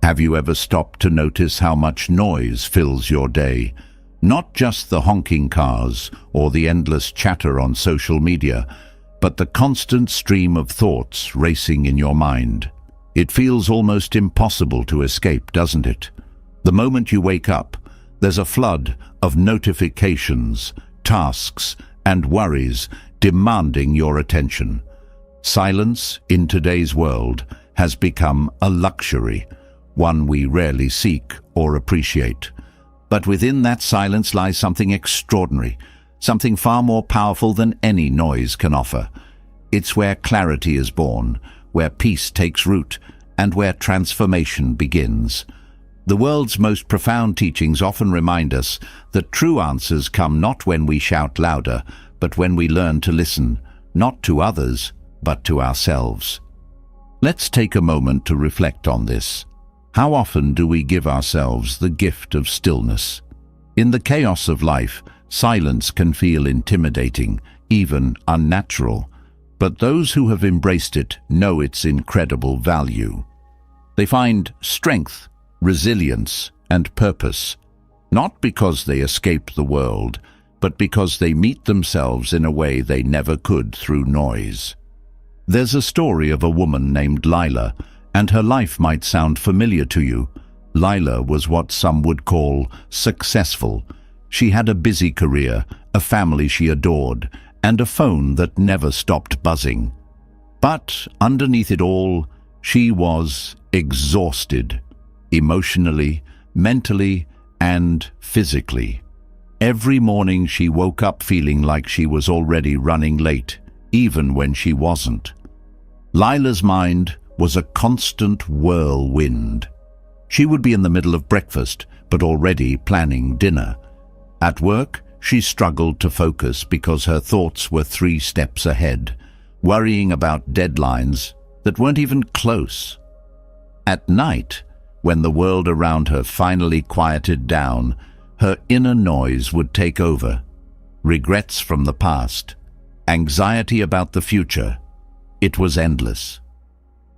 Have you ever stopped to notice how much noise fills your day? Not just the honking cars or the endless chatter on social media, but the constant stream of thoughts racing in your mind. It feels almost impossible to escape, doesn't it? The moment you wake up, there's a flood of notifications, tasks, and worries demanding your attention. Silence in today's world has become a luxury, one we rarely seek or appreciate. But within that silence lies something extraordinary, something far more powerful than any noise can offer. It's where clarity is born, where peace takes root, and where transformation begins. The world's most profound teachings often remind us that true answers come not when we shout louder, but when we learn to listen, not to others, but to ourselves. Let's take a moment to reflect on this. How often do we give ourselves the gift of stillness? In the chaos of life, silence can feel intimidating, even unnatural. But those who have embraced it know its incredible value. They find strength, resilience, and purpose, not because they escape the world, but because they meet themselves in a way they never could through noise. There's a story of a woman named Lila, and her life might sound familiar to you. Lila was what some would call successful. She had a busy career, a family she adored, and a phone that never stopped buzzing. But underneath it all, she was exhausted, emotionally, mentally, and physically. Every morning she woke up feeling like she was already running late, even when she wasn't. Lila's mind was a constant whirlwind. She would be in the middle of breakfast, but already planning dinner. At work, she struggled to focus because her thoughts were 3 steps ahead, worrying about deadlines that weren't even close. At night, when the world around her finally quieted down, her inner noise would take over. Regrets from the past, anxiety about the future. It was endless.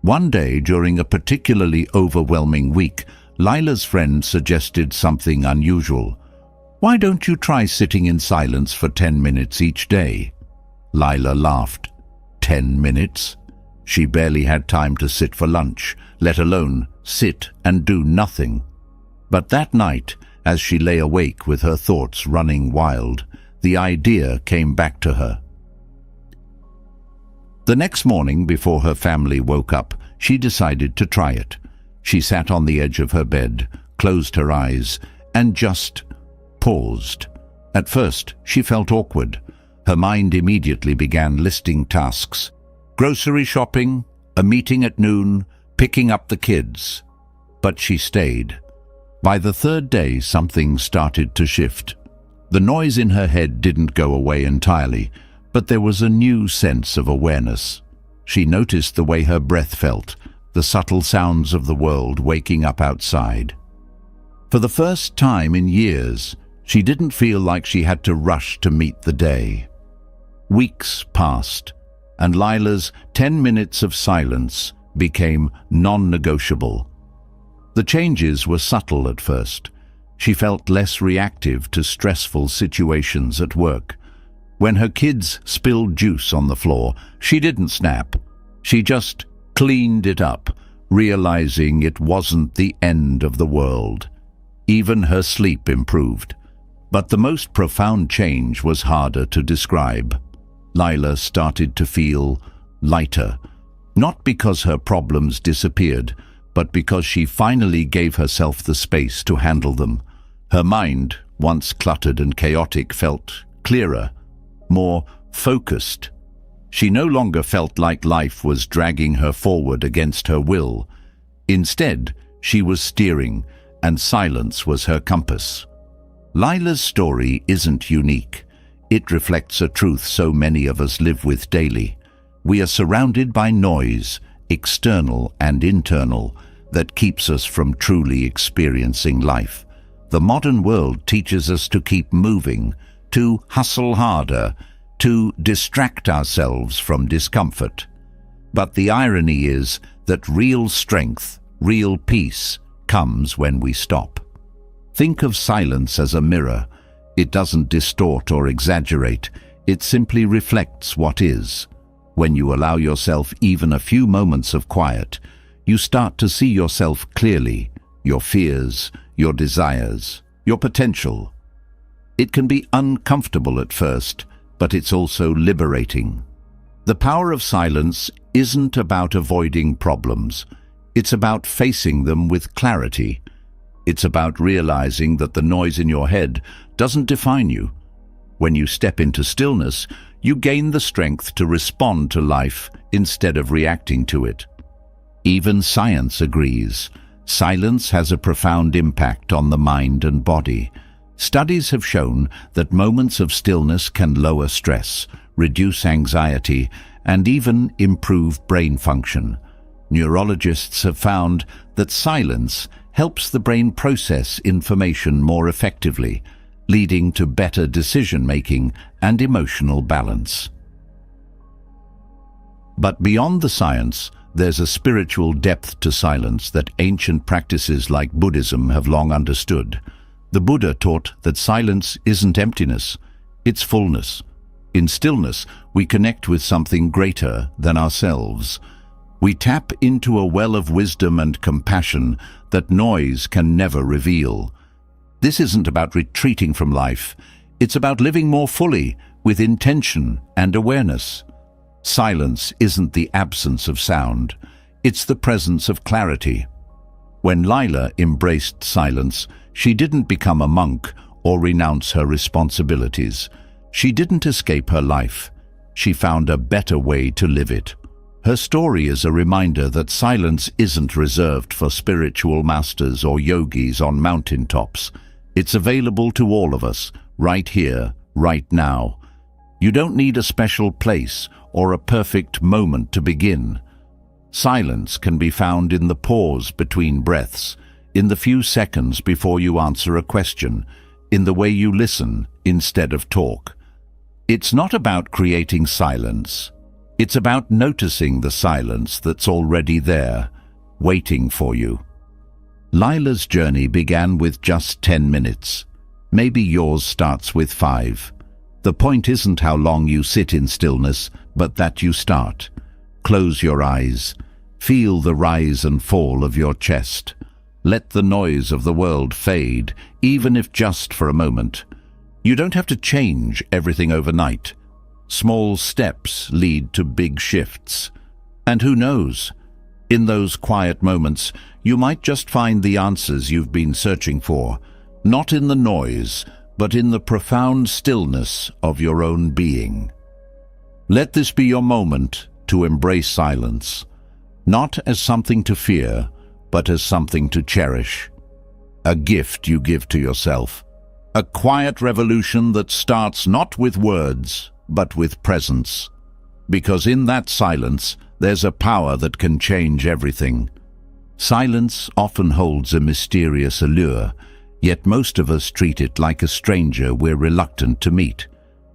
One day, during a particularly overwhelming week, Lila's friend suggested something unusual. "Why don't you try sitting in silence for 10 minutes each day?" Lila laughed. 10 minutes? She barely had time to sit for lunch, let alone sit and do nothing. But that night, as she lay awake with her thoughts running wild, the idea came back to her. The next morning, before her family woke up, she decided to try it. She sat on the edge of her bed, closed her eyes, and just paused. At first, she felt awkward. Her mind immediately began listing tasks. Grocery shopping, a meeting at noon, picking up the kids. But she stayed. By the 3rd day, something started to shift. The noise in her head didn't go away entirely, but there was a new sense of awareness. She noticed the way her breath felt, the subtle sounds of the world waking up outside. For the first time in years, she didn't feel like she had to rush to meet the day. Weeks passed, and Lila's 10 minutes of silence became non-negotiable. The changes were subtle at first. She felt less reactive to stressful situations at work. When her kids spilled juice on the floor, she didn't snap. She just cleaned it up, realizing it wasn't the end of the world. Even her sleep improved. But the most profound change was harder to describe. Lila started to feel lighter, not because her problems disappeared, but because she finally gave herself the space to handle them. Her mind, once cluttered and chaotic, felt clearer, more focused. She no longer felt like life was dragging her forward against her will. Instead, she was steering, and silence was her compass. Lila's story isn't unique. It reflects a truth so many of us live with daily. We are surrounded by noise, external and internal, that keeps us from truly experiencing life. The modern world teaches us to keep moving, to hustle harder, to distract ourselves from discomfort. But the irony is that real strength, real peace, comes when we stop. Think of silence as a mirror. It doesn't distort or exaggerate. It simply reflects what is. When you allow yourself even a few moments of quiet, you start to see yourself clearly, your fears, your desires, your potential. It can be uncomfortable at first, but it's also liberating. The power of silence isn't about avoiding problems. It's about facing them with clarity. It's about realizing that the noise in your head doesn't define you. When you step into stillness, you gain the strength to respond to life instead of reacting to it. Even science agrees. Silence has a profound impact on the mind and body. Studies have shown that moments of stillness can lower stress, reduce anxiety, and even improve brain function. Neurologists have found that silence helps the brain process information more effectively, leading to better decision-making and emotional balance. But beyond the science, there's a spiritual depth to silence that ancient practices like Buddhism have long understood. The Buddha taught that silence isn't emptiness, it's fullness. In stillness, we connect with something greater than ourselves. We tap into a well of wisdom and compassion that noise can never reveal. This isn't about retreating from life. It's about living more fully, with intention and awareness. Silence isn't the absence of sound. It's the presence of clarity. When Lila embraced silence, she didn't become a monk or renounce her responsibilities. She didn't escape her life. She found a better way to live it. Her story is a reminder that silence isn't reserved for spiritual masters or yogis on mountaintops. It's available to all of us, right here, right now. You don't need a special place or a perfect moment to begin. Silence can be found in the pause between breaths, in the few seconds before you answer a question, in the way you listen instead of talk. It's not about creating silence. It's about noticing the silence that's already there, waiting for you. Lila's journey began with just 10 minutes. Maybe yours starts with 5. The point isn't how long you sit in stillness, but that you start. Close your eyes. Feel the rise and fall of your chest. Let the noise of the world fade, even if just for a moment. You don't have to change everything overnight. Small steps lead to big shifts. And who knows? In those quiet moments, you might just find the answers you've been searching for, not in the noise, but in the profound stillness of your own being. Let this be your moment to embrace silence, not as something to fear, but as something to cherish. A gift you give to yourself. A quiet revolution that starts not with words, but with presence. Because in that silence, there's a power that can change everything. Silence often holds a mysterious allure, yet most of us treat it like a stranger we're reluctant to meet.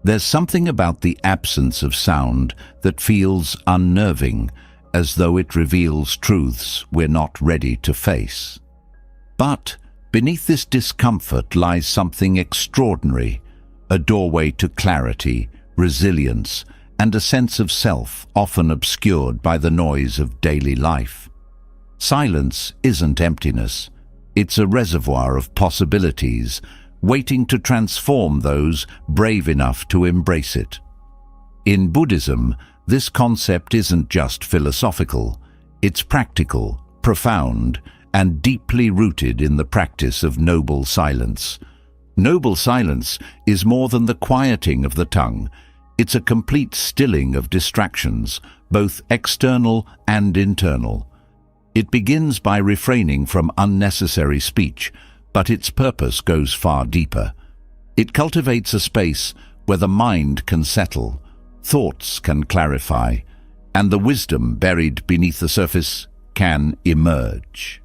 There's something about the absence of sound that feels unnerving, as though it reveals truths we're not ready to face. But beneath this discomfort lies something extraordinary, a doorway to clarity, resilience, and a sense of self often obscured by the noise of daily life. Silence isn't emptiness. It's a reservoir of possibilities, waiting to transform those brave enough to embrace it. In Buddhism, this concept isn't just philosophical. It's practical, profound, and deeply rooted in the practice of noble silence. Noble silence is more than the quieting of the tongue. It's a complete stilling of distractions, both external and internal. It begins by refraining from unnecessary speech, but its purpose goes far deeper. It cultivates a space where the mind can settle, thoughts can clarify, and the wisdom buried beneath the surface can emerge.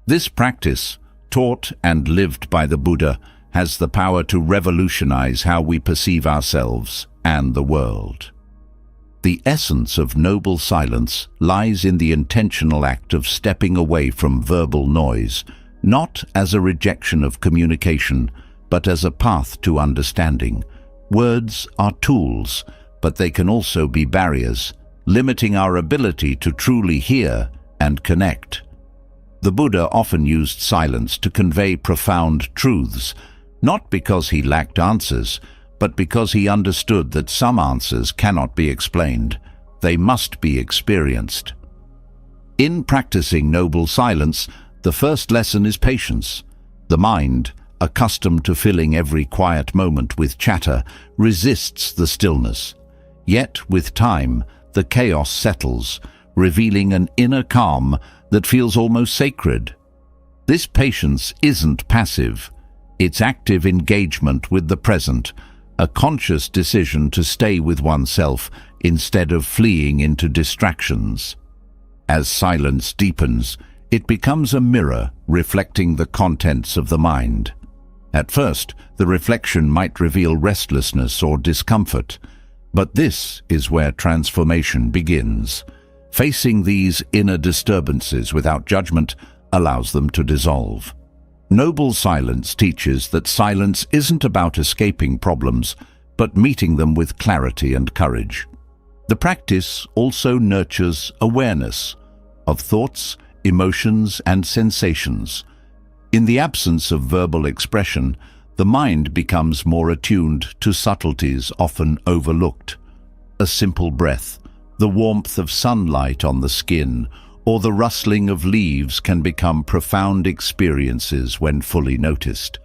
This practice, taught and lived by the Buddha, has the power to revolutionize how we perceive ourselves and the world. The essence of noble silence lies in the intentional act of stepping away from verbal noise, not as a rejection of communication, but as a path to understanding. Words are tools, but they can also be barriers, limiting our ability to truly hear and connect. The Buddha often used silence to convey profound truths, not because he lacked answers, but because he understood that some answers cannot be explained. They must be experienced. In practicing noble silence, the first lesson is patience. The mind, accustomed to filling every quiet moment with chatter, resists the stillness. Yet, with time, the chaos settles, revealing an inner calm that feels almost sacred. This patience isn't passive. It's active engagement with the present, a conscious decision to stay with oneself instead of fleeing into distractions. As silence deepens, it becomes a mirror reflecting the contents of the mind. At first, the reflection might reveal restlessness or discomfort, but this is where transformation begins. Facing these inner disturbances without judgment allows them to dissolve. Noble silence teaches that silence isn't about escaping problems, but meeting them with clarity and courage. The practice also nurtures awareness of thoughts, emotions, and sensations. In the absence of verbal expression, the mind becomes more attuned to subtleties often overlooked. A simple breath, the warmth of sunlight on the skin, or the rustling of leaves can become profound experiences when fully noticed.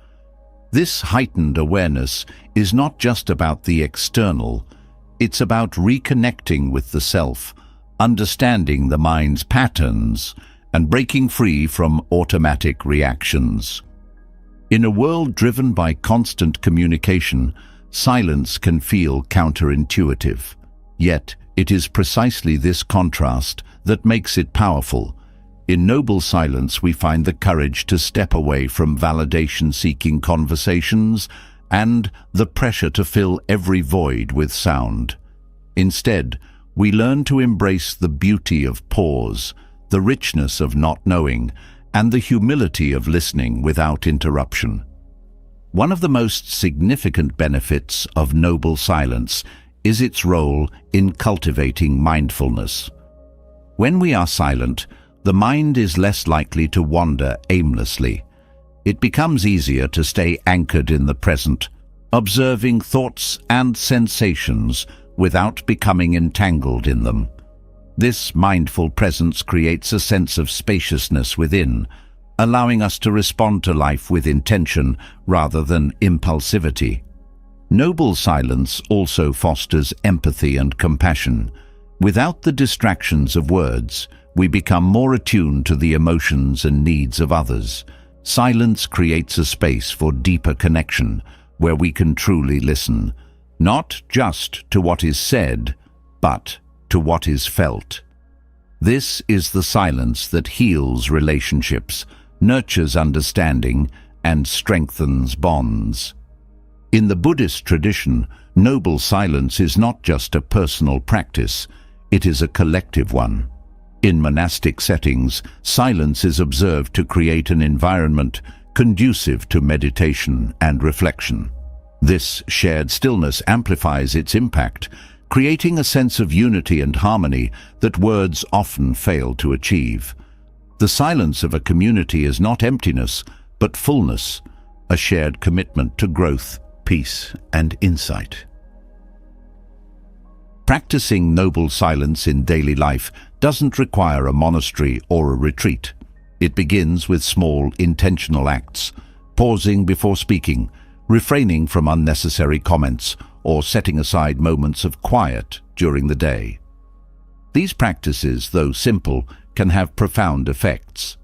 This heightened awareness is not just about the external, it's about reconnecting with the self, understanding the mind's patterns, and breaking free from automatic reactions. In a world driven by constant communication, silence can feel counterintuitive. Yet, it is precisely this contrast that makes it powerful. In noble silence, we find the courage to step away from validation-seeking conversations and the pressure to fill every void with sound. Instead, we learn to embrace the beauty of pause, the richness of not knowing, and the humility of listening without interruption. One of the most significant benefits of noble silence is its role in cultivating mindfulness. When we are silent, the mind is less likely to wander aimlessly. It becomes easier to stay anchored in the present, observing thoughts and sensations without becoming entangled in them. This mindful presence creates a sense of spaciousness within, allowing us to respond to life with intention rather than impulsivity. Noble silence also fosters empathy and compassion. Without the distractions of words, we become more attuned to the emotions and needs of others. Silence creates a space for deeper connection, where we can truly listen, not just to what is said, but to what is felt. This is the silence that heals relationships, nurtures understanding, and strengthens bonds. In the Buddhist tradition, noble silence is not just a personal practice, it is a collective one. In monastic settings, silence is observed to create an environment conducive to meditation and reflection. This shared stillness amplifies its impact, creating a sense of unity and harmony that words often fail to achieve. The silence of a community is not emptiness, but fullness, a shared commitment to growth, peace, and insight. Practicing noble silence in daily life doesn't require a monastery or a retreat. It begins with small, intentional acts, pausing before speaking, refraining from unnecessary comments, or setting aside moments of quiet during the day. These practices, though simple, can have profound effects.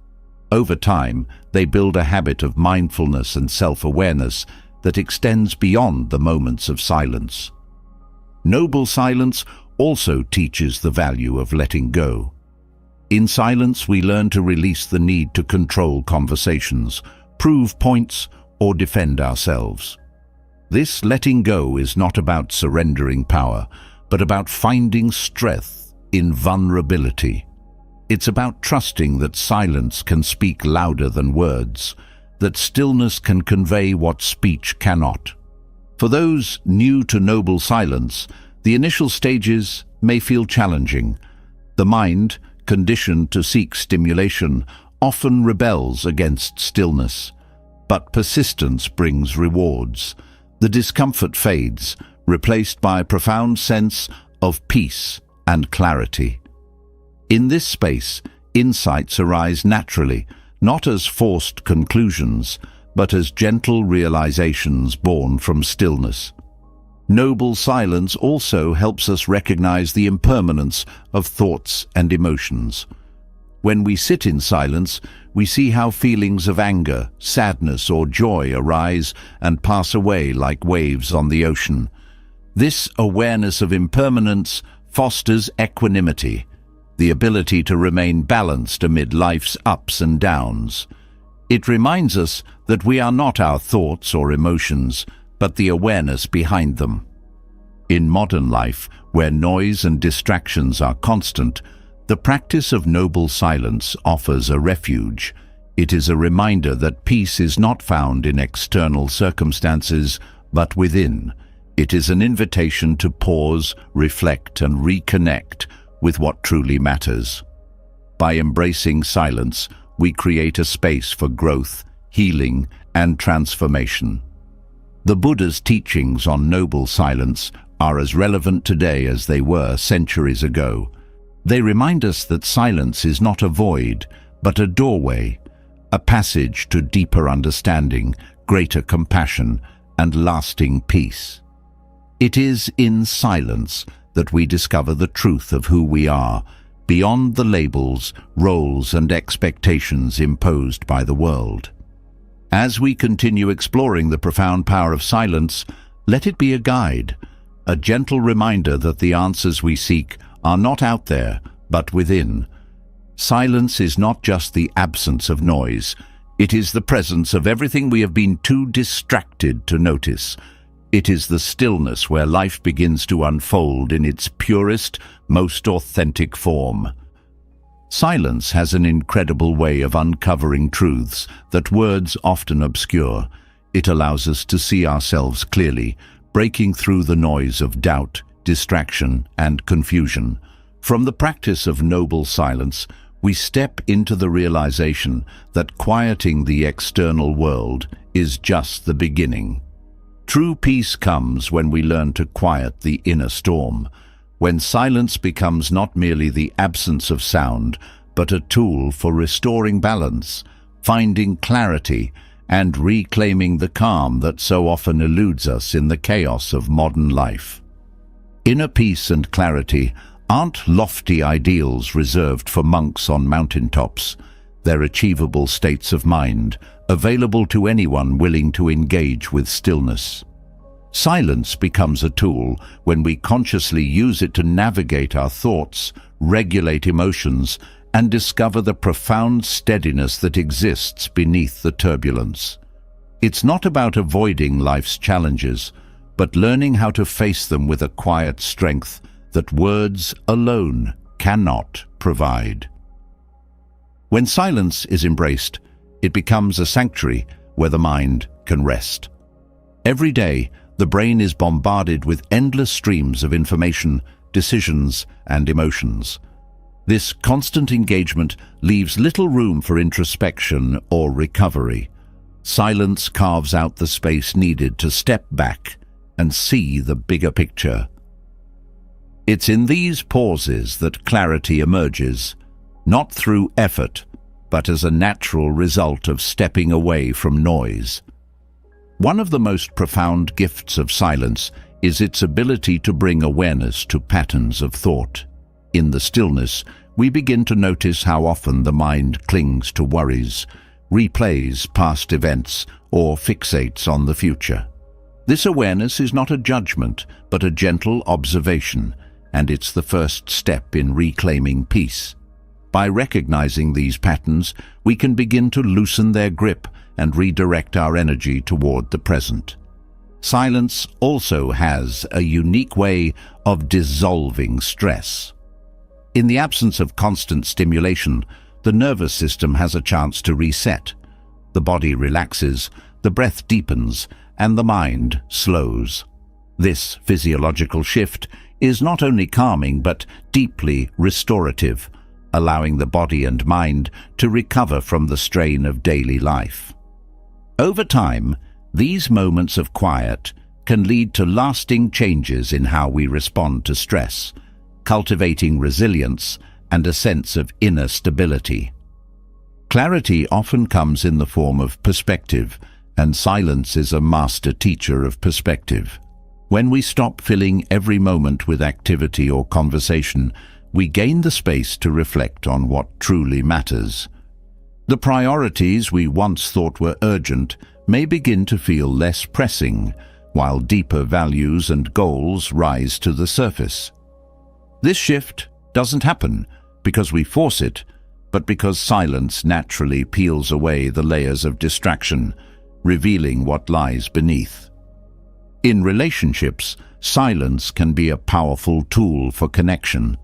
Over time, they build a habit of mindfulness and self-awareness that extends beyond the moments of silence. Noble silence also teaches the value of letting go. In silence, we learn to release the need to control conversations, prove points, or defend ourselves. This letting go is not about surrendering power, but about finding strength in vulnerability. It's about trusting that silence can speak louder than words, that stillness can convey what speech cannot. For those new to noble silence, the initial stages may feel challenging. The mind, conditioned to seek stimulation, often rebels against stillness. But persistence brings rewards. The discomfort fades, replaced by a profound sense of peace and clarity. In this space, insights arise naturally, not as forced conclusions, but as gentle realizations born from stillness. Noble silence also helps us recognize the impermanence of thoughts and emotions. When we sit in silence, we see how feelings of anger, sadness, or joy arise and pass away like waves on the ocean. This awareness of impermanence fosters equanimity, the ability to remain balanced amid life's ups and downs. It reminds us that we are not our thoughts or emotions, but the awareness behind them. In modern life, where noise and distractions are constant, the practice of noble silence offers a refuge. It is a reminder that peace is not found in external circumstances, but within. It is an invitation to pause, reflect, and reconnect with what truly matters. By embracing silence, we create a space for growth, healing, and transformation. The Buddha's teachings on noble silence are as relevant today as they were centuries ago. They remind us that silence is not a void, but a doorway, a passage to deeper understanding, greater compassion, and lasting peace. It is in silence that we discover the truth of who we are, beyond the labels, roles, and expectations imposed by the world. As we continue exploring the profound power of silence, let it be a guide, a gentle reminder that the answers we seek are not out there, but within. Silence is not just the absence of noise. It is the presence of everything we have been too distracted to notice. It is the stillness where life begins to unfold in its purest, most authentic form. Silence has an incredible way of uncovering truths that words often obscure. It allows us to see ourselves clearly, breaking through the noise of doubt, distraction, and confusion. From the practice of noble silence, we step into the realization that quieting the external world is just the beginning. True peace comes when we learn to quiet the inner storm, when silence becomes not merely the absence of sound, but a tool for restoring balance, finding clarity, and reclaiming the calm that so often eludes us in the chaos of modern life. Inner peace and clarity aren't lofty ideals reserved for monks on mountaintops. They're achievable states of mind, available to anyone willing to engage with stillness. Silence becomes a tool when we consciously use it to navigate our thoughts, regulate emotions, and discover the profound steadiness that exists beneath the turbulence. It's not about avoiding life's challenges, but learning how to face them with a quiet strength that words alone cannot provide. When silence is embraced, it becomes a sanctuary where the mind can rest. Every day, the brain is bombarded with endless streams of information, decisions, and emotions. This constant engagement leaves little room for introspection or recovery. Silence carves out the space needed to step back and see the bigger picture. It's in these pauses that clarity emerges, not through effort, but as a natural result of stepping away from noise. One of the most profound gifts of silence is its ability to bring awareness to patterns of thought. In the stillness, we begin to notice how often the mind clings to worries, replays past events, or fixates on the future. This awareness is not a judgment, but a gentle observation, and it's the first step in reclaiming peace. By recognizing these patterns, we can begin to loosen their grip and redirect our energy toward the present. Silence also has a unique way of dissolving stress. In the absence of constant stimulation, the nervous system has a chance to reset. The body relaxes, the breath deepens, and the mind slows. This physiological shift is not only calming but deeply restorative, allowing the body and mind to recover from the strain of daily life. Over time, these moments of quiet can lead to lasting changes in how we respond to stress, cultivating resilience and a sense of inner stability. Clarity often comes in the form of perspective, and silence is a master teacher of perspective. When we stop filling every moment with activity or conversation, we gain the space to reflect on what truly matters. The priorities we once thought were urgent may begin to feel less pressing, while deeper values and goals rise to the surface. This shift doesn't happen because we force it, but because silence naturally peels away the layers of distraction, revealing what lies beneath. In relationships, silence can be a powerful tool for connection.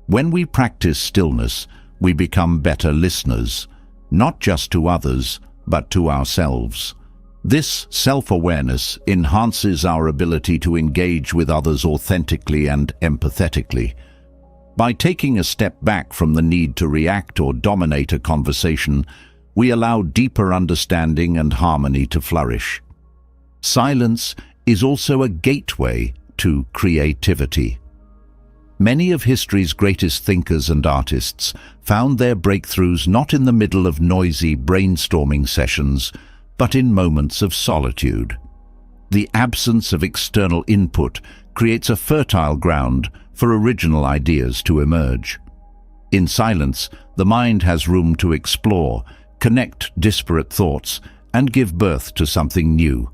When we practice stillness, we become better listeners, not just to others, but to ourselves. This self-awareness enhances our ability to engage with others authentically and empathetically. By taking a step back from the need to react or dominate a conversation, we allow deeper understanding and harmony to flourish. Silence is also a gateway to creativity. Many of history's greatest thinkers and artists found their breakthroughs not in the middle of noisy brainstorming sessions, but in moments of solitude. The absence of external input creates a fertile ground for original ideas to emerge. In silence, the mind has room to explore, connect disparate thoughts, and give birth to something new.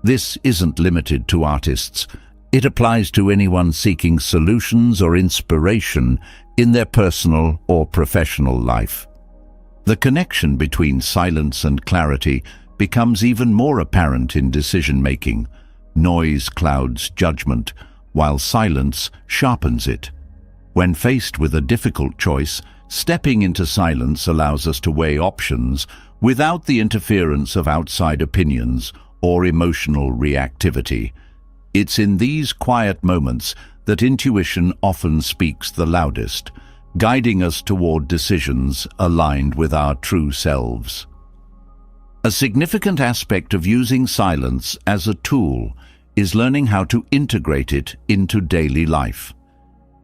This isn't limited to artists. It applies to anyone seeking solutions or inspiration in their personal or professional life. The connection between silence and clarity becomes even more apparent in decision-making. Noise clouds judgment, while silence sharpens it. When faced with a difficult choice, stepping into silence allows us to weigh options without the interference of outside opinions or emotional reactivity. It's in these quiet moments that intuition often speaks the loudest, guiding us toward decisions aligned with our true selves. A significant aspect of using silence as a tool is learning how to integrate it into daily life.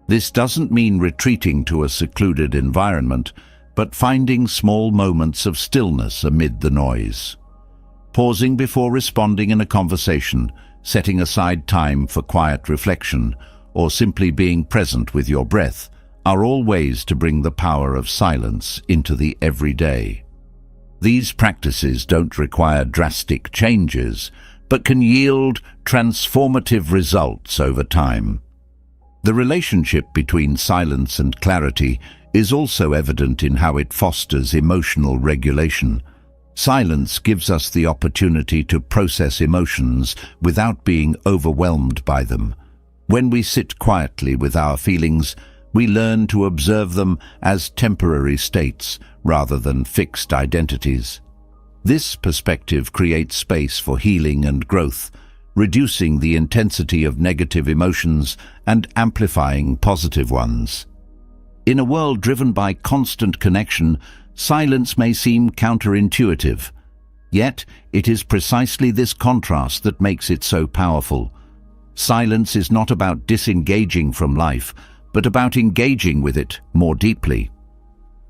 This doesn't mean retreating to a secluded environment, but finding small moments of stillness amid the noise. Pausing before responding in a conversation, setting aside time for quiet reflection, or simply being present with your breath are all ways to bring the power of silence into the everyday. These practices don't require drastic changes, but can yield transformative results over time. The relationship between silence and clarity is also evident in how it fosters emotional regulation. Silence gives us the opportunity to process emotions without being overwhelmed by them. When we sit quietly with our feelings, we learn to observe them as temporary states rather than fixed identities. This perspective creates space for healing and growth, reducing the intensity of negative emotions and amplifying positive ones. In a world driven by constant connection, silence may seem counterintuitive. Yet, it is precisely this contrast that makes it so powerful. Silence is not about disengaging from life, but about engaging with it more deeply.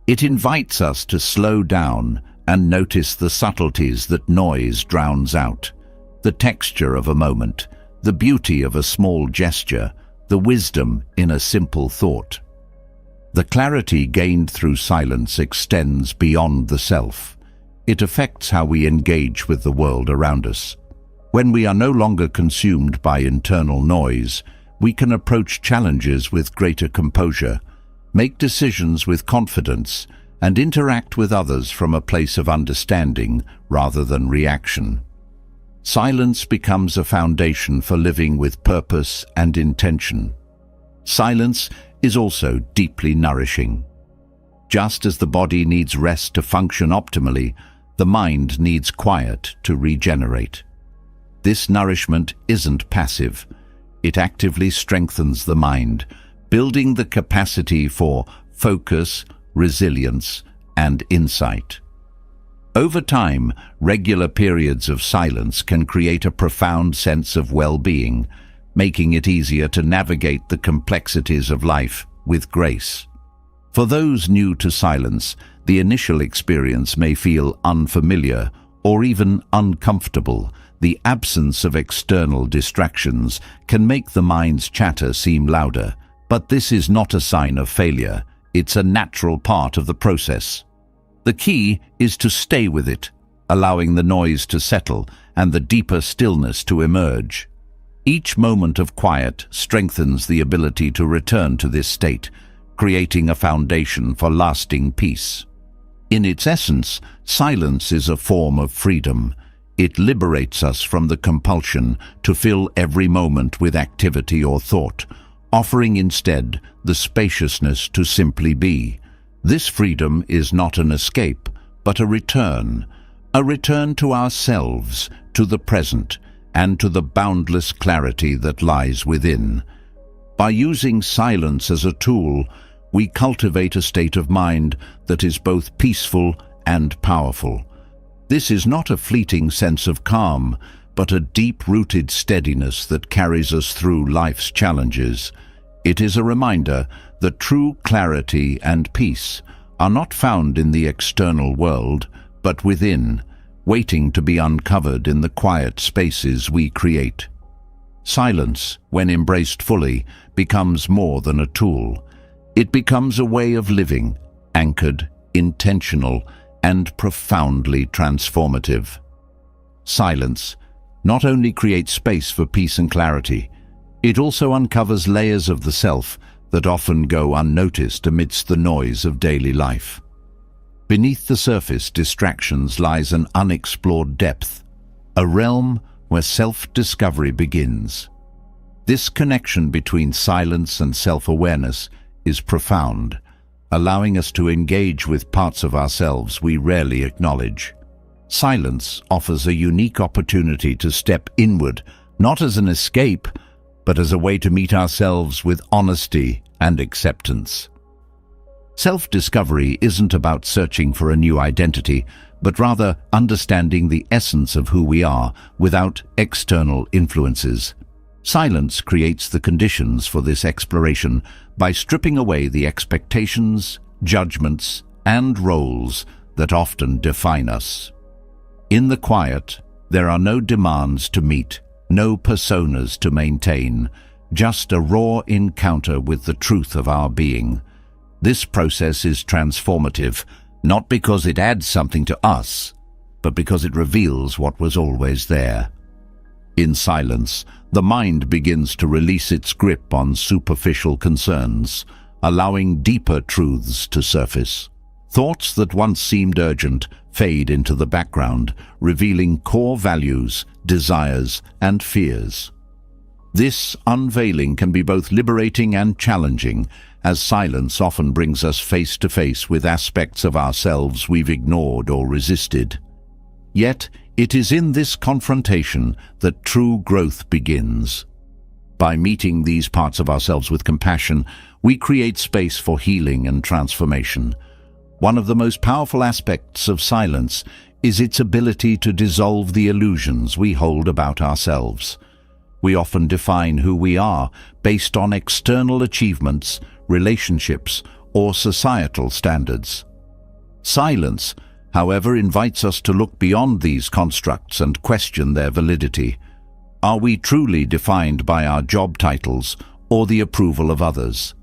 It invites us to slow down and notice the subtleties that noise drowns out. The texture of a moment, the beauty of a small gesture, the wisdom in a simple thought. The clarity gained through silence extends beyond the self. It affects how we engage with the world around us. When we are no longer consumed by internal noise, we can approach challenges with greater composure, make decisions with confidence, and interact with others from a place of understanding rather than reaction. Silence becomes a foundation for living with purpose and intention. Silence is also deeply nourishing. Just as the body needs rest to function optimally, the mind needs quiet to regenerate. This nourishment isn't passive. It actively strengthens the mind, building the capacity for focus, resilience, and insight. Over time, regular periods of silence can create a profound sense of well-being, making it easier to navigate the complexities of life with grace. For those new to silence, the initial experience may feel unfamiliar or even uncomfortable. The absence of external distractions can make the mind's chatter seem louder, but this is not a sign of failure. It's a natural part of the process. The key is to stay with it, allowing the noise to settle and the deeper stillness to emerge. Each moment of quiet strengthens the ability to return to this state, creating a foundation for lasting peace. In its essence, silence is a form of freedom. It liberates us from the compulsion to fill every moment with activity or thought, offering instead the spaciousness to simply be. This freedom is not an escape, but a return to ourselves, to the present, and to the boundless clarity that lies within. By using silence as a tool, we cultivate a state of mind that is both peaceful and powerful. This is not a fleeting sense of calm, but a deep-rooted steadiness that carries us through life's challenges. It is a reminder that true clarity and peace are not found in the external world, but within, waiting to be uncovered in the quiet spaces we create. Silence, when embraced fully, becomes more than a tool. It becomes a way of living, anchored, intentional, and profoundly transformative. Silence not only creates space for peace and clarity, it also uncovers layers of the self that often go unnoticed amidst the noise of daily life. Beneath the surface distractions lies an unexplored depth, a realm where self-discovery begins. This connection between silence and self-awareness is profound, allowing us to engage with parts of ourselves we rarely acknowledge. Silence offers a unique opportunity to step inward, not as an escape, but as a way to meet ourselves with honesty and acceptance. Self-discovery isn't about searching for a new identity, but rather understanding the essence of who we are without external influences. Silence creates the conditions for this exploration by stripping away the expectations, judgments, and roles that often define us. In the quiet, there are no demands to meet, no personas to maintain, just a raw encounter with the truth of our being. This process is transformative, not because it adds something to us, but because it reveals what was always there. In silence, the mind begins to release its grip on superficial concerns, allowing deeper truths to surface. Thoughts that once seemed urgent fade into the background, revealing core values, desires, and fears. This unveiling can be both liberating and challenging, as silence often brings us face to face with aspects of ourselves we've ignored or resisted. Yet, it is in this confrontation that true growth begins. By meeting these parts of ourselves with compassion, we create space for healing and transformation. One of the most powerful aspects of silence is its ability to dissolve the illusions we hold about ourselves. We often define who we are based on external achievements, relationships, or societal standards. Silence, however, invites us to look beyond these constructs and question their validity. Are we truly defined by our job titles or the approval of others?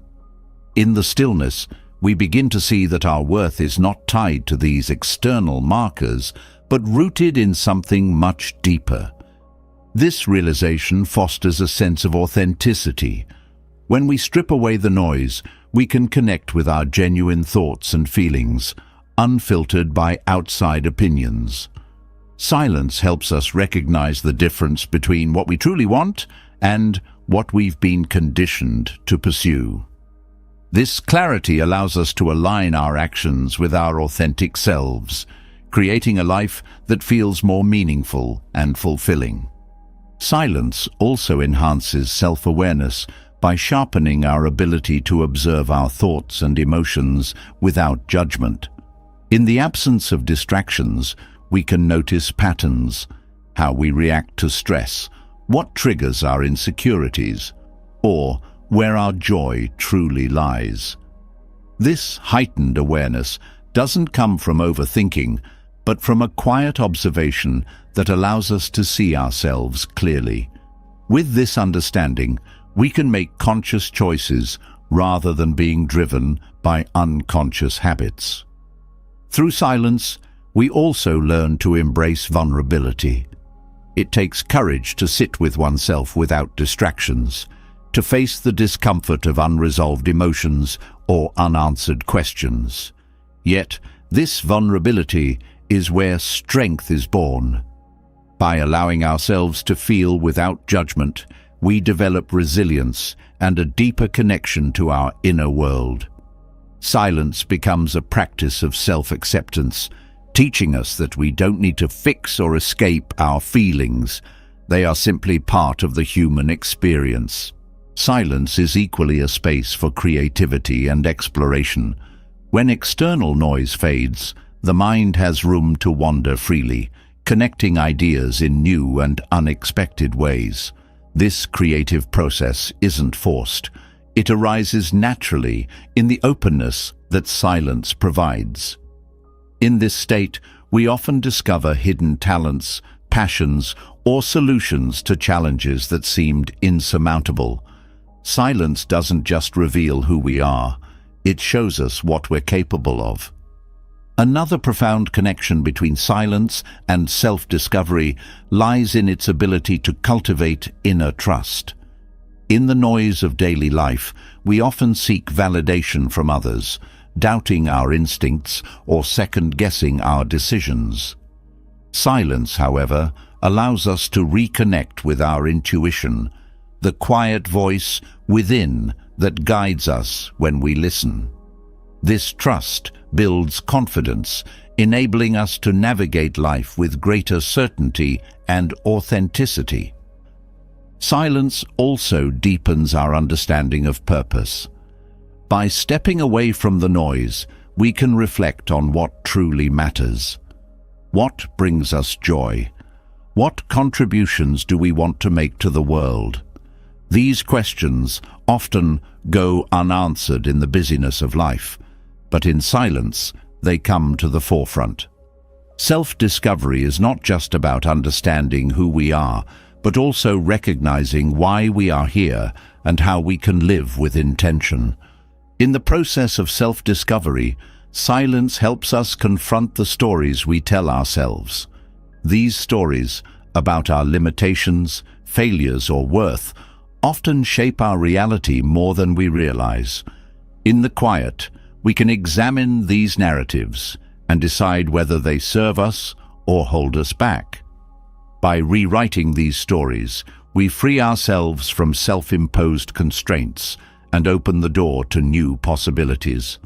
In the stillness, we begin to see that our worth is not tied to these external markers, but rooted in something much deeper. This realization fosters a sense of authenticity. When we strip away the noise, we can connect with our genuine thoughts and feelings, unfiltered by outside opinions. Silence helps us recognize the difference between what we truly want and what we've been conditioned to pursue. This clarity allows us to align our actions with our authentic selves, creating a life that feels more meaningful and fulfilling. Silence also enhances self-awareness by sharpening our ability to observe our thoughts and emotions without judgment. In the absence of distractions, we can notice patterns, how we react to stress, what triggers our insecurities, or where our joy truly lies. This heightened awareness doesn't come from overthinking, but from a quiet observation that allows us to see ourselves clearly. With this understanding, we can make conscious choices rather than being driven by unconscious habits. Through silence, we also learn to embrace vulnerability. It takes courage to sit with oneself without distractions, to face the discomfort of unresolved emotions or unanswered questions. Yet, this vulnerability is where strength is born. By allowing ourselves to feel without judgment, we develop resilience and a deeper connection to our inner world. Silence becomes a practice of self-acceptance, teaching us that we don't need to fix or escape our feelings. They are simply part of the human experience. Silence is equally a space for creativity and exploration. When external noise fades, the mind has room to wander freely, connecting ideas in new and unexpected ways. This creative process isn't forced. It arises naturally in the openness that silence provides. In this state, we often discover hidden talents, passions, or solutions to challenges that seemed insurmountable. Silence doesn't just reveal who we are, it shows us what we're capable of. Another profound connection between silence and self-discovery lies in its ability to cultivate inner trust. In the noise of daily life, we often seek validation from others, doubting our instincts or second-guessing our decisions. Silence, however, allows us to reconnect with our intuition, the quiet voice within that guides us when we listen. This trust builds confidence, enabling us to navigate life with greater certainty and authenticity. Silence also deepens our understanding of purpose. By stepping away from the noise, we can reflect on what truly matters. What brings us joy? What contributions do we want to make to the world? These questions often go unanswered in the busyness of life, but in silence, they come to the forefront. Self-discovery is not just about understanding who we are, but also recognizing why we are here and how we can live with intention. In the process of self-discovery, silence helps us confront the stories we tell ourselves. These stories, about our limitations, failures, or worth, often shape our reality more than we realize. In the quiet, we can examine these narratives and decide whether they serve us or hold us back. By rewriting these stories, we free ourselves from self-imposed constraints and open the door to new possibilities.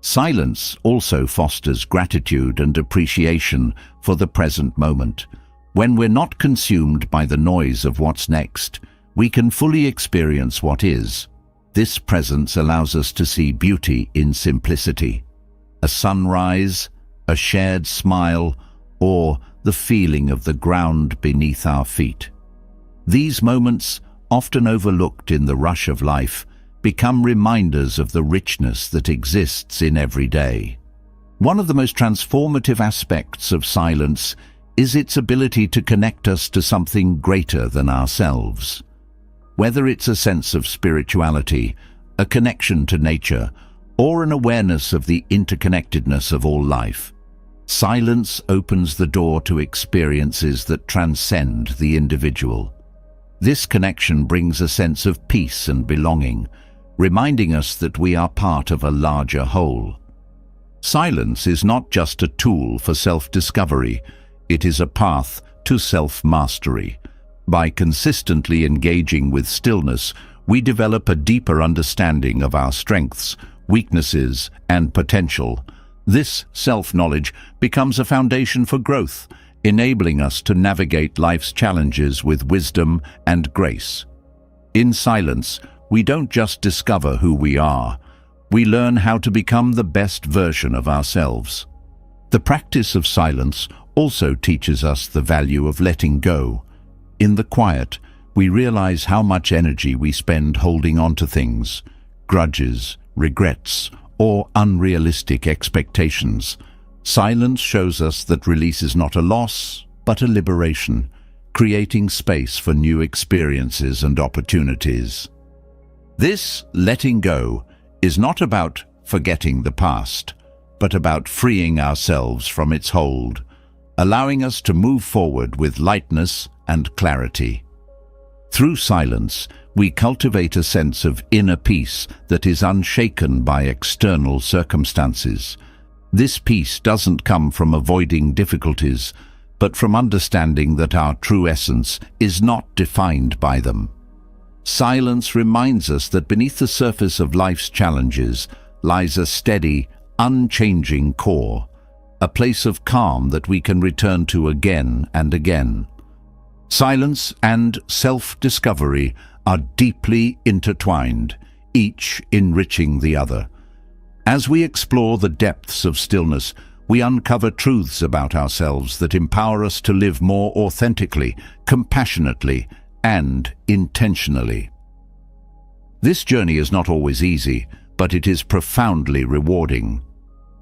Silence also fosters gratitude and appreciation for the present moment. When we're not consumed by the noise of what's next, we can fully experience what is. This presence allows us to see beauty in simplicity. A sunrise, a shared smile, or the feeling of the ground beneath our feet. These moments, often overlooked in the rush of life, become reminders of the richness that exists in every day. One of the most transformative aspects of silence is its ability to connect us to something greater than ourselves. Whether it's a sense of spirituality, a connection to nature, or an awareness of the interconnectedness of all life, silence opens the door to experiences that transcend the individual. This connection brings a sense of peace and belonging, reminding us that we are part of a larger whole. Silence is not just a tool for self-discovery, it is a path to self-mastery. By consistently engaging with stillness, we develop a deeper understanding of our strengths, weaknesses, and potential. This self-knowledge becomes a foundation for growth, enabling us to navigate life's challenges with wisdom and grace. In silence, we don't just discover who we are, we learn how to become the best version of ourselves. The practice of silence also teaches us the value of letting go. In the quiet, we realize how much energy we spend holding on to things, grudges, regrets, or unrealistic expectations. Silence shows us that release is not a loss, but a liberation, creating space for new experiences and opportunities. This letting go is not about forgetting the past, but about freeing ourselves from its hold, allowing us to move forward with lightness and clarity. Through silence, we cultivate a sense of inner peace that is unshaken by external circumstances. This peace doesn't come from avoiding difficulties, but from understanding that our true essence is not defined by them. Silence reminds us that beneath the surface of life's challenges lies a steady, unchanging core, a place of calm that we can return to again and again. Silence and self-discovery are deeply intertwined, each enriching the other. As we explore the depths of stillness, we uncover truths about ourselves that empower us to live more authentically, compassionately, and intentionally. This journey is not always easy, but it is profoundly rewarding.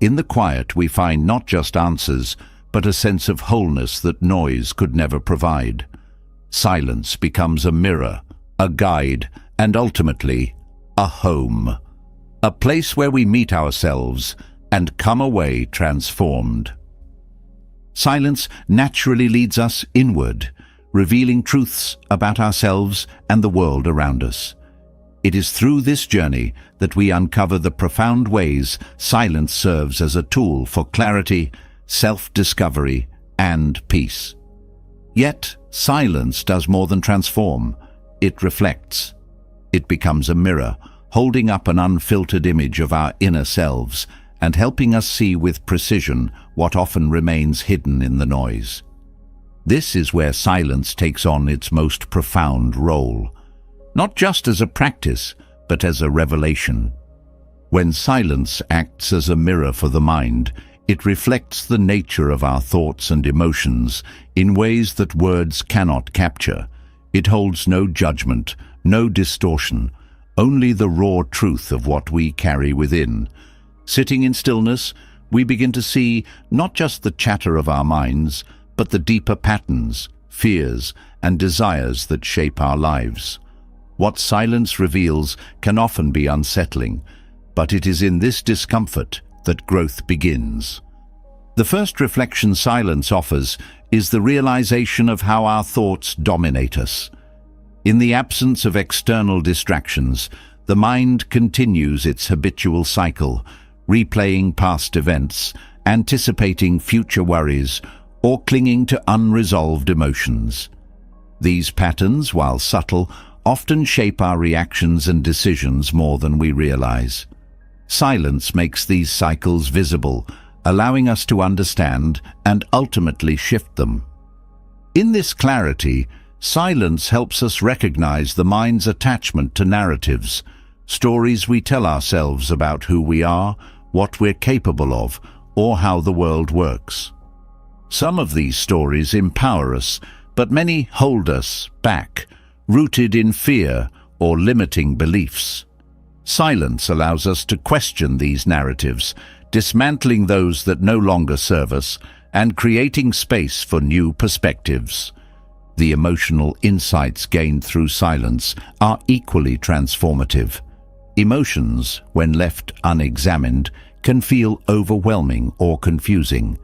In the quiet, we find not just answers, but a sense of wholeness that noise could never provide. Silence becomes a mirror, a guide, and ultimately, a home. A place where we meet ourselves and come away transformed. Silence naturally leads us inward, revealing truths about ourselves and the world around us. It is through this journey that we uncover the profound ways silence serves as a tool for clarity, self-discovery, and peace. Yet, silence does more than transform. It reflects. It becomes a mirror, holding up an unfiltered image of our inner selves and helping us see with precision what often remains hidden in the noise. This is where silence takes on its most profound role, not just as a practice, but as a revelation. When silence acts as a mirror for the mind, it reflects the nature of our thoughts and emotions in ways that words cannot capture. It holds no judgment, no distortion, only the raw truth of what we carry within. Sitting in stillness, we begin to see not just the chatter of our minds, but the deeper patterns, fears, and desires that shape our lives. What silence reveals can often be unsettling, but it is in this discomfort that growth begins. The first reflection silence offers is the realization of how our thoughts dominate us. In the absence of external distractions, the mind continues its habitual cycle, replaying past events, anticipating future worries, or clinging to unresolved emotions. These patterns, while subtle, often shape our reactions and decisions more than we realize. Silence makes these cycles visible, allowing us to understand and ultimately shift them. In this clarity, silence helps us recognize the mind's attachment to narratives, stories we tell ourselves about who we are, what we're capable of, or how the world works. Some of these stories empower us, but many hold us back, rooted in fear or limiting beliefs. Silence allows us to question these narratives, dismantling those that no longer serve us and creating space for new perspectives. The emotional insights gained through silence are equally transformative. Emotions, when left unexamined, can feel overwhelming or confusing,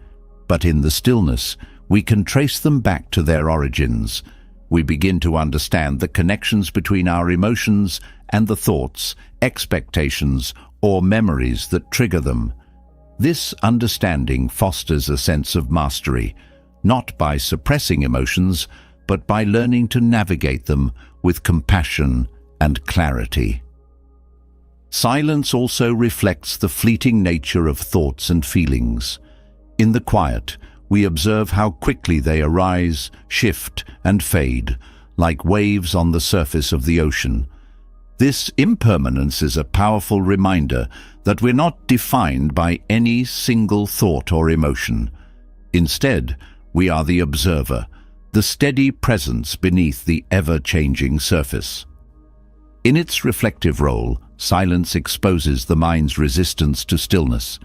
but in the stillness, we can trace them back to their origins. We begin to understand the connections between our emotions and the thoughts, expectations, or memories that trigger them. This understanding fosters a sense of mastery, not by suppressing emotions, but by learning to navigate them with compassion and clarity. Silence also reflects the fleeting nature of thoughts and feelings. In the quiet, we observe how quickly they arise, shift, and fade, like waves on the surface of the ocean. This impermanence is a powerful reminder that we're not defined by any single thought or emotion. Instead, we are the observer, the steady presence beneath the ever-changing surface. In its reflective role, silence exposes the mind's resistance to stillness.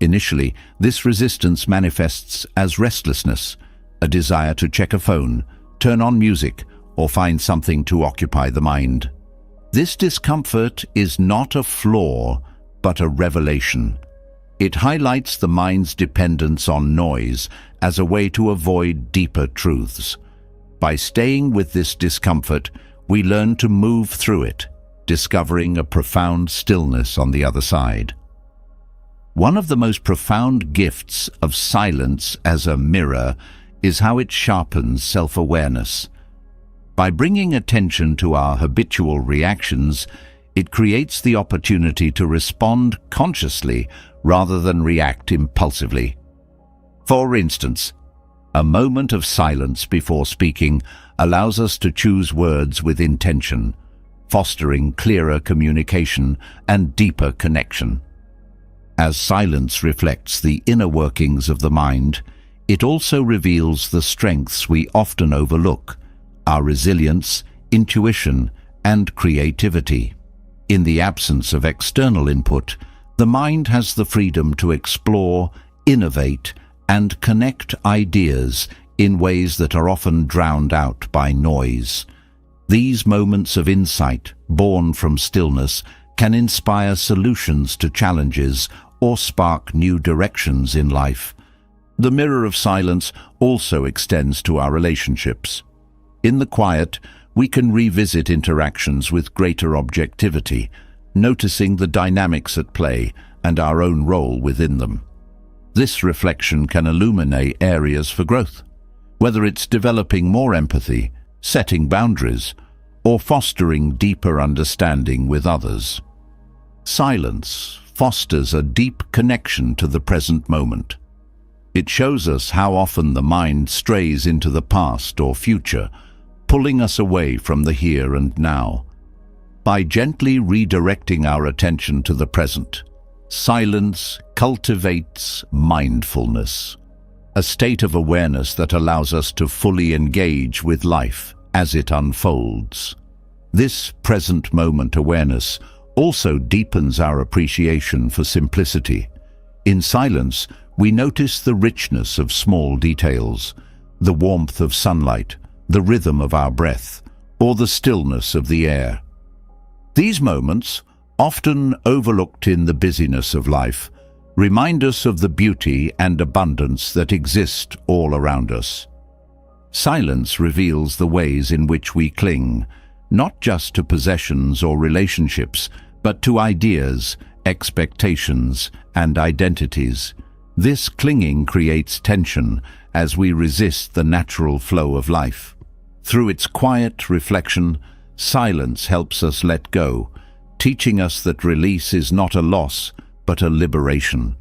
Initially, this resistance manifests as restlessness, a desire to check a phone, turn on music, or find something to occupy the mind. This discomfort is not a flaw, but a revelation. It highlights the mind's dependence on noise as a way to avoid deeper truths. By staying with this discomfort, we learn to move through it, discovering a profound stillness on the other side. One of the most profound gifts of silence as a mirror is how it sharpens self-awareness. By bringing attention to our habitual reactions, it creates the opportunity to respond consciously rather than react impulsively. For instance, a moment of silence before speaking allows us to choose words with intention, fostering clearer communication and deeper connection. As silence reflects the inner workings of the mind, it also reveals the strengths we often overlook: our resilience, intuition, and creativity. In the absence of external input, the mind has the freedom to explore, innovate, and connect ideas in ways that are often drowned out by noise. These moments of insight, born from stillness, can inspire solutions to challenges or spark new directions in life. The mirror of silence also extends to our relationships. In the quiet, we can revisit interactions with greater objectivity, noticing the dynamics at play and our own role within them. This reflection can illuminate areas for growth, whether it's developing more empathy, setting boundaries, or fostering deeper understanding with others. Silence fosters a deep connection to the present moment. It shows us how often the mind strays into the past or future, pulling us away from the here and now. By gently redirecting our attention to the present, silence cultivates mindfulness, a state of awareness that allows us to fully engage with life as it unfolds. This present moment awareness also deepens our appreciation for simplicity. In silence, we notice the richness of small details, the warmth of sunlight, the rhythm of our breath, or the stillness of the air. These moments, often overlooked in the busyness of life, remind us of the beauty and abundance that exist all around us. Silence reveals the ways in which we cling, not just to possessions or relationships, but to ideas, expectations, and identities. This clinging creates tension as we resist the natural flow of life. Through its quiet reflection, silence helps us let go, teaching us that release is not a loss, but a liberation.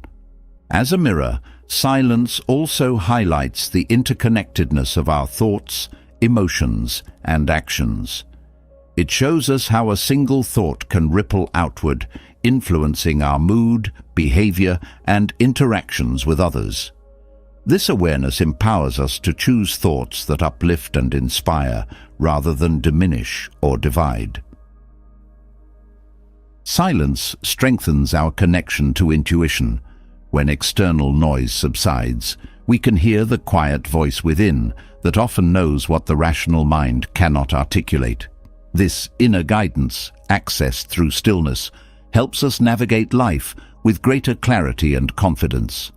As a mirror, silence also highlights the interconnectedness of our thoughts, emotions, and actions. It shows us how a single thought can ripple outward, influencing our mood, behavior, and interactions with others. This awareness empowers us to choose thoughts that uplift and inspire, rather than diminish or divide. Silence strengthens our connection to intuition. When external noise subsides, we can hear the quiet voice within that often knows what the rational mind cannot articulate. This inner guidance, accessed through stillness, helps us navigate life with greater clarity and confidence.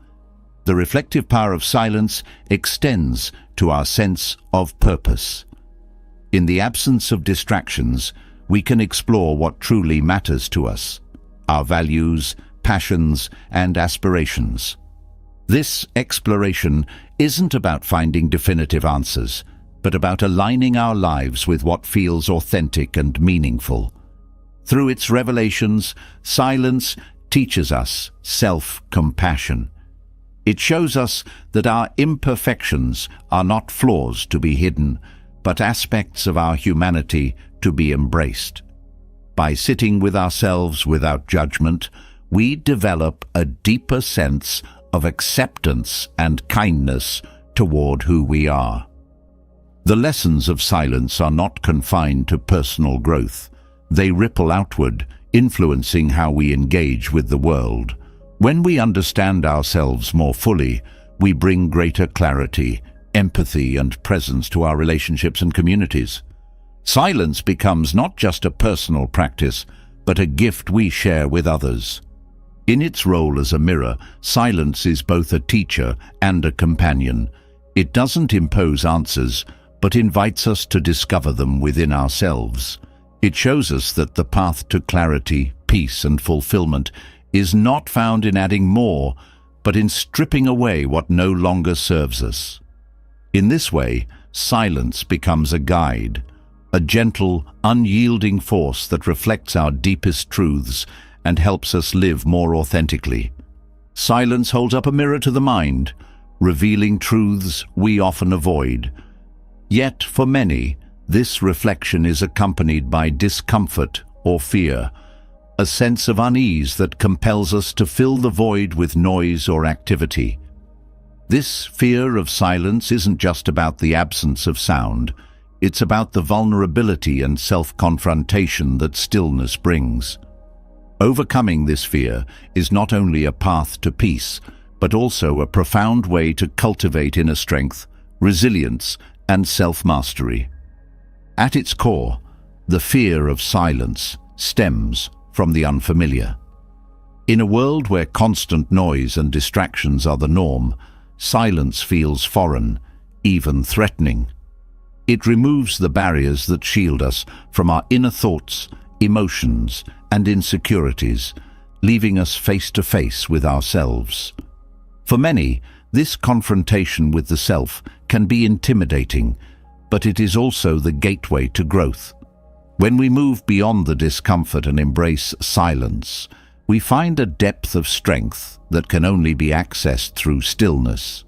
The reflective power of silence extends to our sense of purpose. In the absence of distractions, we can explore what truly matters to us, our values, passions, and aspirations. This exploration isn't about finding definitive answers, but about aligning our lives with what feels authentic and meaningful. Through its revelations, silence teaches us self-compassion. It shows us that our imperfections are not flaws to be hidden, but aspects of our humanity to be embraced. By sitting with ourselves without judgment, we develop a deeper sense of acceptance and kindness toward who we are. The lessons of silence are not confined to personal growth. They ripple outward, influencing how we engage with the world. When we understand ourselves more fully, we bring greater clarity, empathy, and presence to our relationships and communities. Silence becomes not just a personal practice, but a gift we share with others. In its role as a mirror, silence is both a teacher and a companion. It doesn't impose answers, but invites us to discover them within ourselves. It shows us that the path to clarity, peace, and fulfillment is not found in adding more, but in stripping away what no longer serves us. In this way, silence becomes a guide, a gentle, unyielding force that reflects our deepest truths and helps us live more authentically. Silence holds up a mirror to the mind, revealing truths we often avoid. Yet, for many, this reflection is accompanied by discomfort or fear, a sense of unease that compels us to fill the void with noise or activity. This fear of silence isn't just about the absence of sound. It's about the vulnerability and self-confrontation that stillness brings. Overcoming this fear is not only a path to peace, but also a profound way to cultivate inner strength, resilience, and self-mastery. At its core, the fear of silence stems from the unfamiliar. In a world where constant noise and distractions are the norm, silence feels foreign, even threatening. It removes the barriers that shield us from our inner thoughts, emotions, and insecurities, leaving us face to face with ourselves. For many, this confrontation with the self can be intimidating, but it is also the gateway to growth. When we move beyond the discomfort and embrace silence, we find a depth of strength that can only be accessed through stillness.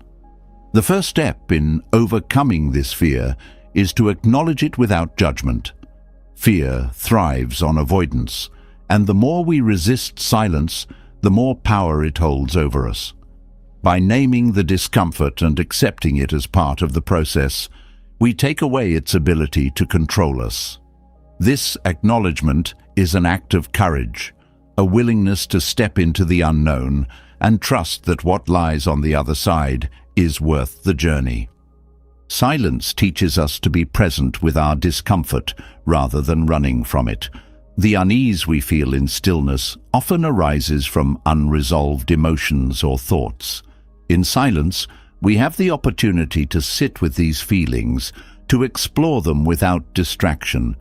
The first step in overcoming this fear is to acknowledge it without judgment. Fear thrives on avoidance, and the more we resist silence, the more power it holds over us. By naming the discomfort and accepting it as part of the process, we take away its ability to control us. This acknowledgement is an act of courage, a willingness to step into the unknown and trust that what lies on the other side is worth the journey. Silence teaches us to be present with our discomfort rather than running from it. The unease we feel in stillness often arises from unresolved emotions or thoughts. In silence, we have the opportunity to sit with these feelings, to explore them without distraction.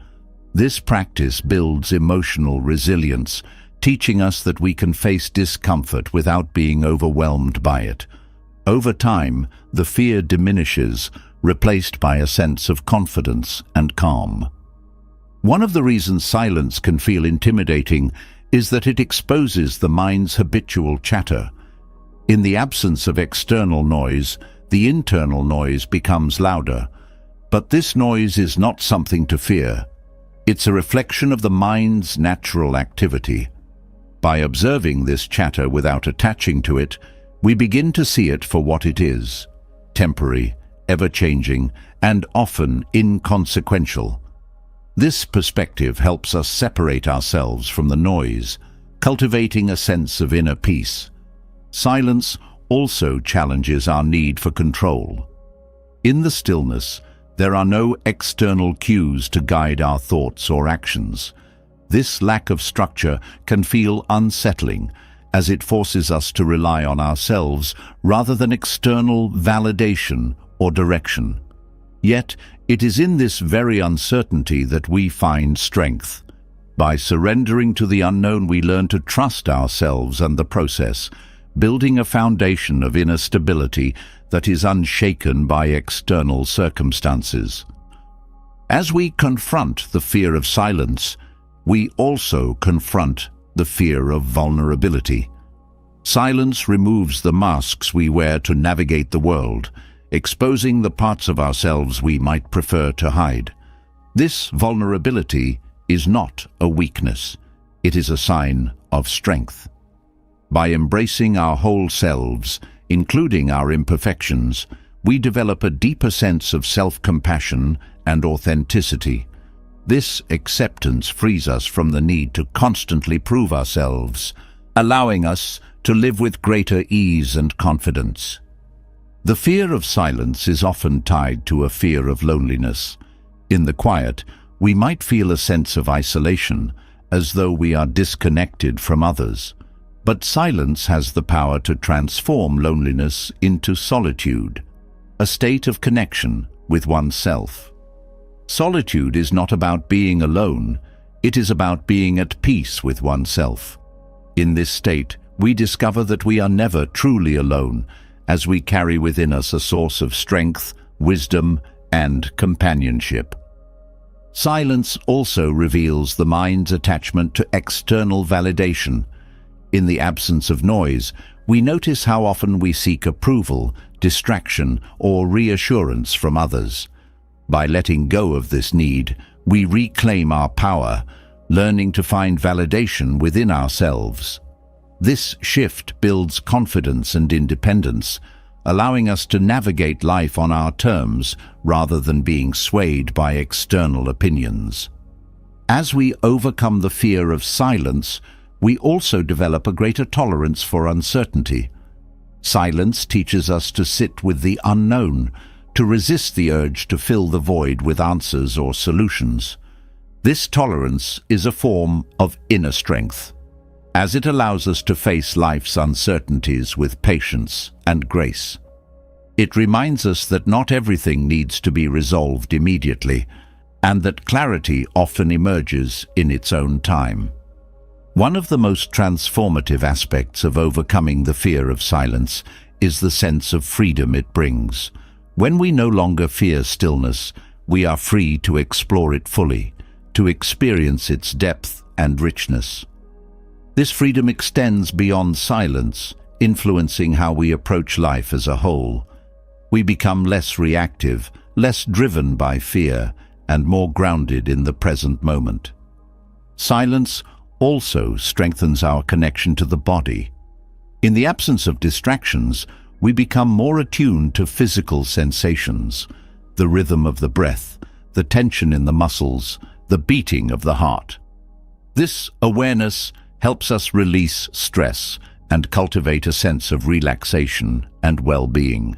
This practice builds emotional resilience, teaching us that we can face discomfort without being overwhelmed by it. Over time, the fear diminishes, replaced by a sense of confidence and calm. One of the reasons silence can feel intimidating is that it exposes the mind's habitual chatter. In the absence of external noise, the internal noise becomes louder. But this noise is not something to fear. It's a reflection of the mind's natural activity. By observing this chatter without attaching to it, we begin to see it for what it is: temporary, ever-changing, and often inconsequential. This perspective helps us separate ourselves from the noise, cultivating a sense of inner peace. Silence also challenges our need for control. In the stillness, there are no external cues to guide our thoughts or actions. This lack of structure can feel unsettling, as it forces us to rely on ourselves rather than external validation or direction. Yet, it is in this very uncertainty that we find strength. By surrendering to the unknown, we learn to trust ourselves and the process. building a foundation of inner stability that is unshaken by external circumstances. As we confront the fear of silence, we also confront the fear of vulnerability. Silence removes the masks we wear to navigate the world, exposing the parts of ourselves we might prefer to hide. This vulnerability is not a weakness. It is a sign of strength. By embracing our whole selves, including our imperfections, we develop a deeper sense of self-compassion and authenticity. This acceptance frees us from the need to constantly prove ourselves, allowing us to live with greater ease and confidence. The fear of silence is often tied to a fear of loneliness. In the quiet, we might feel a sense of isolation, as though we are disconnected from others. But silence has the power to transform loneliness into solitude, a state of connection with oneself. Solitude is not about being alone, it is about being at peace with oneself. In this state, we discover that we are never truly alone, as we carry within us a source of strength, wisdom, and companionship. Silence also reveals the mind's attachment to external validation. In the absence of noise, we notice how often we seek approval, distraction, or reassurance from others. By letting go of this need, we reclaim our power, learning to find validation within ourselves. This shift builds confidence and independence, allowing us to navigate life on our terms rather than being swayed by external opinions. As we overcome the fear of silence, we also develop a greater tolerance for uncertainty. Silence teaches us to sit with the unknown, to resist the urge to fill the void with answers or solutions. This tolerance is a form of inner strength, as it allows us to face life's uncertainties with patience and grace. It reminds us that not everything needs to be resolved immediately, and that clarity often emerges in its own time. One of the most transformative aspects of overcoming the fear of silence is the sense of freedom it brings. When we no longer fear stillness, we are free to explore it fully, to experience its depth and richness. This freedom extends beyond silence, influencing how we approach life as a whole. We become less reactive, less driven by fear, and more grounded in the present moment. Silence also strengthens our connection to the body. In the absence of distractions, we become more attuned to physical sensations, the rhythm of the breath, the tension in the muscles, the beating of the heart. This awareness helps us release stress and cultivate a sense of relaxation and well-being.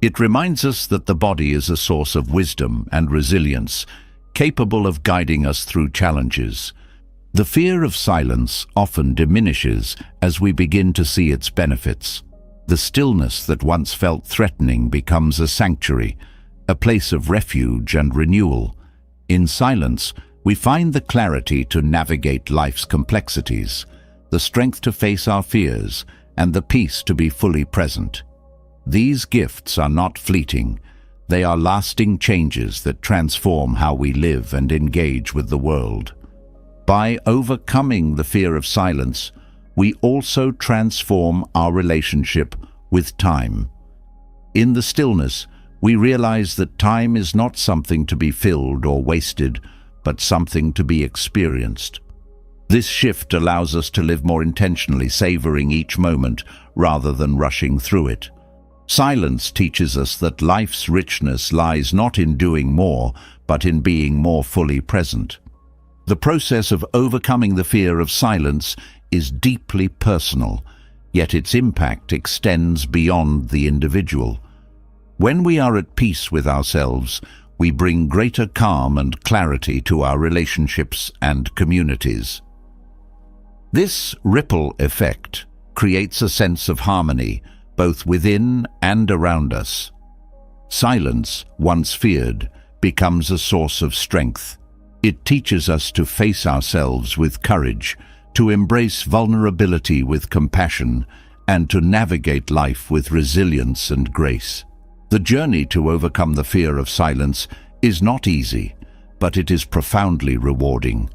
It reminds us that the body is a source of wisdom and resilience, capable of guiding us through challenges. The fear of silence often diminishes as we begin to see its benefits. The stillness that once felt threatening becomes a sanctuary, a place of refuge and renewal. In silence, we find the clarity to navigate life's complexities, the strength to face our fears, and the peace to be fully present. These gifts are not fleeting. They are lasting changes that transform how we live and engage with the world. By overcoming the fear of silence, we also transform our relationship with time. In the stillness, we realize that time is not something to be filled or wasted, but something to be experienced. This shift allows us to live more intentionally, savoring each moment rather than rushing through it. Silence teaches us that life's richness lies not in doing more, but in being more fully present. The process of overcoming the fear of silence is deeply personal, yet its impact extends beyond the individual. When we are at peace with ourselves, we bring greater calm and clarity to our relationships and communities. This ripple effect creates a sense of harmony, both within and around us. Silence, once feared, becomes a source of strength. It teaches us to face ourselves with courage, to embrace vulnerability with compassion, and to navigate life with resilience and grace. The journey to overcome the fear of silence is not easy, but it is profoundly rewarding.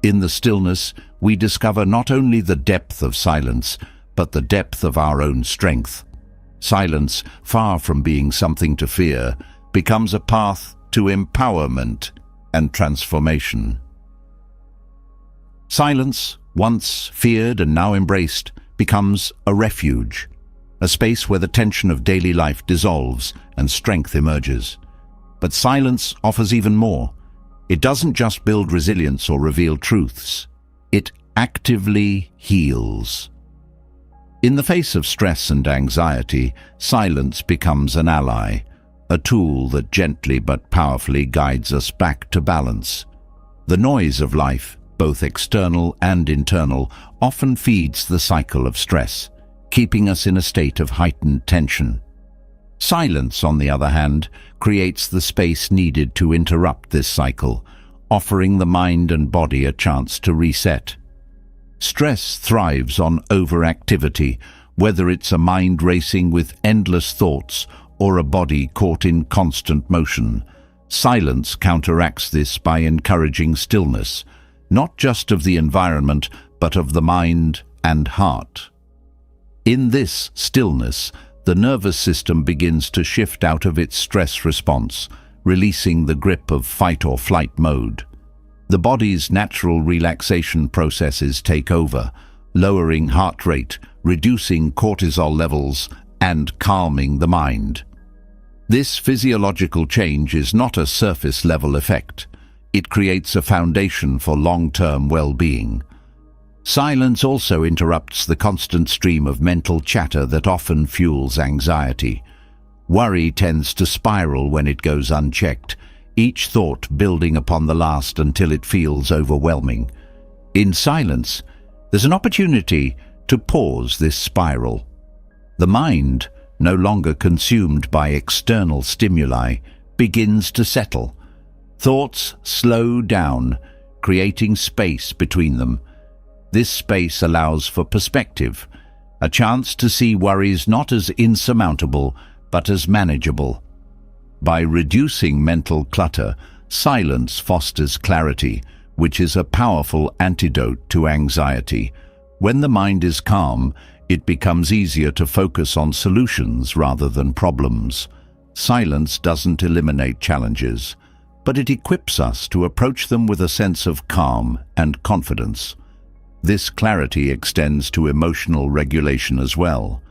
In the stillness, we discover not only the depth of silence, but the depth of our own strength. Silence, far from being something to fear, becomes a path to empowerment and transformation. Silence, once feared and now embraced, becomes a refuge, a space where the tension of daily life dissolves and strength emerges. But silence offers even more. It doesn't just build resilience or reveal truths. It actively heals. In the face of stress and anxiety, silence becomes an ally, a tool that gently but powerfully guides us back to balance. The noise of life, both external and internal, often feeds the cycle of stress, keeping us in a state of heightened tension. Silence, on the other hand, creates the space needed to interrupt this cycle, offering the mind and body a chance to reset. Stress thrives on overactivity, whether it's a mind racing with endless thoughts or a body caught in constant motion. Silence counteracts this by encouraging stillness, not just of the environment, but of the mind and heart. In this stillness, the nervous system begins to shift out of its stress response, releasing the grip of fight or flight mode. The body's natural relaxation processes take over, lowering heart rate, reducing cortisol levels, and calming the mind. This physiological change is not a surface-level effect. It creates a foundation for long-term well-being. Silence also interrupts the constant stream of mental chatter that often fuels anxiety. Worry tends to spiral when it goes unchecked, each thought building upon the last until it feels overwhelming. In silence, there's an opportunity to pause this spiral. The mind, no longer consumed by external stimuli, begins to settle. Thoughts slow down, creating space between them. This space allows for perspective, a chance to see worries not as insurmountable, but as manageable. By reducing mental clutter, silence fosters clarity, which is a powerful antidote to anxiety. When the mind is calm, it becomes easier to focus on solutions rather than problems. Silence doesn't eliminate challenges, but it equips us to approach them with a sense of calm and confidence. This clarity extends to emotional regulation as well.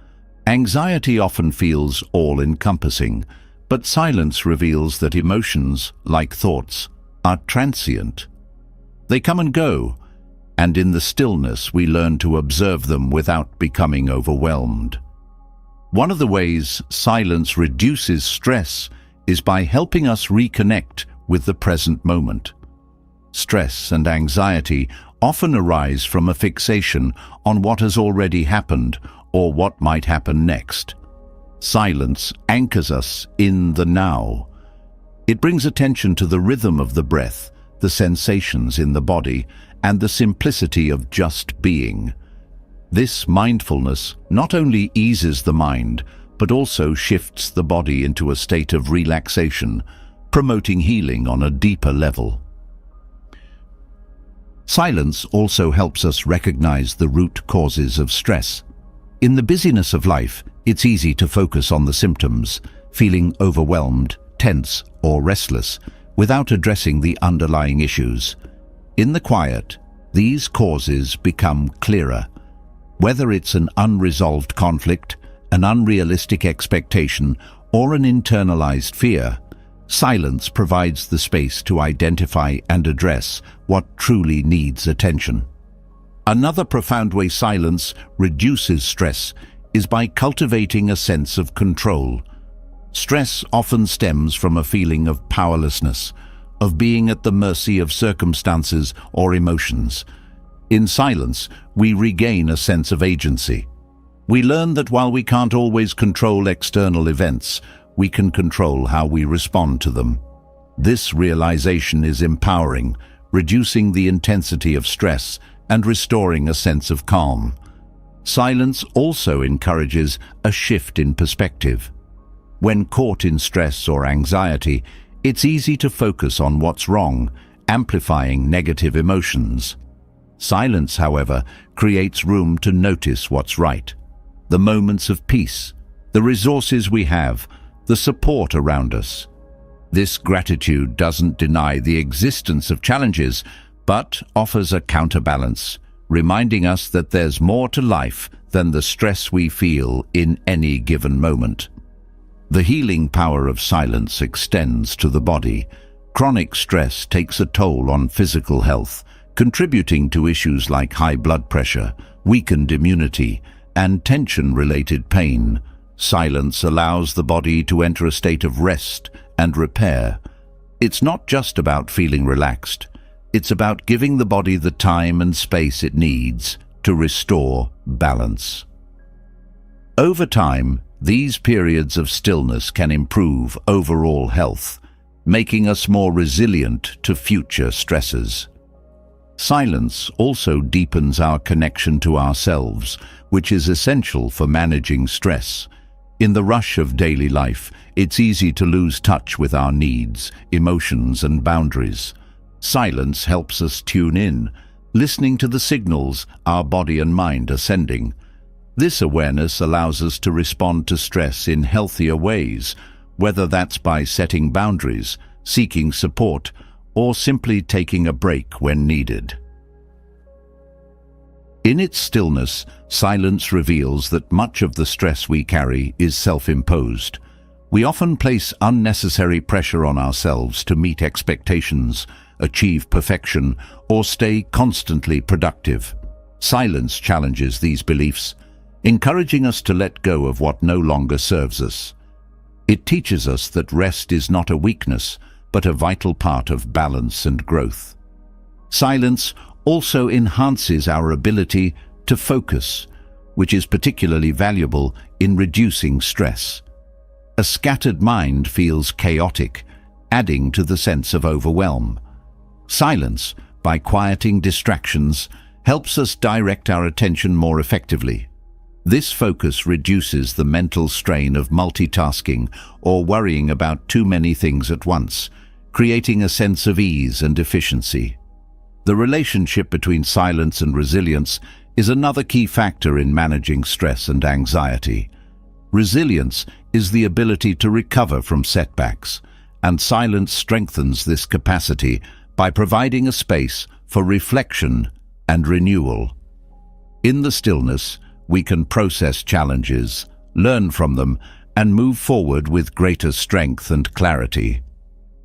Anxiety often feels all-encompassing, but silence reveals that emotions, like thoughts, are transient. They come and go, and in the stillness we learn to observe them without becoming overwhelmed. One of the ways silence reduces stress is by helping us reconnect with the present moment. Stress and anxiety often arise from a fixation on what has already happened or what might happen next. Silence anchors us in the now. It brings attention to the rhythm of the breath, the sensations in the body, and the simplicity of just being. This mindfulness not only eases the mind, but also shifts the body into a state of relaxation, promoting healing on a deeper level. Silence also helps us recognize the root causes of stress. In the busyness of life, it's easy to focus on the symptoms, feeling overwhelmed, tense, or restless, without addressing the underlying issues. In the quiet, these causes become clearer. Whether it's an unresolved conflict, an unrealistic expectation, or an internalized fear, silence provides the space to identify and address what truly needs attention. Another profound way silence reduces stress is by cultivating a sense of control. Stress often stems from a feeling of powerlessness, of being at the mercy of circumstances or emotions. In silence, we regain a sense of agency. We learn that while we can't always control external events, we can control how we respond to them. This realization is empowering, reducing the intensity of stress and restoring a sense of calm. Silence also encourages a shift in perspective. When caught in stress or anxiety, it's easy to focus on what's wrong, amplifying negative emotions. Silence, however, creates room to notice what's right. The moments of peace, the resources we have, the support around us. This gratitude doesn't deny the existence of challenges, but offers a counterbalance, reminding us that there's more to life than the stress we feel in any given moment. The healing power of silence extends to the body. Chronic stress takes a toll on physical health, contributing to issues like high blood pressure, weakened immunity, and tension-related pain. Silence allows the body to enter a state of rest and repair. It's not just about feeling relaxed. It's about giving the body the time and space it needs to restore balance. Over time, these periods of stillness can improve overall health, making us more resilient to future stresses. Silence also deepens our connection to ourselves, which is essential for managing stress. In the rush of daily life, it's easy to lose touch with our needs, emotions, and boundaries. Silence helps us tune in, listening to the signals our body and mind are sending. This awareness allows us to respond to stress in healthier ways, whether that's by setting boundaries, seeking support, or simply taking a break when needed. In its stillness, silence reveals that much of the stress we carry is self-imposed. We often place unnecessary pressure on ourselves to meet expectations, achieve perfection, or stay constantly productive. Silence challenges these beliefs, encouraging us to let go of what no longer serves us. It teaches us that rest is not a weakness, but a vital part of balance and growth. Silence also enhances our ability to focus, which is particularly valuable in reducing stress. A scattered mind feels chaotic, adding to the sense of overwhelm. Silence, by quieting distractions, helps us direct our attention more effectively. This focus reduces the mental strain of multitasking or worrying about too many things at once, creating a sense of ease and efficiency. The relationship between silence and resilience is another key factor in managing stress and anxiety. Resilience is the ability to recover from setbacks, and silence strengthens this capacity by providing a space for reflection and renewal. In the stillness, we can process challenges, learn from them, and move forward with greater strength and clarity.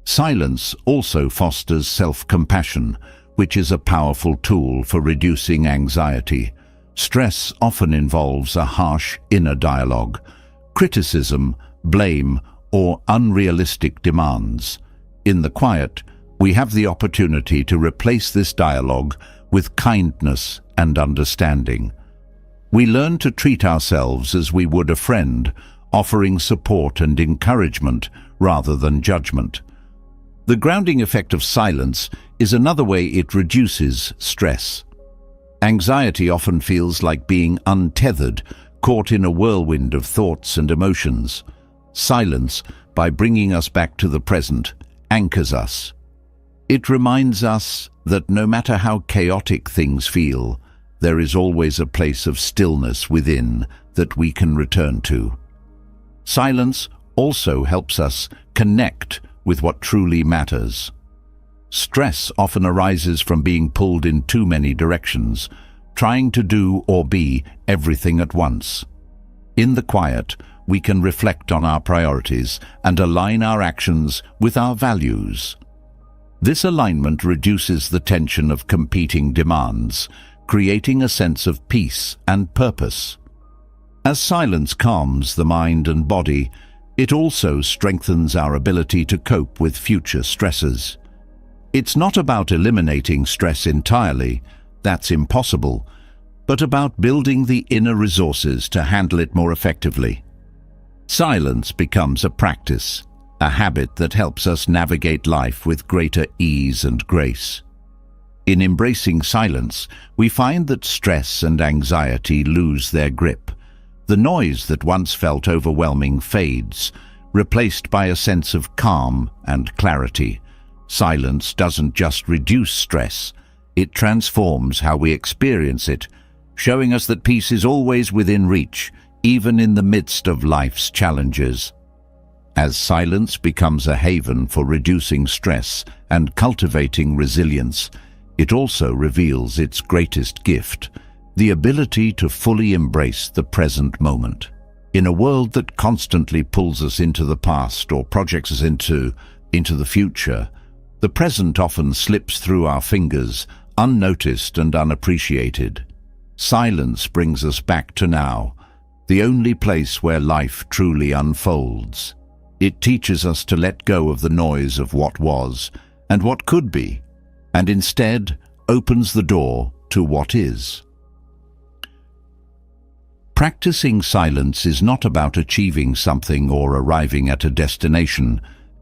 Silence also fosters self-compassion, which is a powerful tool for reducing anxiety. Stress often involves a harsh inner dialogue, criticism, blame, or unrealistic demands. In the quiet, we have the opportunity to replace this dialogue with kindness and understanding. We learn to treat ourselves as we would a friend, offering support and encouragement rather than judgment. The grounding effect of silence is another way it reduces stress. Anxiety often feels like being untethered, caught in a whirlwind of thoughts and emotions. Silence, by bringing us back to the present, anchors us. It reminds us that no matter how chaotic things feel, there is always a place of stillness within that we can return to. Silence also helps us connect with what truly matters. Stress often arises from being pulled in too many directions, trying to do or be everything at once. In the quiet, we can reflect on our priorities and align our actions with our values. This alignment reduces the tension of competing demands, creating a sense of peace and purpose. As silence calms the mind and body, it also strengthens our ability to cope with future stresses. It's not about eliminating stress entirely, that's impossible, but about building the inner resources to handle it more effectively. Silence becomes a practice, a habit that helps us navigate life with greater ease and grace. In embracing silence, we find that stress and anxiety lose their grip. The noise that once felt overwhelming fades, replaced by a sense of calm and clarity. Silence doesn't just reduce stress, it transforms how we experience it, showing us that peace is always within reach, even in the midst of life's challenges. As silence becomes a haven for reducing stress and cultivating resilience, it also reveals its greatest gift, the ability to fully embrace the present moment. In a world that constantly pulls us into the past or projects us into the future, the present often slips through our fingers, unnoticed and unappreciated. Silence brings us back to now, the only place where life truly unfolds. It teaches us to let go of the noise of what was and what could be, and instead opens the door to what is. Practicing silence is not about achieving something or arriving at a destination.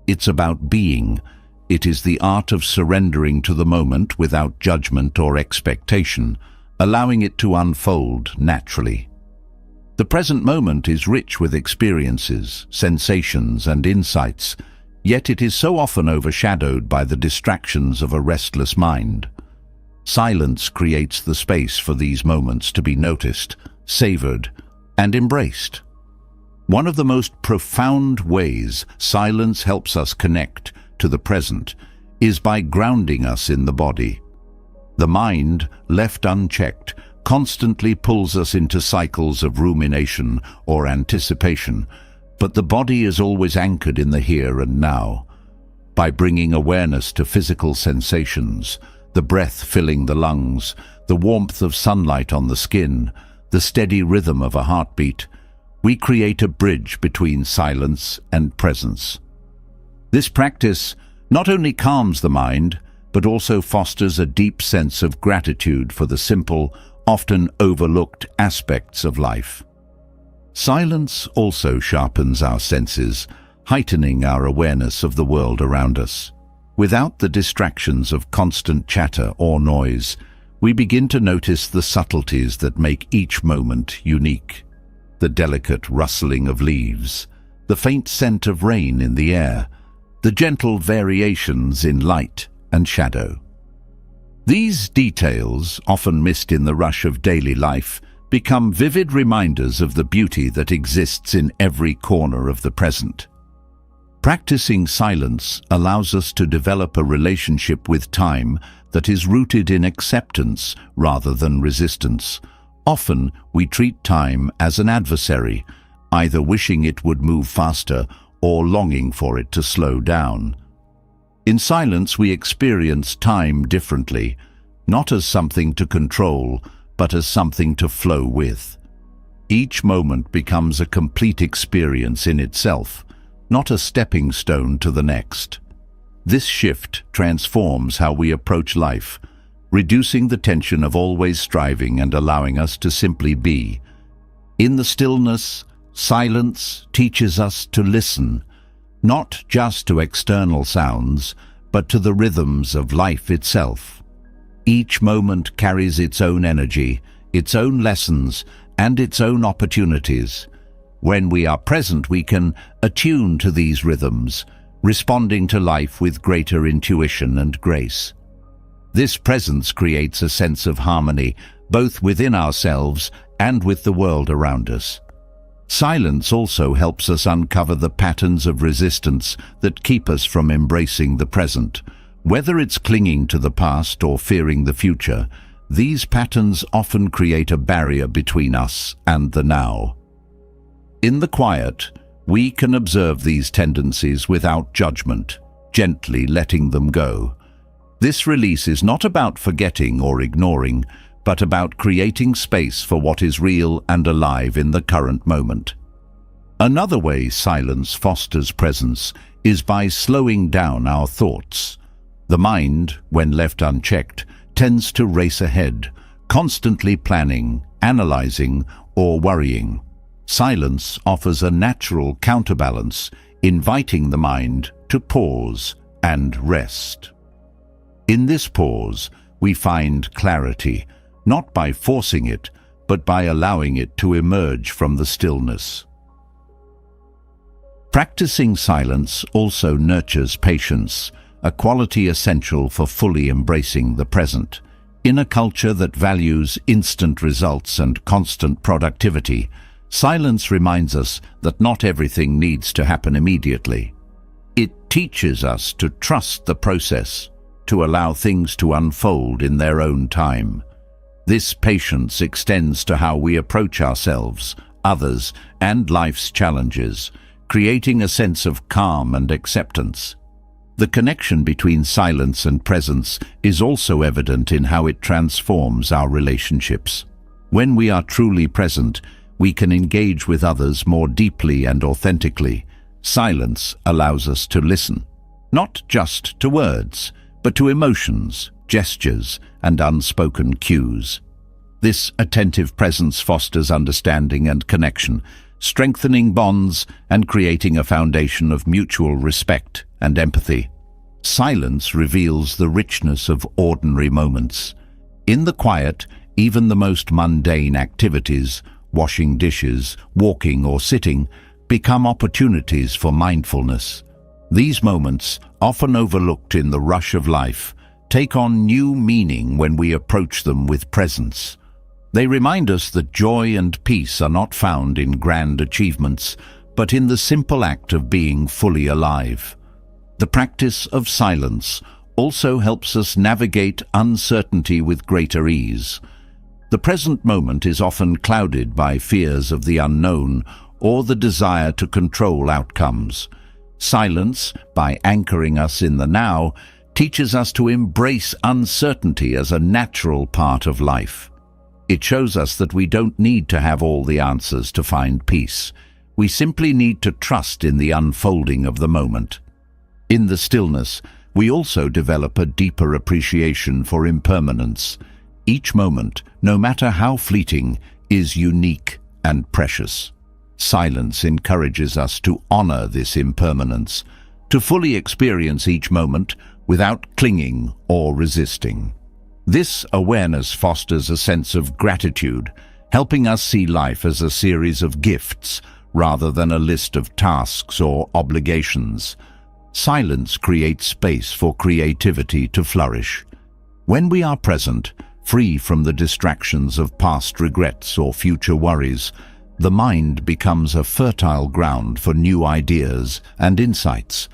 It's about being. It is the art of surrendering to the moment without judgment or expectation, allowing it to unfold naturally. The present moment is rich with experiences, sensations, and insights, yet it is so often overshadowed by the distractions of a restless mind. Silence creates the space for these moments to be noticed, savored, and embraced. One of the most profound ways silence helps us connect to the present is by grounding us in the body. The mind, left unchecked, constantly pulls us into cycles of rumination or anticipation, but the body is always anchored in the here and now. By bringing awareness to physical sensations, the breath filling the lungs, the warmth of sunlight on the skin, the steady rhythm of a heartbeat, we create a bridge between silence and presence. This practice not only calms the mind, but also fosters a deep sense of gratitude for the simple, often overlooked aspects of life. Silence also sharpens our senses, heightening our awareness of the world around us. Without the distractions of constant chatter or noise, we begin to notice the subtleties that make each moment unique. The delicate rustling of leaves, the faint scent of rain in the air, the gentle variations in light and shadow. These details, often missed in the rush of daily life, become vivid reminders of the beauty that exists in every corner of the present. Practicing silence allows us to develop a relationship with time that is rooted in acceptance rather than resistance. Often, we treat time as an adversary, either wishing it would move faster or longing for it to slow down. In silence, we experience time differently, not as something to control, but as something to flow with. Each moment becomes a complete experience in itself, not a stepping stone to the next. This shift transforms how we approach life, reducing the tension of always striving and allowing us to simply be. In the stillness, silence teaches us to listen, not just to external sounds, but to the rhythms of life itself. Each moment carries its own energy, its own lessons, and its own opportunities. When we are present, we can attune to these rhythms, responding to life with greater intuition and grace. This presence creates a sense of harmony, both within ourselves and with the world around us. Silence also helps us uncover the patterns of resistance that keep us from embracing the present. Whether it's clinging to the past or fearing the future, these patterns often create a barrier between us and the now. In the quiet, we can observe these tendencies without judgment, gently letting them go. This release is not about forgetting or ignoring, but about creating space for what is real and alive in the current moment. Another way silence fosters presence is by slowing down our thoughts. The mind, when left unchecked, tends to race ahead, constantly planning, analyzing, or worrying. Silence offers a natural counterbalance, inviting the mind to pause and rest. In this pause, we find clarity, not by forcing it, but by allowing it to emerge from the stillness. Practicing silence also nurtures patience, a quality essential for fully embracing the present. In a culture that values instant results and constant productivity, silence reminds us that not everything needs to happen immediately. It teaches us to trust the process, to allow things to unfold in their own time. This patience extends to how we approach ourselves, others, and life's challenges, creating a sense of calm and acceptance. The connection between silence and presence is also evident in how it transforms our relationships. When we are truly present, we can engage with others more deeply and authentically. Silence allows us to listen, not just to words, but to emotions, gestures, and unspoken cues. This attentive presence fosters understanding and connection, strengthening bonds and creating a foundation of mutual respect and empathy. Silence reveals the richness of ordinary moments. In the quiet, even the most mundane activities, washing dishes, walking or sitting, become opportunities for mindfulness. These moments, often overlooked in the rush of life, take on new meaning when we approach them with presence. They remind us that joy and peace are not found in grand achievements, but in the simple act of being fully alive. The practice of silence also helps us navigate uncertainty with greater ease. The present moment is often clouded by fears of the unknown or the desire to control outcomes. Silence, by anchoring us in the now, teaches us to embrace uncertainty as a natural part of life. It shows us that we don't need to have all the answers to find peace. We simply need to trust in the unfolding of the moment. In the stillness, we also develop a deeper appreciation for impermanence. Each moment, no matter how fleeting, is unique and precious. Silence encourages us to honor this impermanence, to fully experience each moment without clinging or resisting. This awareness fosters a sense of gratitude, helping us see life as a series of gifts rather than a list of tasks or obligations. Silence creates space for creativity to flourish. When we are present, free from the distractions of past regrets or future worries, the mind becomes a fertile ground for new ideas and insights.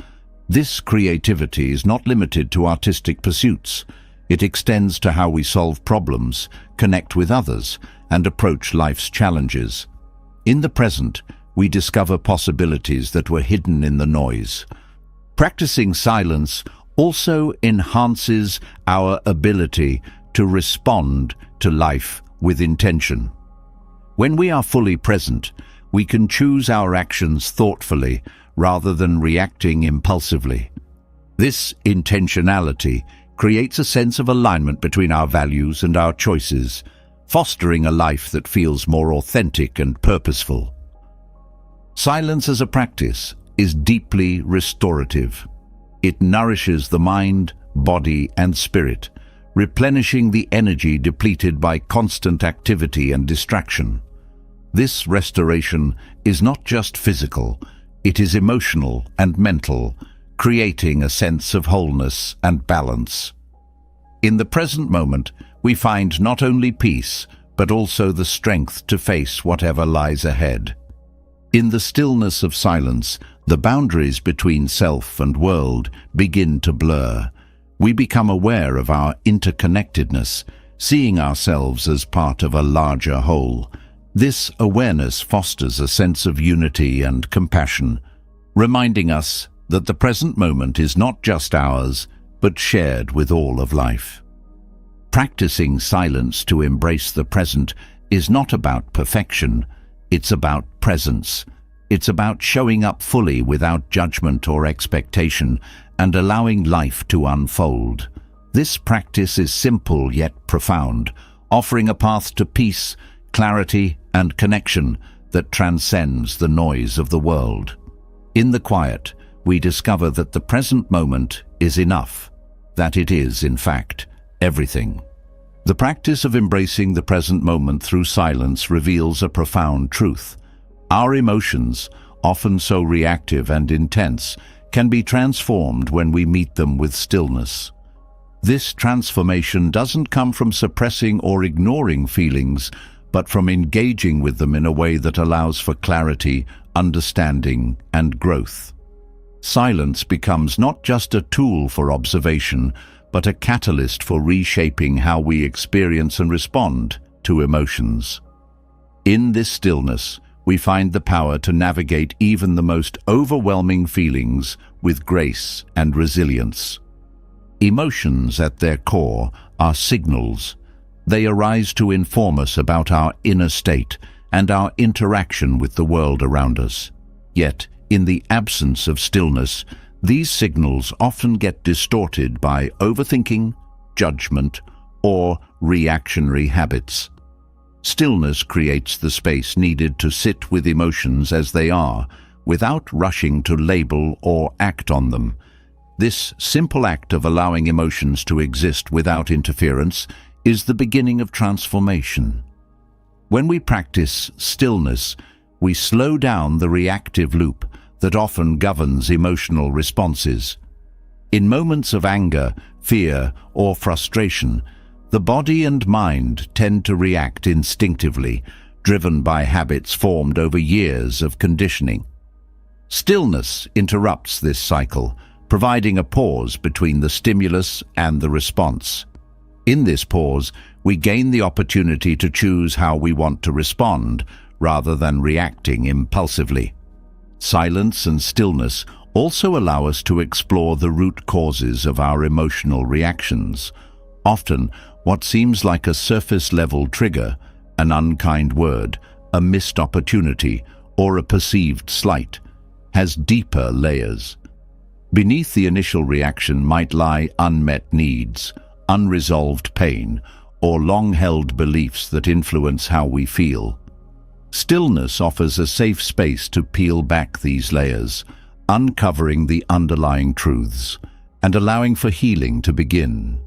This creativity is not limited to artistic pursuits. It extends to how we solve problems, connect with others, and approach life's challenges. In the present, we discover possibilities that were hidden in the noise. Practicing silence also enhances our ability to respond to life with intention. When we are fully present, we can choose our actions thoughtfully rather than reacting impulsively. This intentionality creates a sense of alignment between our values and our choices, fostering a life that feels more authentic and purposeful. Silence as a practice is deeply restorative. It nourishes the mind, body, and spirit, replenishing the energy depleted by constant activity and distraction. This restoration is not just physical, it is emotional and mental, creating a sense of wholeness and balance. In the present moment, we find not only peace, but also the strength to face whatever lies ahead. In the stillness of silence, the boundaries between self and world begin to blur. We become aware of our interconnectedness, seeing ourselves as part of a larger whole. This awareness fosters a sense of unity and compassion, reminding us that the present moment is not just ours, but shared with all of life. Practicing silence to embrace the present is not about perfection, it's about presence. It's about showing up fully without judgment or expectation and allowing life to unfold. This practice is simple yet profound, offering a path to peace, clarity, and connection that transcends the noise of the world. In the quiet, we discover that the present moment is enough, that it is, in fact, everything. The practice of embracing the present moment through silence reveals a profound truth. Our emotions, often so reactive and intense, can be transformed when we meet them with stillness. This transformation doesn't come from suppressing or ignoring feelings, but from engaging with them in a way that allows for clarity, understanding, and growth. Silence becomes not just a tool for observation, but a catalyst for reshaping how we experience and respond to emotions. In this stillness, we find the power to navigate even the most overwhelming feelings with grace and resilience. Emotions at their core are signals. They arise to inform us about our inner state and our interaction with the world around us. Yet, in the absence of stillness, these signals often get distorted by overthinking, judgment, or reactionary habits. Stillness creates the space needed to sit with emotions as they are, without rushing to label or act on them. This simple act of allowing emotions to exist without interference is the beginning of transformation. When we practice stillness, we slow down the reactive loop that often governs emotional responses. In moments of anger, fear, or frustration, the body and mind tend to react instinctively, driven by habits formed over years of conditioning. Stillness interrupts this cycle, providing a pause between the stimulus and the response. In this pause, we gain the opportunity to choose how we want to respond, rather than reacting impulsively. Silence and stillness also allow us to explore the root causes of our emotional reactions. Often, what seems like a surface-level trigger, an unkind word, a missed opportunity, or a perceived slight, has deeper layers. Beneath the initial reaction might lie unmet needs, unresolved pain, or long-held beliefs that influence how we feel. Stillness offers a safe space to peel back these layers, uncovering the underlying truths and allowing for healing to begin.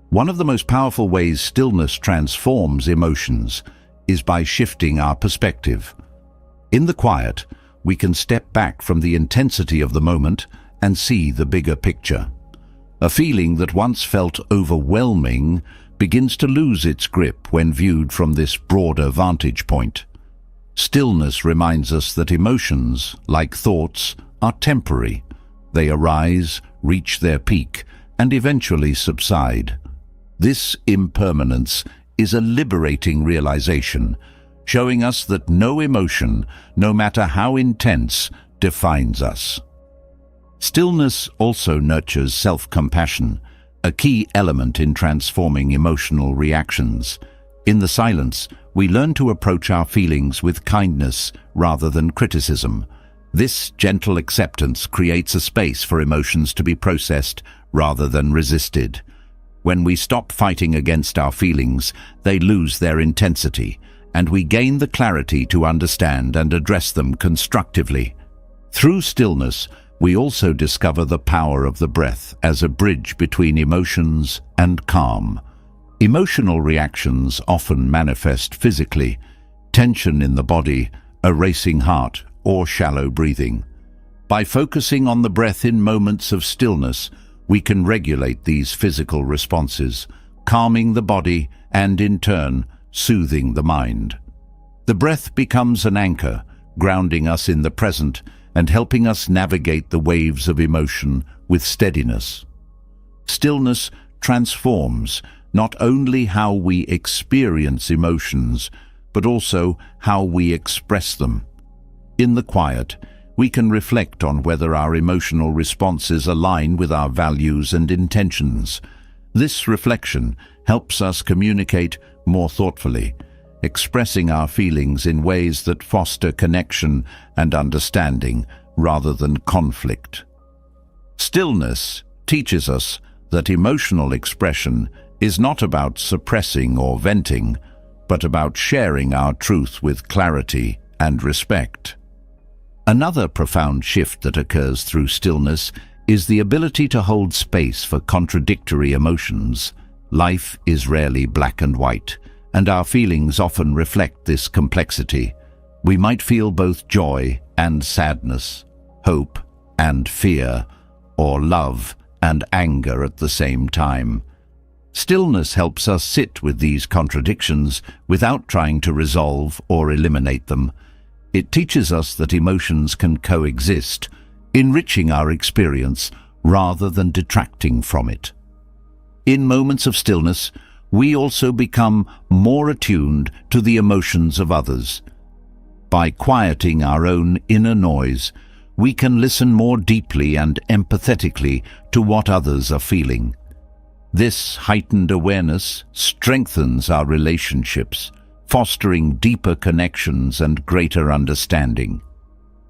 One of the most powerful ways stillness transforms emotions is by shifting our perspective. In the quiet, we can step back from the intensity of the moment and see the bigger picture. A feeling that once felt overwhelming begins to lose its grip when viewed from this broader vantage point. Stillness reminds us that emotions, like thoughts, are temporary. They arise, reach their peak, and eventually subside. This impermanence is a liberating realization, showing us that no emotion, no matter how intense, defines us. Stillness also nurtures self-compassion, a key element in transforming emotional reactions. In the silence, we learn to approach our feelings with kindness rather than criticism. This gentle acceptance creates a space for emotions to be processed rather than resisted. When we stop fighting against our feelings, they lose their intensity, and we gain the clarity to understand and address them constructively. Through stillness, we also discover the power of the breath as a bridge between emotions and calm. Emotional reactions often manifest physically: tension in the body, a racing heart, or shallow breathing. By focusing on the breath in moments of stillness, we can regulate these physical responses, calming the body and, in turn, soothing the mind. The breath becomes an anchor, grounding us in the present and helping us navigate the waves of emotion with steadiness. Stillness transforms not only how we experience emotions, but also how we express them. In the quiet, we can reflect on whether our emotional responses align with our values and intentions. This reflection helps us communicate more thoughtfully, expressing our feelings in ways that foster connection and understanding rather than conflict. Stillness teaches us that emotional expression is not about suppressing or venting, but about sharing our truth with clarity and respect. Another profound shift that occurs through stillness is the ability to hold space for contradictory emotions. Life is rarely black and white, and our feelings often reflect this complexity. We might feel both joy and sadness, hope and fear, or love and anger at the same time. Stillness helps us sit with these contradictions without trying to resolve or eliminate them. It teaches us that emotions can coexist, enriching our experience rather than detracting from it. In moments of stillness, we also become more attuned to the emotions of others. By quieting our own inner noise, we can listen more deeply and empathetically to what others are feeling. This heightened awareness strengthens our relationships, fostering deeper connections and greater understanding.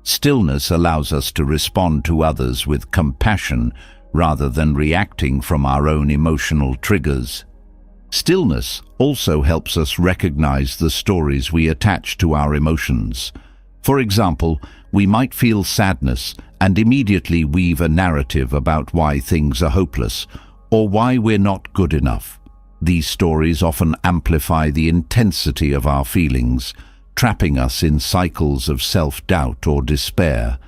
Stillness allows us to respond to others with compassion rather than reacting from our own emotional triggers. Stillness also helps us recognize the stories we attach to our emotions. For example, we might feel sadness and immediately weave a narrative about why things are hopeless or why we're not good enough. These stories often amplify the intensity of our feelings, trapping us in cycles of self-doubt or despair.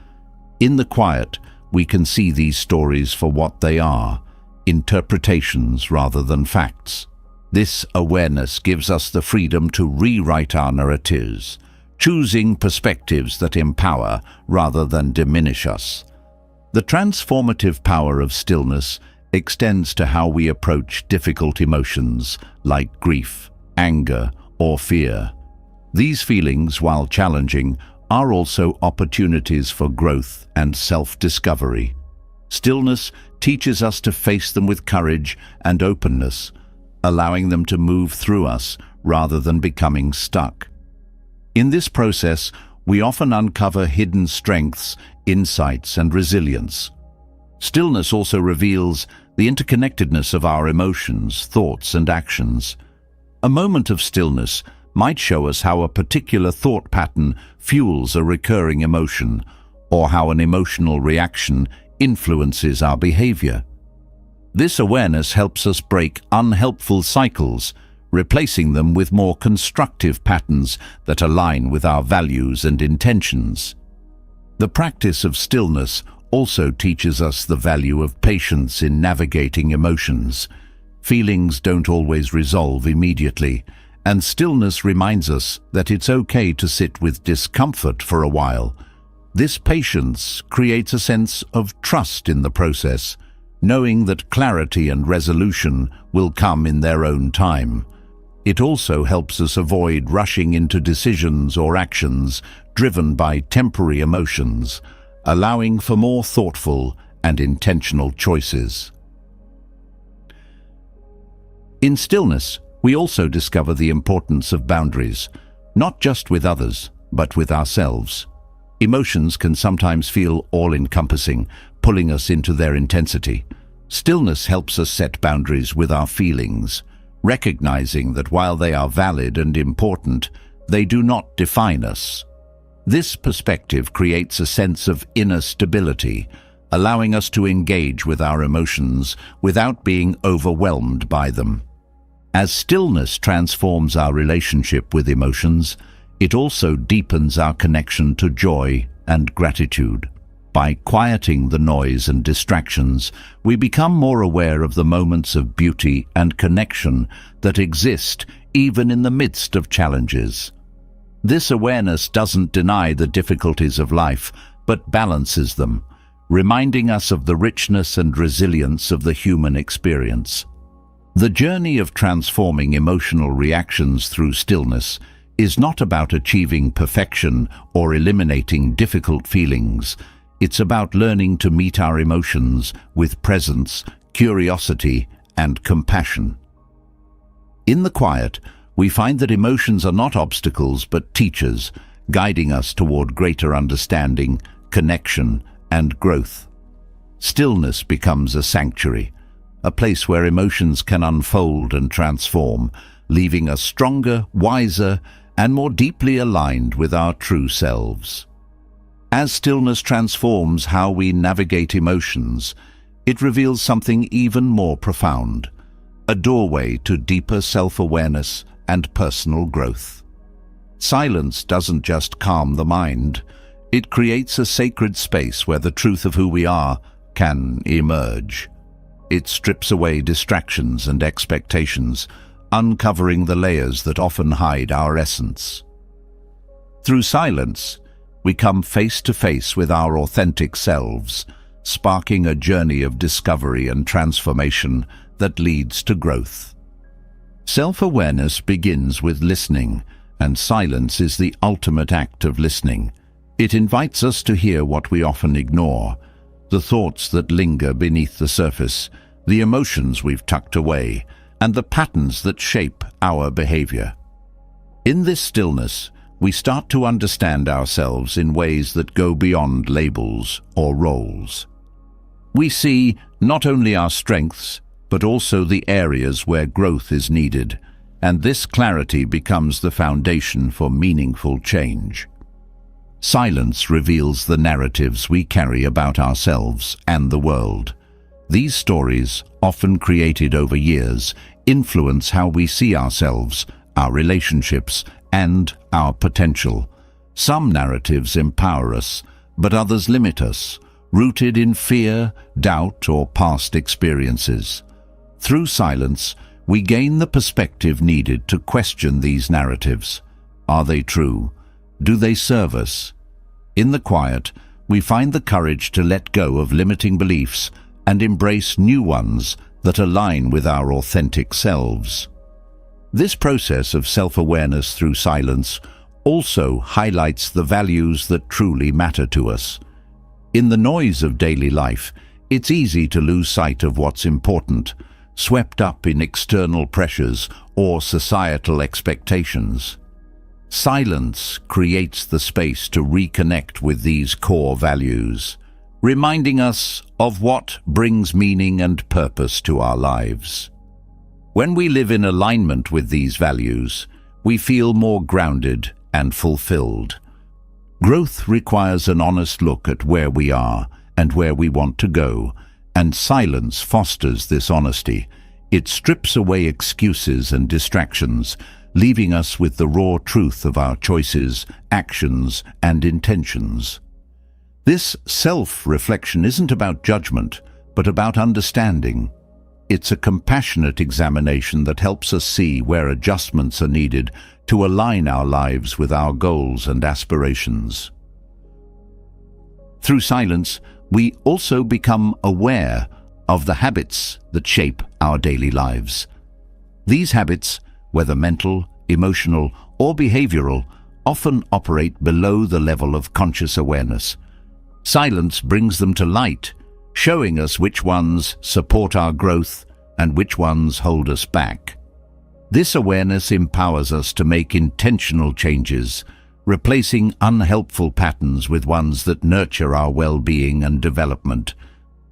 In the quiet, we can see these stories for what they are, interpretations rather than facts. This awareness gives us the freedom to rewrite our narratives, choosing perspectives that empower rather than diminish us. The transformative power of stillness extends to how we approach difficult emotions like grief, anger, or fear. These feelings, while challenging, are also opportunities for growth and self-discovery. Stillness teaches us to face them with courage and openness, allowing them to move through us rather than becoming stuck. In this process, we often uncover hidden strengths, insights, and resilience. Stillness also reveals the interconnectedness of our emotions, thoughts, and actions. A moment of stillness might show us how a particular thought pattern fuels a recurring emotion, or how an emotional reaction influences our behavior. This awareness helps us break unhelpful cycles, replacing them with more constructive patterns that align with our values and intentions. The practice of stillness also teaches us the value of patience in navigating emotions. Feelings don't always resolve immediately, and stillness reminds us that it's okay to sit with discomfort for a while. This patience creates a sense of trust in the process, knowing that clarity and resolution will come in their own time. It also helps us avoid rushing into decisions or actions driven by temporary emotions, allowing for more thoughtful and intentional choices. In stillness, we also discover the importance of boundaries, not just with others, but with ourselves. Emotions can sometimes feel all-encompassing, pulling us into their intensity. Stillness helps us set boundaries with our feelings, recognizing that while they are valid and important, they do not define us. This perspective creates a sense of inner stability, allowing us to engage with our emotions without being overwhelmed by them. As stillness transforms our relationship with emotions, it also deepens our connection to joy and gratitude. By quieting the noise and distractions, we become more aware of the moments of beauty and connection that exist even in the midst of challenges. This awareness doesn't deny the difficulties of life, but balances them, reminding us of the richness and resilience of the human experience. The journey of transforming emotional reactions through stillness is not about achieving perfection or eliminating difficult feelings. It's about learning to meet our emotions with presence, curiosity, and compassion. In the quiet, we find that emotions are not obstacles but teachers, guiding us toward greater understanding, connection, and growth. Stillness becomes a sanctuary, a place where emotions can unfold and transform, leaving us stronger, wiser, and more deeply aligned with our true selves. As stillness transforms how we navigate emotions, it reveals something even more profound. a doorway to deeper self-awareness and personal growth. Silence doesn't just calm the mind, it creates a sacred space where the truth of who we are can emerge. It strips away distractions and expectations, uncovering the layers that often hide our essence. Through silence, we come face to face with our authentic selves, sparking a journey of discovery and transformation that leads to growth. Self-awareness begins with listening, and silence is the ultimate act of listening. It invites us to hear what we often ignore, the thoughts that linger beneath the surface, the emotions we've tucked away, and the patterns that shape our behavior. In this stillness, we start to understand ourselves in ways that go beyond labels or roles. We see not only our strengths, but also the areas where growth is needed, and this clarity becomes the foundation for meaningful change. Silence reveals the narratives we carry about ourselves and the world. These stories, often created over years, influence how we see ourselves, our relationships, and our potential. Some narratives empower us, but others limit us, rooted in fear, doubt, or past experiences. Through silence, we gain the perspective needed to question these narratives. Are they true? Do they serve us? In the quiet, we find the courage to let go of limiting beliefs and embrace new ones that align with our authentic selves. This process of self-awareness through silence also highlights the values that truly matter to us. In the noise of daily life, it's easy to lose sight of what's important, swept up in external pressures or societal expectations. Silence creates the space to reconnect with these core values, reminding us of what brings meaning and purpose to our lives. When we live in alignment with these values, we feel more grounded and fulfilled. Growth requires an honest look at where we are and where we want to go, and silence fosters this honesty. It strips away excuses and distractions, leaving us with the raw truth of our choices, actions, and intentions. This self-reflection isn't about judgment, but about understanding. It's a compassionate examination that helps us see where adjustments are needed to align our lives with our goals and aspirations. Through silence, we also become aware of the habits that shape our daily lives. These habits, whether mental, emotional, or behavioral, often operate below the level of conscious awareness. Silence brings them to light, showing us which ones support our growth and which ones hold us back. This awareness empowers us to make intentional changes, replacing unhelpful patterns with ones that nurture our well-being and development.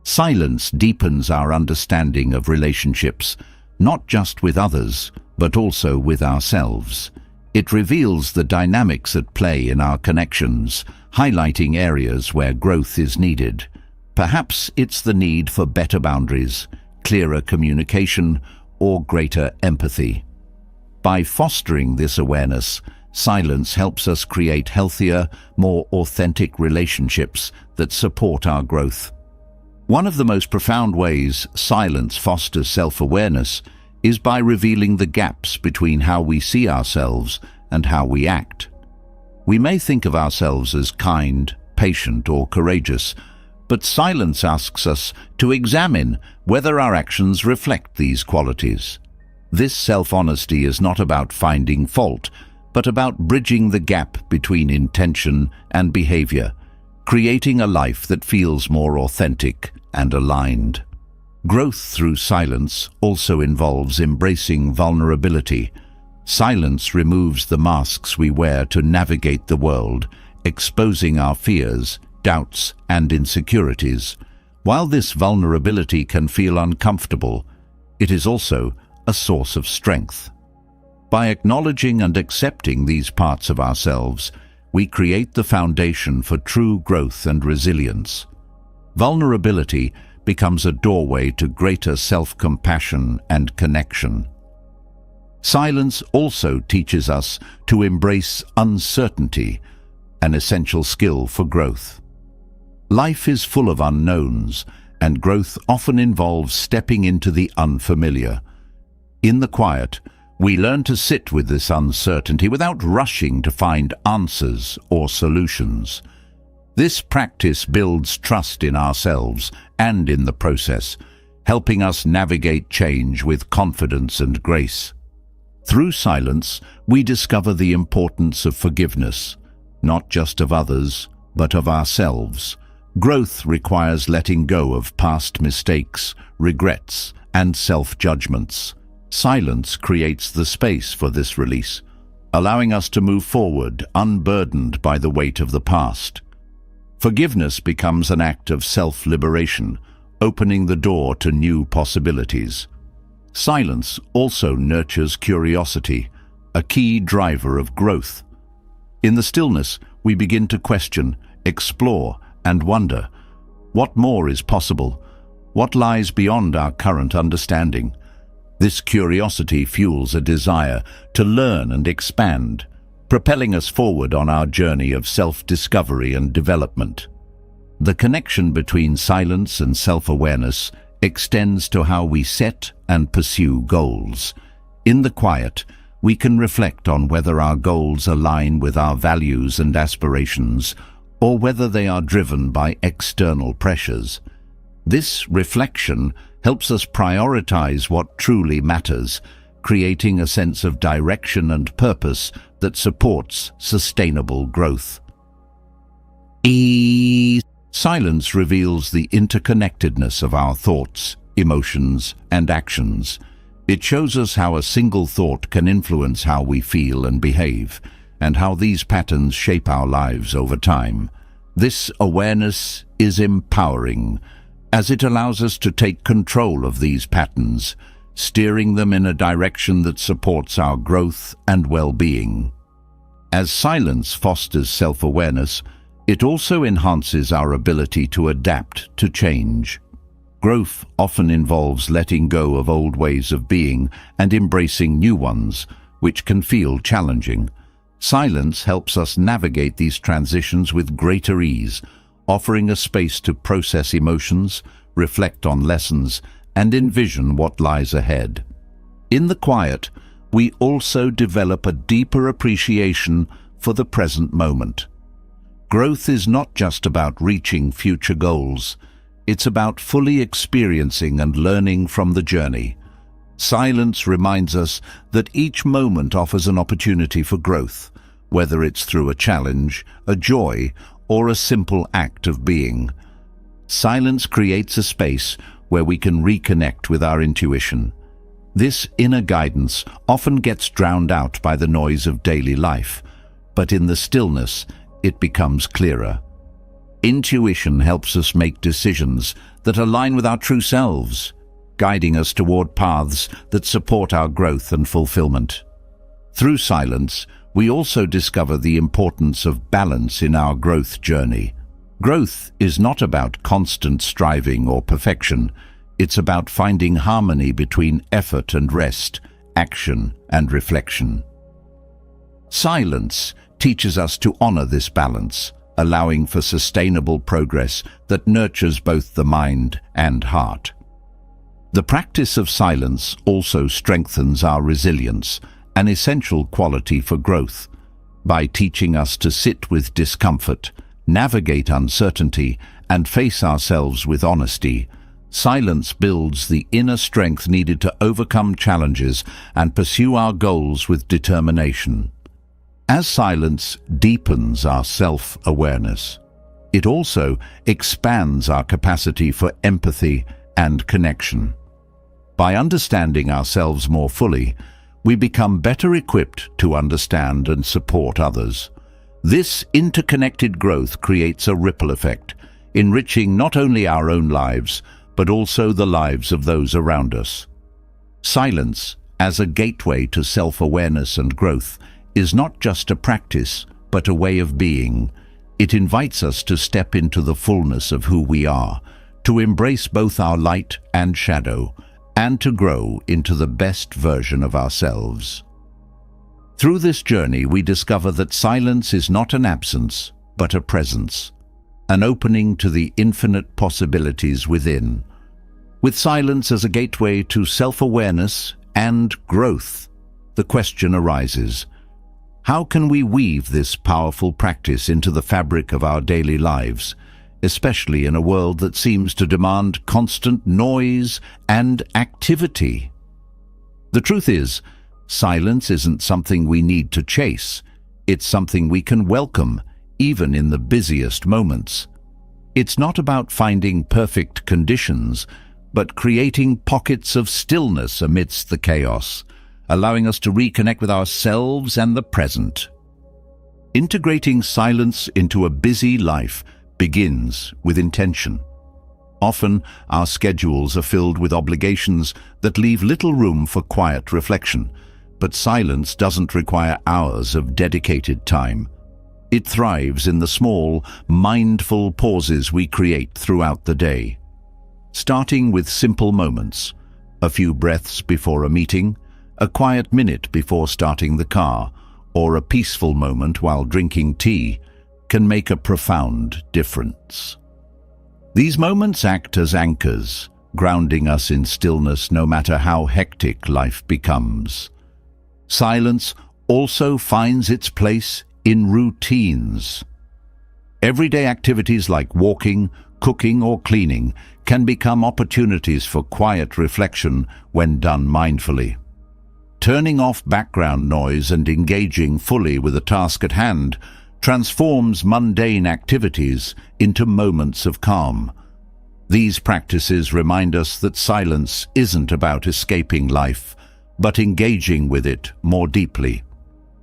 Silence deepens our understanding of relationships, not just with others, but also with ourselves. It reveals the dynamics at play in our connections, highlighting areas where growth is needed. Perhaps it's the need for better boundaries, clearer communication, or greater empathy. By fostering this awareness, silence helps us create healthier, more authentic relationships that support our growth. One of the most profound ways silence fosters self-awareness is by revealing the gaps between how we see ourselves and how we act. We may think of ourselves as kind, patient, or courageous, but silence asks us to examine whether our actions reflect these qualities. This self-honesty is not about finding fault, but about bridging the gap between intention and behavior, creating a life that feels more authentic and aligned. Growth through silence also involves embracing vulnerability. Silence removes the masks we wear to navigate the world, exposing our fears, doubts, and insecurities. While this vulnerability can feel uncomfortable, it is also a source of strength. By acknowledging and accepting these parts of ourselves, we create the foundation for true growth and resilience. Vulnerability becomes a doorway to greater self-compassion and connection. Silence also teaches us to embrace uncertainty, an essential skill for growth. Life is full of unknowns, and growth often involves stepping into the unfamiliar. In the quiet, we learn to sit with this uncertainty without rushing to find answers or solutions. This practice builds trust in ourselves and in the process, helping us navigate change with confidence and grace. Through silence, we discover the importance of forgiveness, not just of others, but of ourselves. Growth requires letting go of past mistakes, regrets, and self-judgments. Silence creates the space for this release, allowing us to move forward unburdened by the weight of the past. Forgiveness becomes an act of self-liberation, opening the door to new possibilities. Silence also nurtures curiosity, a key driver of growth. In the stillness, we begin to question, explore, and wonder, what more is possible? What lies beyond our current understanding? This curiosity fuels a desire to learn and expand, propelling us forward on our journey of self-discovery and development. The connection between silence and self-awareness extends to how we set and pursue goals. In the quiet, we can reflect on whether our goals align with our values and aspirations, or whether they are driven by external pressures. This reflection helps us prioritize what truly matters, creating a sense of direction and purpose that supports sustainable growth. Silence reveals the interconnectedness of our thoughts, emotions, and actions. It shows us how a single thought can influence how we feel and behave, and how these patterns shape our lives over time. This awareness is empowering, as it allows us to take control of these patterns, steering them in a direction that supports our growth and well-being. As silence fosters self-awareness, it also enhances our ability to adapt to change. Growth often involves letting go of old ways of being and embracing new ones, which can feel challenging. Silence helps us navigate these transitions with greater ease, offering a space to process emotions, reflect on lessons, and envision what lies ahead. In the quiet, we also develop a deeper appreciation for the present moment. Growth is not just about reaching future goals. It's about fully experiencing and learning from the journey. Silence reminds us that each moment offers an opportunity for growth, whether it's through a challenge, a joy, or a simple act of being. Silence creates a space where we can reconnect with our intuition. This inner guidance often gets drowned out by the noise of daily life, but in the stillness, it becomes clearer. Intuition helps us make decisions that align with our true selves, guiding us toward paths that support our growth and fulfillment. Through silence, we also discover the importance of balance in our growth journey. Growth is not about constant striving or perfection. It's about finding harmony between effort and rest, action and reflection. Silence teaches us to honor this balance, allowing for sustainable progress that nurtures both the mind and heart. The practice of silence also strengthens our resilience, an essential quality for growth. By teaching us to sit with discomfort, navigate uncertainty, and face ourselves with honesty, silence builds the inner strength needed to overcome challenges and pursue our goals with determination. As silence deepens our self-awareness, it also expands our capacity for empathy and connection. By understanding ourselves more fully, we become better equipped to understand and support others. This interconnected growth creates a ripple effect, enriching not only our own lives, but also the lives of those around us. Silence, as a gateway to self-awareness and growth, is not just a practice, but a way of being. It invites us to step into the fullness of who we are, to embrace both our light and shadow, and to grow into the best version of ourselves. Through this journey, we discover that silence is not an absence, but a presence, an opening to the infinite possibilities within. With silence as a gateway to self-awareness and growth, the question arises: how can we weave this powerful practice into the fabric of our daily lives, especially in a world that seems to demand constant noise and activity? The truth is, silence isn't something we need to chase. It's something we can welcome, even in the busiest moments. It's not about finding perfect conditions, but creating pockets of stillness amidst the chaos, allowing us to reconnect with ourselves and the present. Integrating silence into a busy life begins with intention. Often, our schedules are filled with obligations that leave little room for quiet reflection, but silence doesn't require hours of dedicated time. It thrives in the small, mindful pauses we create throughout the day. Starting with simple moments, a few breaths before a meeting, a quiet minute before starting the car, or a peaceful moment while drinking tea, can make a profound difference. These moments act as anchors, grounding us in stillness no matter how hectic life becomes. Silence also finds its place in routines. Everyday activities like walking, cooking, or cleaning can become opportunities for quiet reflection when done mindfully. Turning off background noise and engaging fully with the task at hand transforms mundane activities into moments of calm. These practices remind us that silence isn't about escaping life, but engaging with it more deeply.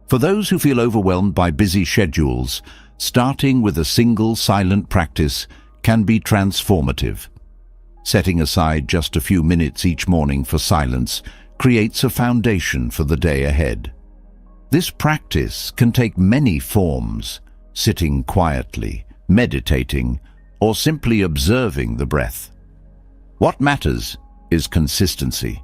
For those who feel overwhelmed by busy schedules, starting with a single silent practice can be transformative. Setting aside just a few minutes each morning for silence creates a foundation for the day ahead. This practice can take many forms: sitting quietly, meditating, or simply observing the breath. What matters is consistency.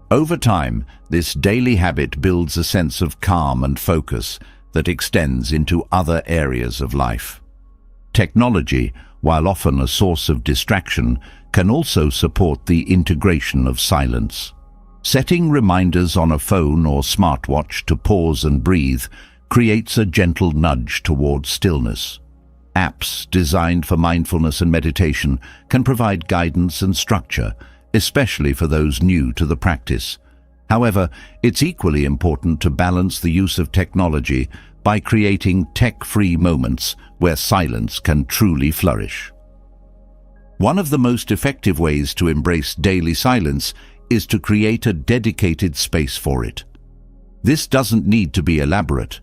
Over time, this daily habit builds a sense of calm and focus that extends into other areas of life. Technology, while often a source of distraction, can also support the integration of silence. Setting reminders on a phone or smartwatch to pause and breathe creates a gentle nudge towards stillness. Apps designed for mindfulness and meditation can provide guidance and structure, especially for those new to the practice. However, it's equally important to balance the use of technology by creating tech-free moments where silence can truly flourish. One of the most effective ways to embrace daily silence is to create a dedicated space for it. This doesn't need to be elaborate.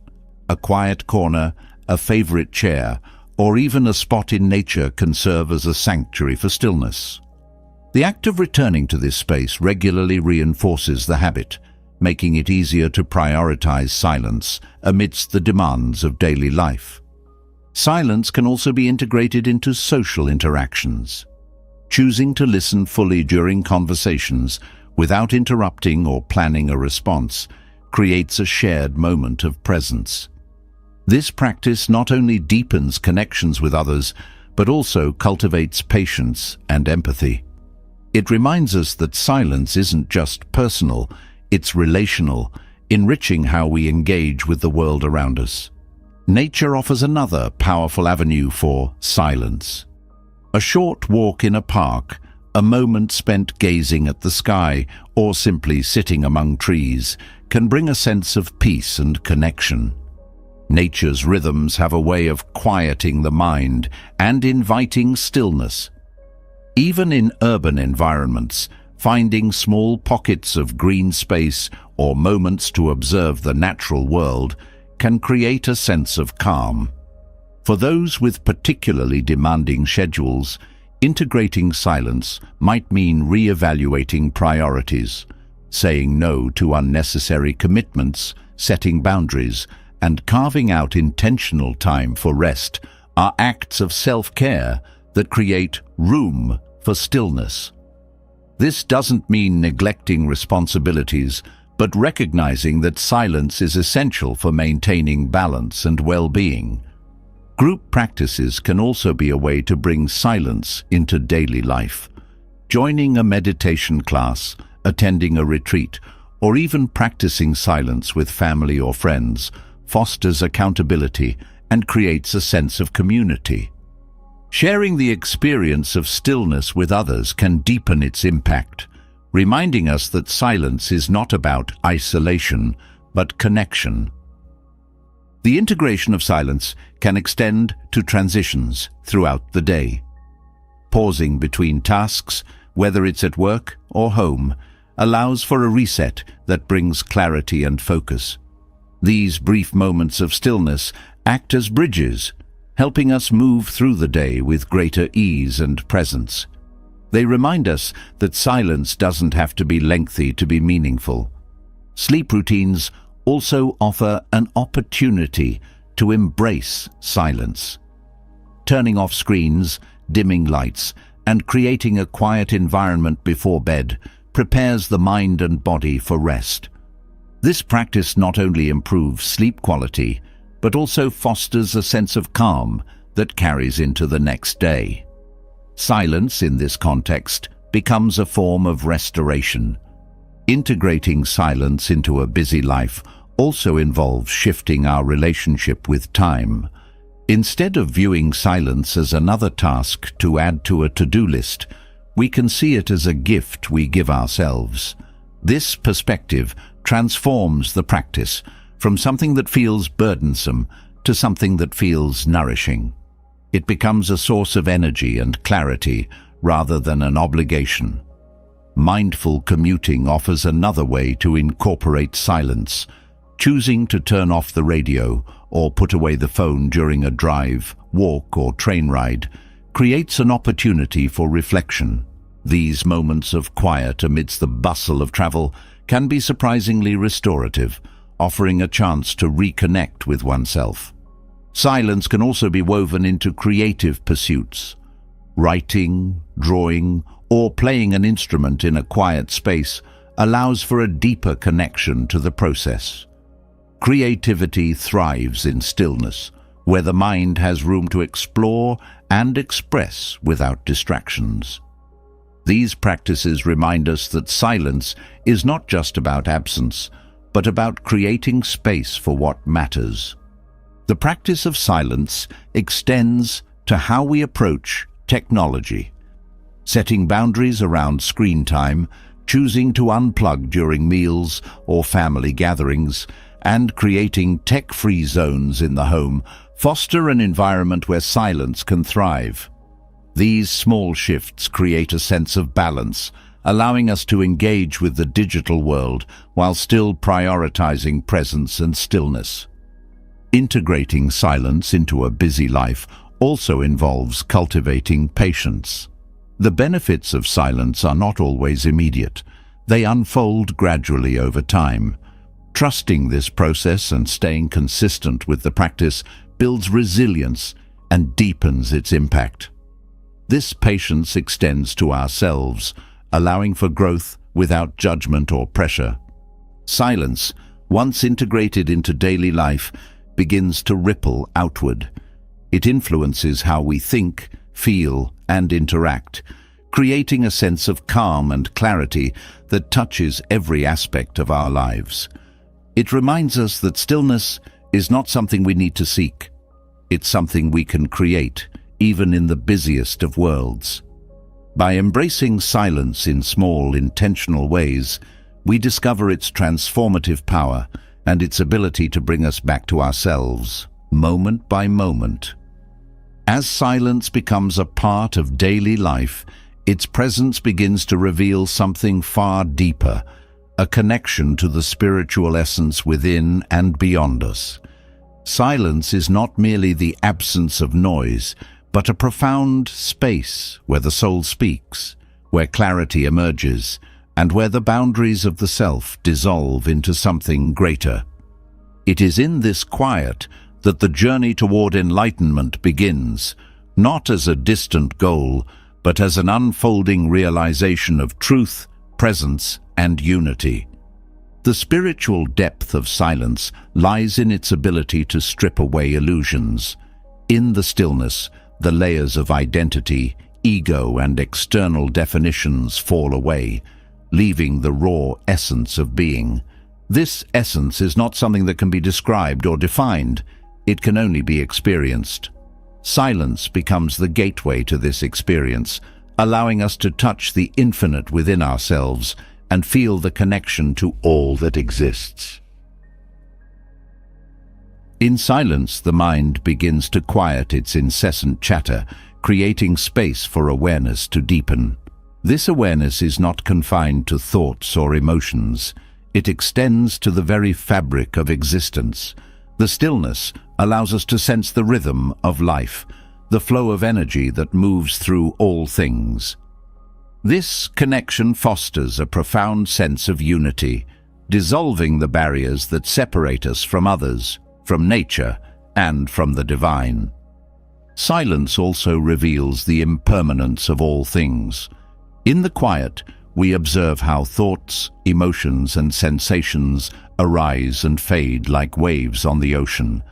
A quiet corner, a favorite chair, or even a spot in nature can serve as a sanctuary for stillness. The act of returning to this space regularly reinforces the habit, making it easier to prioritize silence amidst the demands of daily life. Silence can also be integrated into social interactions. Choosing to listen fully during conversations without interrupting or planning a response creates a shared moment of presence. This practice not only deepens connections with others, but also cultivates patience and empathy. It reminds us that silence isn't just personal, it's relational, enriching how we engage with the world around us. Nature offers another powerful avenue for silence. A short walk in a park, a moment spent gazing at the sky, or simply sitting among trees can bring a sense of peace and connection. Nature's rhythms have a way of quieting the mind and inviting stillness. Even in urban environments, finding small pockets of green space or moments to observe the natural world can create a sense of calm. For those with particularly demanding schedules, integrating silence might mean re-evaluating priorities, saying no to unnecessary commitments, setting boundaries, and carving out intentional time for rest are acts of self-care that create room for stillness. This doesn't mean neglecting responsibilities, but recognizing that silence is essential for maintaining balance and well-being. Group practices can also be a way to bring silence into daily life. Joining a meditation class, attending a retreat, or even practicing silence with family or friends fosters accountability and creates a sense of community. Sharing the experience of stillness with others can deepen its impact, reminding us that silence is not about isolation, but connection. The integration of silence can extend to transitions throughout the day. Pausing between tasks, whether it's at work or home, allows for a reset that brings clarity and focus. These brief moments of stillness act as bridges, helping us move through the day with greater ease and presence. They remind us that silence doesn't have to be lengthy to be meaningful. Sleep routines also offer an opportunity to embrace silence. Turning off screens, dimming lights, and creating a quiet environment before bed prepares the mind and body for rest. This practice not only improves sleep quality, but also fosters a sense of calm that carries into the next day. Silence, in this context, becomes a form of restoration. Integrating silence into a busy life also involves shifting our relationship with time. Instead of viewing silence as another task to add to a to-do list, we can see it as a gift we give ourselves. This perspective transforms the practice from something that feels burdensome to something that feels nourishing. It becomes a source of energy and clarity rather than an obligation. Mindful commuting offers another way to incorporate silence. Choosing to turn off the radio or put away the phone during a drive, walk, or train ride creates an opportunity for reflection. These moments of quiet amidst the bustle of travel can be surprisingly restorative, offering a chance to reconnect with oneself. Silence can also be woven into creative pursuits. Writing, drawing, or playing an instrument in a quiet space allows for a deeper connection to the process. Creativity thrives in stillness, where the mind has room to explore and express without distractions. These practices remind us that silence is not just about absence, but about creating space for what matters. The practice of silence extends to how we approach technology. Setting boundaries around screen time, choosing to unplug during meals or family gatherings, and creating tech-free zones in the home foster an environment where silence can thrive. These small shifts create a sense of balance, allowing us to engage with the digital world while still prioritizing presence and stillness. Integrating silence into a busy life also involves cultivating patience. The benefits of silence are not always immediate. They unfold gradually over time. Trusting this process and staying consistent with the practice builds resilience and deepens its impact. This patience extends to ourselves, allowing for growth without judgment or pressure. Silence, once integrated into daily life, begins to ripple outward. It influences how we think, feel, and interact, creating a sense of calm and clarity that touches every aspect of our lives. It reminds us that stillness is not something we need to seek. It's something we can create, even in the busiest of worlds. By embracing silence in small, intentional ways, we discover its transformative power and its ability to bring us back to ourselves, moment by moment. As silence becomes a part of daily life, its presence begins to reveal something far deeper, a connection to the spiritual essence within and beyond us. Silence is not merely the absence of noise, but a profound space where the soul speaks, where clarity emerges, and where the boundaries of the self dissolve into something greater. It is in this quiet that the journey toward enlightenment begins, not as a distant goal, but as an unfolding realization of truth, presence, and unity. The spiritual depth of silence lies in its ability to strip away illusions. In the stillness, the layers of identity, ego, and external definitions fall away, leaving the raw essence of being. This essence is not something that can be described or defined. It can only be experienced. Silence becomes the gateway to this experience, allowing us to touch the infinite within ourselves and feel the connection to all that exists. In silence, the mind begins to quiet its incessant chatter, creating space for awareness to deepen. This awareness is not confined to thoughts or emotions. It extends to the very fabric of existence. The stillness allows us to sense the rhythm of life, the flow of energy that moves through all things. This connection fosters a profound sense of unity, dissolving the barriers that separate us from others, from nature, and from the divine. Silence also reveals the impermanence of all things. In the quiet, we observe how thoughts, emotions, and sensations arise and fade like waves on the ocean.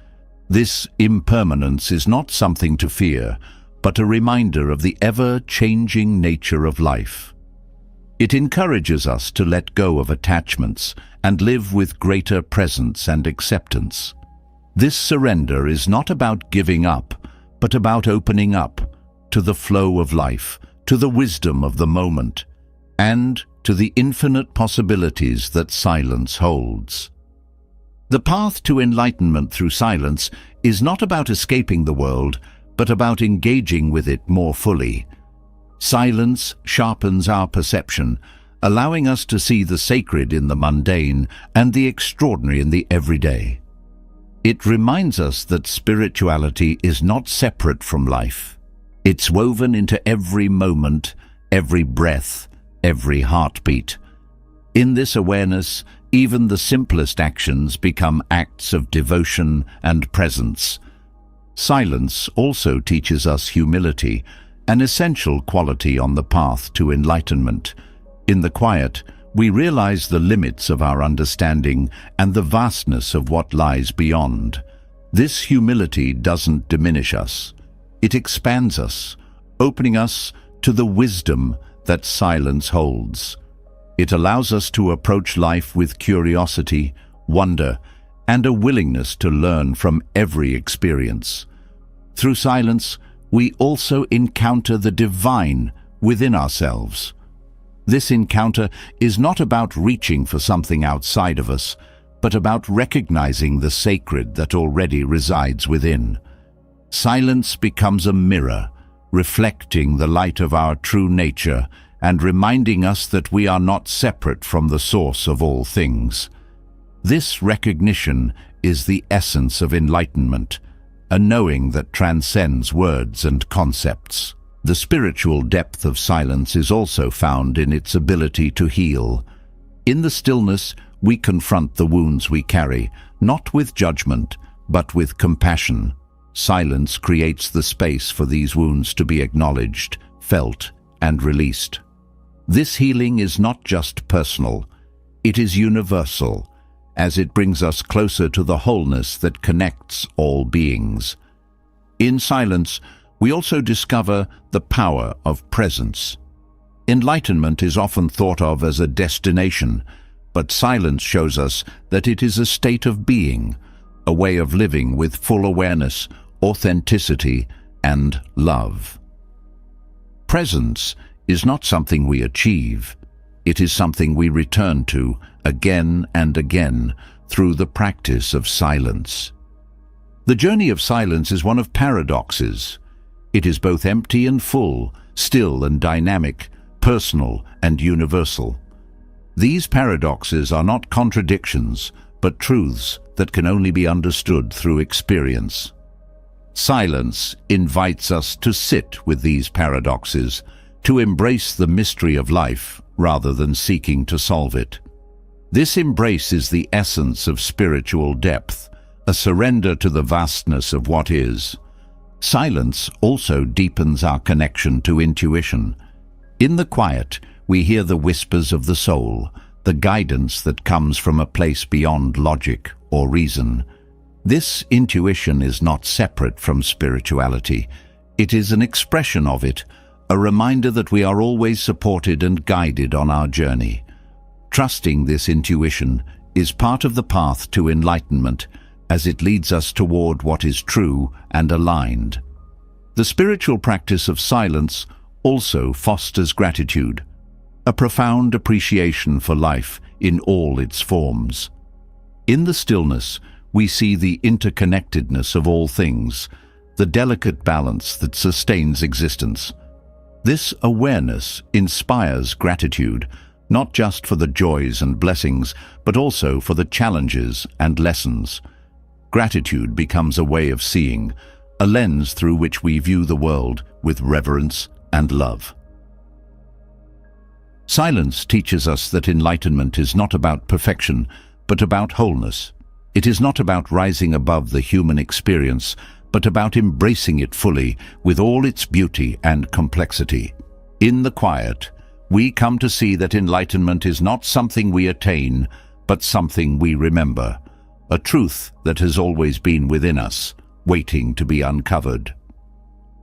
This impermanence is not something to fear, but a reminder of the ever-changing nature of life. It encourages us to let go of attachments and live with greater presence and acceptance. This surrender is not about giving up, but about opening up to the flow of life, to the wisdom of the moment, and to the infinite possibilities that silence holds. The path to enlightenment through silence is not about escaping the world, but about engaging with it more fully. Silence sharpens our perception, allowing us to see the sacred in the mundane and the extraordinary in the everyday. It reminds us that spirituality is not separate from life. It's woven into every moment, every breath, every heartbeat. In this awareness, even the simplest actions become acts of devotion and presence. Silence also teaches us humility, an essential quality on the path to enlightenment. In the quiet, we realize the limits of our understanding and the vastness of what lies beyond. This humility doesn't diminish us. It expands us, opening us to the wisdom that silence holds. It allows us to approach life with curiosity, wonder, and a willingness to learn from every experience. Through silence, we also encounter the divine within ourselves. This encounter is not about reaching for something outside of us, but about recognizing the sacred that already resides within. Silence becomes a mirror, reflecting the light of our true nature and reminding us that we are not separate from the source of all things. This recognition is the essence of enlightenment, a knowing that transcends words and concepts. The spiritual depth of silence is also found in its ability to heal. In the stillness, we confront the wounds we carry, not with judgment, but with compassion. Silence creates the space for these wounds to be acknowledged, felt, and released. This healing is not just personal, it is universal, as it brings us closer to the wholeness that connects all beings. In silence, we also discover the power of presence. Enlightenment is often thought of as a destination, but silence shows us that it is a state of being, a way of living with full awareness, authenticity, and love. Presence is not something we achieve. It is something we return to again and again through the practice of silence. The journey of silence is one of paradoxes. It is both empty and full, still and dynamic, personal and universal. These paradoxes are not contradictions, but truths that can only be understood through experience. Silence invites us to sit with these paradoxes, to embrace the mystery of life rather than seeking to solve it. This embrace is the essence of spiritual depth, a surrender to the vastness of what is. Silence also deepens our connection to intuition. In the quiet, we hear the whispers of the soul, the guidance that comes from a place beyond logic or reason. This intuition is not separate from spirituality. It is an expression of it, a reminder that we are always supported and guided on our journey. Trusting this intuition is part of the path to enlightenment, as it leads us toward what is true and aligned. The spiritual practice of silence also fosters gratitude, a profound appreciation for life in all its forms. In the stillness, we see the interconnectedness of all things, the delicate balance that sustains existence. This awareness inspires gratitude, not just for the joys and blessings, but also for the challenges and lessons. Gratitude becomes a way of seeing, a lens through which we view the world with reverence and love. Silence teaches us that enlightenment is not about perfection, but about wholeness. It is not about rising above the human experience, but about embracing it fully with all its beauty and complexity. In the quiet, we come to see that enlightenment is not something we attain, but something we remember, a truth that has always been within us, waiting to be uncovered.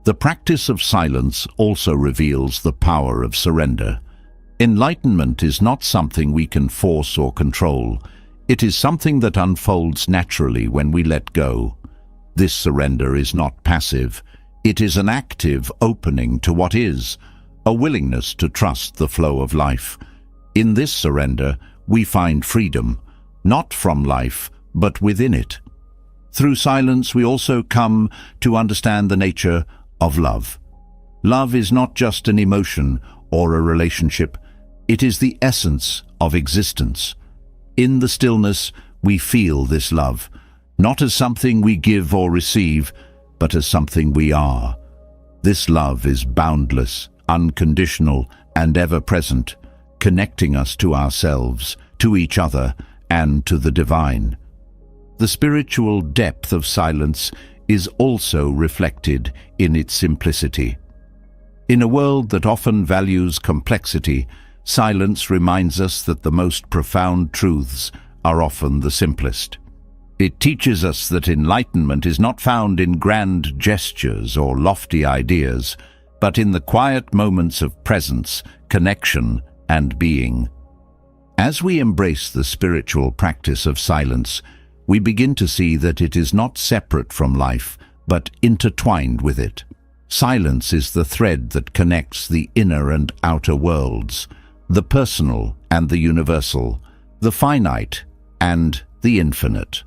The practice of silence also reveals the power of surrender. Enlightenment is not something we can force or control. It is something that unfolds naturally when we let go. This surrender is not passive. It is an active opening to what is, a willingness to trust the flow of life. In this surrender, we find freedom, not from life, but within it. Through silence, we also come to understand the nature of love. Love is not just an emotion or a relationship. It is the essence of existence. In the stillness, we feel this love, not as something we give or receive, but as something we are. This love is boundless, unconditional, and ever-present, connecting us to ourselves, to each other, and to the divine. The spiritual depth of silence is also reflected in its simplicity. In a world that often values complexity, silence reminds us that the most profound truths are often the simplest. It teaches us that enlightenment is not found in grand gestures or lofty ideas, but in the quiet moments of presence, connection, and being. As we embrace the spiritual practice of silence, we begin to see that it is not separate from life, but intertwined with it. Silence is the thread that connects the inner and outer worlds, the personal and the universal, the finite and the infinite.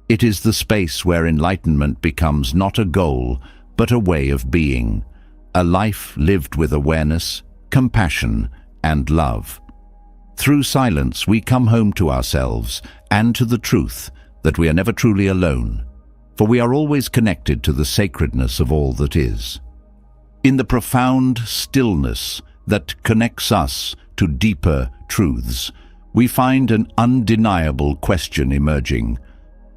It is the space where enlightenment becomes not a goal, but a way of being, a life lived with awareness, compassion, and love. Through silence, we come home to ourselves and to the truth that we are never truly alone, for we are always connected to the sacredness of all that is. In the profound stillness that connects us to deeper truths, we find an undeniable question emerging.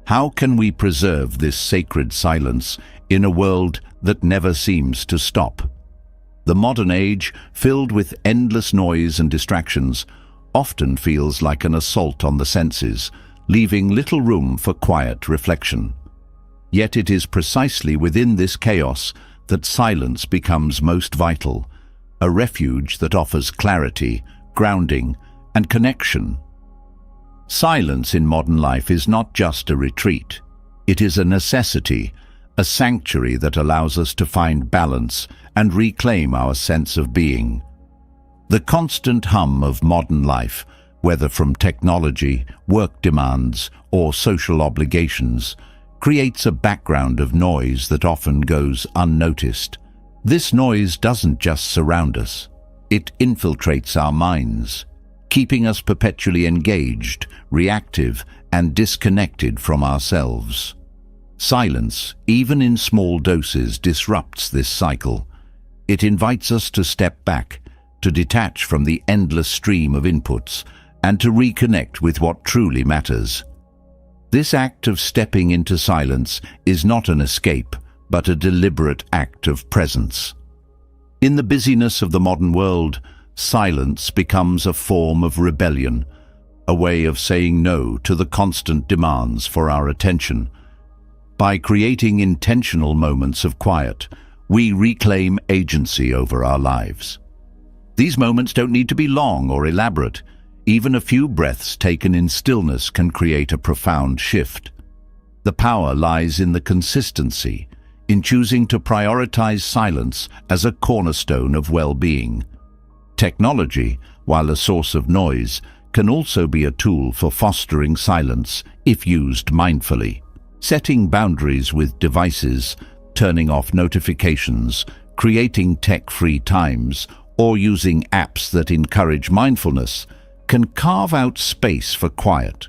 How can we preserve this sacred silence in a world that never seems to stop? The modern age, filled with endless noise and distractions, often feels like an assault on the senses, leaving little room for quiet reflection. Yet it is precisely within this chaos that silence becomes most vital, a refuge that offers clarity, grounding, and connection. Silence in modern life is not just a retreat. It is a necessity, a sanctuary that allows us to find balance and reclaim our sense of being. The constant hum of modern life, whether from technology, work demands, or social obligations, creates a background of noise that often goes unnoticed. This noise doesn't just surround us. It infiltrates our minds, keeping us perpetually engaged, reactive, and disconnected from ourselves. Silence, even in small doses, disrupts this cycle. It invites us to step back, to detach from the endless stream of inputs, and to reconnect with what truly matters. This act of stepping into silence is not an escape, but a deliberate act of presence. In the busyness of the modern world, silence becomes a form of rebellion, a way of saying no to the constant demands for our attention. By creating intentional moments of quiet, we reclaim agency over our lives. These moments don't need to be long or elaborate. Even a few breaths taken in stillness can create a profound shift. The power lies in the consistency, in choosing to prioritize silence as a cornerstone of well-being. Technology, while a source of noise, can also be a tool for fostering silence if used mindfully. Setting boundaries with devices, turning off notifications, creating tech-free times, or using apps that encourage mindfulness can carve out space for quiet.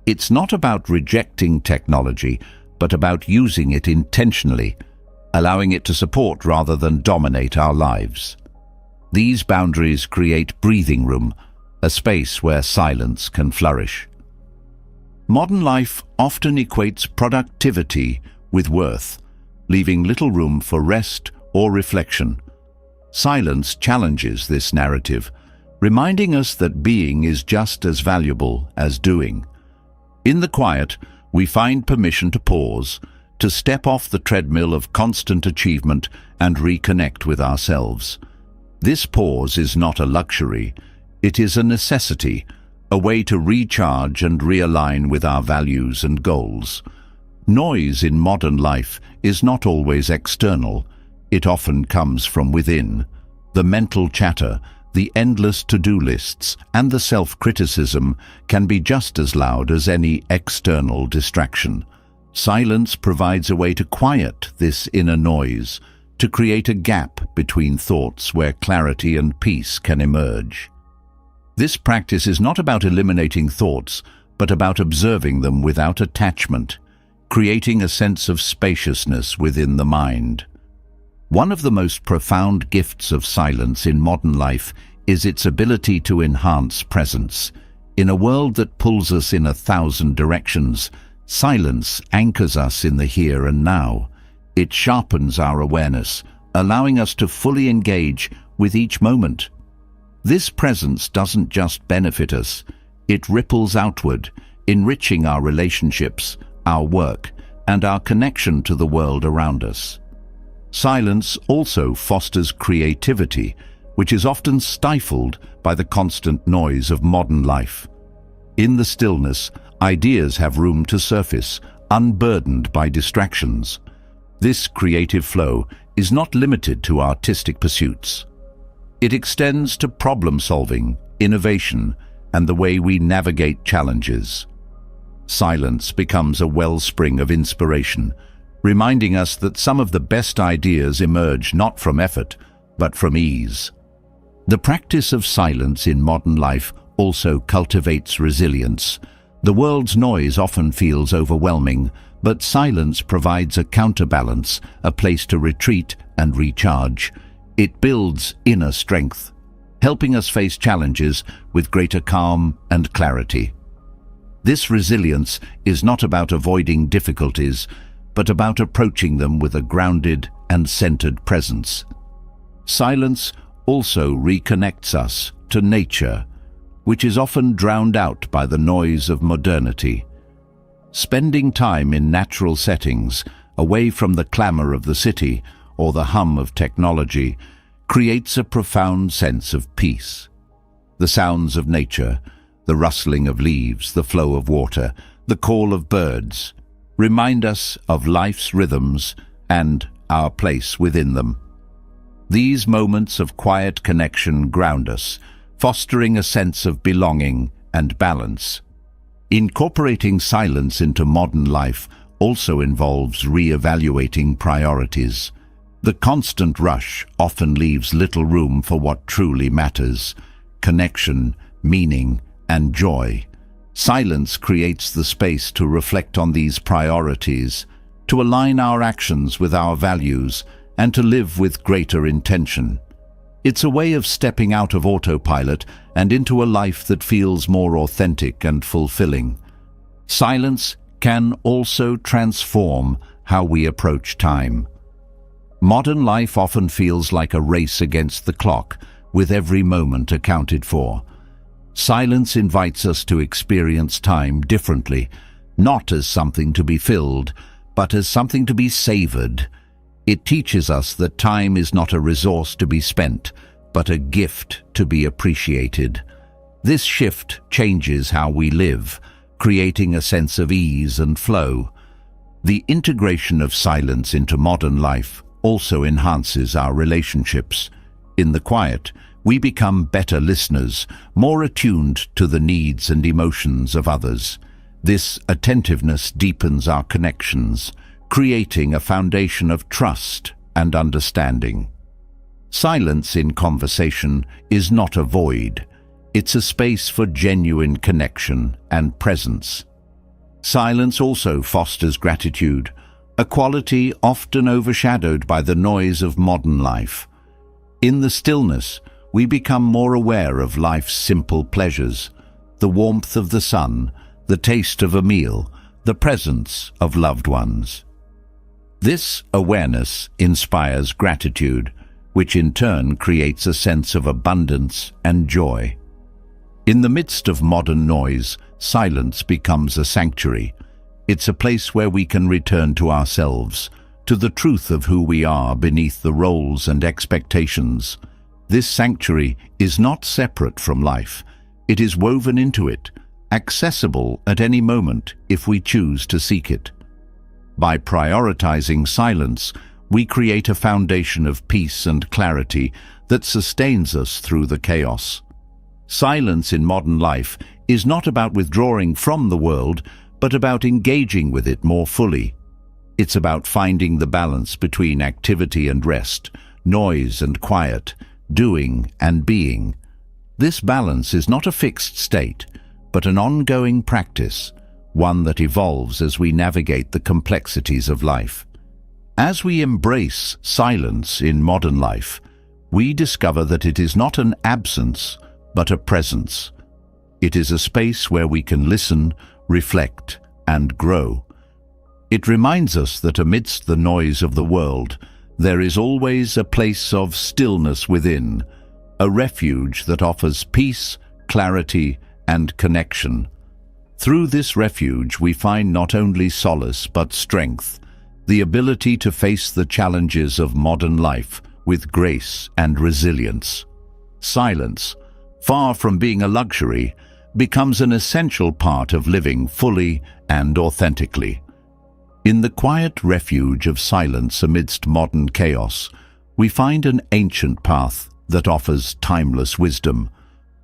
It's not about rejecting technology, but about using it intentionally, allowing it to support rather than dominate our lives. These boundaries create breathing room, a space where silence can flourish. Modern life often equates productivity with worth, leaving little room for rest or reflection. Silence challenges this narrative, reminding us that being is just as valuable as doing. In the quiet, we find permission to pause, to step off the treadmill of constant achievement and reconnect with ourselves. This pause is not a luxury, it is a necessity, a way to recharge and realign with our values and goals. Noise in modern life is not always external, it often comes from within. The mental chatter, the endless to-do lists, and the self-criticism can be just as loud as any external distraction. Silence provides a way to quiet this inner noise, to create a gap between thoughts where clarity and peace can emerge. This practice is not about eliminating thoughts, but about observing them without attachment, creating a sense of spaciousness within the mind. One of the most profound gifts of silence in modern life is its ability to enhance presence. In a world that pulls us in 1,000 directions, silence anchors us in the here and now. It sharpens our awareness, allowing us to fully engage with each moment. This presence doesn't just benefit us, it ripples outward, enriching our relationships, our work, and our connection to the world around us. Silence also fosters creativity, which is often stifled by the constant noise of modern life. In the stillness, ideas have room to surface, unburdened by distractions. This creative flow is not limited to artistic pursuits. It extends to problem-solving, innovation, and the way we navigate challenges. Silence becomes a wellspring of inspiration, reminding us that some of the best ideas emerge not from effort, but from ease. The practice of silence in modern life also cultivates resilience. The world's noise often feels overwhelming, but silence provides a counterbalance, a place to retreat and recharge. It builds inner strength, helping us face challenges with greater calm and clarity. This resilience is not about avoiding difficulties, but about approaching them with a grounded and centered presence. Silence also reconnects us to nature, which is often drowned out by the noise of modernity. Spending time in natural settings, away from the clamor of the city or the hum of technology, creates a profound sense of peace. The sounds of nature, the rustling of leaves, the flow of water, the call of birds, remind us of life's rhythms and our place within them. These moments of quiet connection ground us, fostering a sense of belonging and balance. Incorporating silence into modern life also involves re-evaluating priorities. The constant rush often leaves little room for what truly matters: connection, meaning, and joy. Silence creates the space to reflect on these priorities, to align our actions with our values, and to live with greater intention. It's a way of stepping out of autopilot and into a life that feels more authentic and fulfilling. Silence can also transform how we approach time. Modern life often feels like a race against the clock, with every moment accounted for. Silence invites us to experience time differently, not as something to be filled, but as something to be savored. It teaches us that time is not a resource to be spent, but a gift to be appreciated. This shift changes how we live, creating a sense of ease and flow. The integration of silence into modern life also enhances our relationships. In the quiet, we become better listeners, more attuned to the needs and emotions of others. This attentiveness deepens our connections, creating a foundation of trust and understanding. Silence in conversation is not a void. It's a space for genuine connection and presence. Silence also fosters gratitude, a quality often overshadowed by the noise of modern life. In the stillness, we become more aware of life's simple pleasures, the warmth of the sun, the taste of a meal, the presence of loved ones. This awareness inspires gratitude, which in turn creates a sense of abundance and joy. In the midst of modern noise, silence becomes a sanctuary. It's a place where we can return to ourselves, to the truth of who we are beneath the roles and expectations. This sanctuary is not separate from life. It is woven into it, accessible at any moment if we choose to seek it. By prioritizing silence, we create a foundation of peace and clarity that sustains us through the chaos. Silence in modern life is not about withdrawing from the world, but about engaging with it more fully. It's about finding the balance between activity and rest, noise and quiet, doing and being. This balance is not a fixed state, but an ongoing practice, one that evolves as we navigate the complexities of life. As we embrace silence in modern life, we discover that it is not an absence, but a presence. It is a space where we can listen, reflect, and grow. It reminds us that amidst the noise of the world, there is always a place of stillness within, a refuge that offers peace, clarity, and connection. Through this refuge, we find not only solace but strength, the ability to face the challenges of modern life with grace and resilience. Silence, far from being a luxury, becomes an essential part of living fully and authentically. In the quiet refuge of silence amidst modern chaos, we find an ancient path that offers timeless wisdom.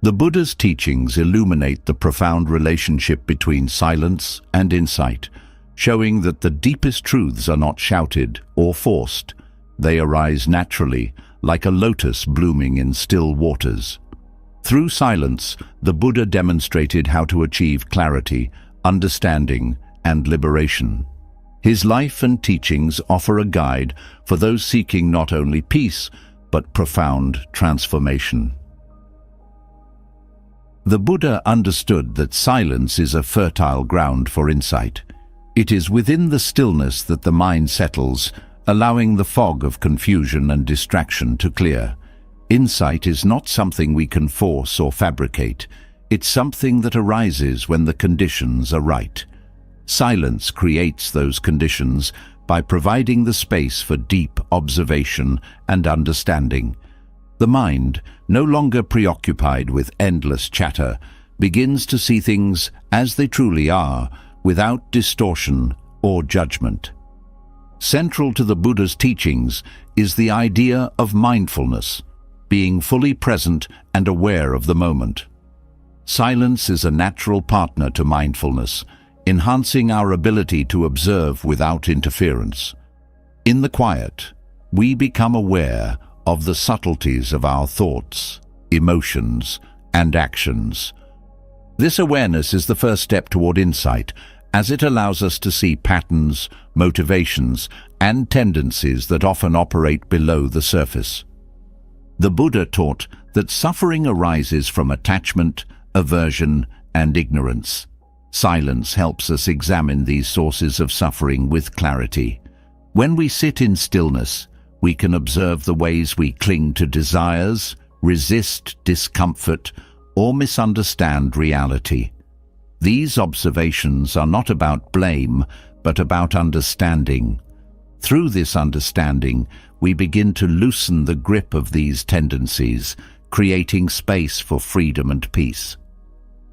The Buddha's teachings illuminate the profound relationship between silence and insight, showing that the deepest truths are not shouted or forced. They arise naturally, like a lotus blooming in still waters. Through silence, the Buddha demonstrated how to achieve clarity, understanding, and liberation. His life and teachings offer a guide for those seeking not only peace, but profound transformation. The Buddha understood that silence is a fertile ground for insight. It is within the stillness that the mind settles, allowing the fog of confusion and distraction to clear. Insight is not something we can force or fabricate. It's something that arises when the conditions are right. Silence creates those conditions by providing the space for deep observation and understanding. The mind, no longer preoccupied with endless chatter, begins to see things as they truly are, without distortion or judgment. Central to the Buddha's teachings is the idea of mindfulness, being fully present and aware of the moment. Silence is a natural partner to mindfulness, enhancing our ability to observe without interference. In the quiet, we become aware of the subtleties of our thoughts, emotions, and actions. This awareness is the first step toward insight, as it allows us to see patterns, motivations, and tendencies that often operate below the surface. The Buddha taught that suffering arises from attachment, aversion, and ignorance. Silence helps us examine these sources of suffering with clarity. When we sit in stillness, We can observe the ways we cling to desires, resist discomfort, or misunderstand reality. These observations are not about blame, but about understanding. Through this understanding, we begin to loosen the grip of these tendencies, creating space for freedom and peace.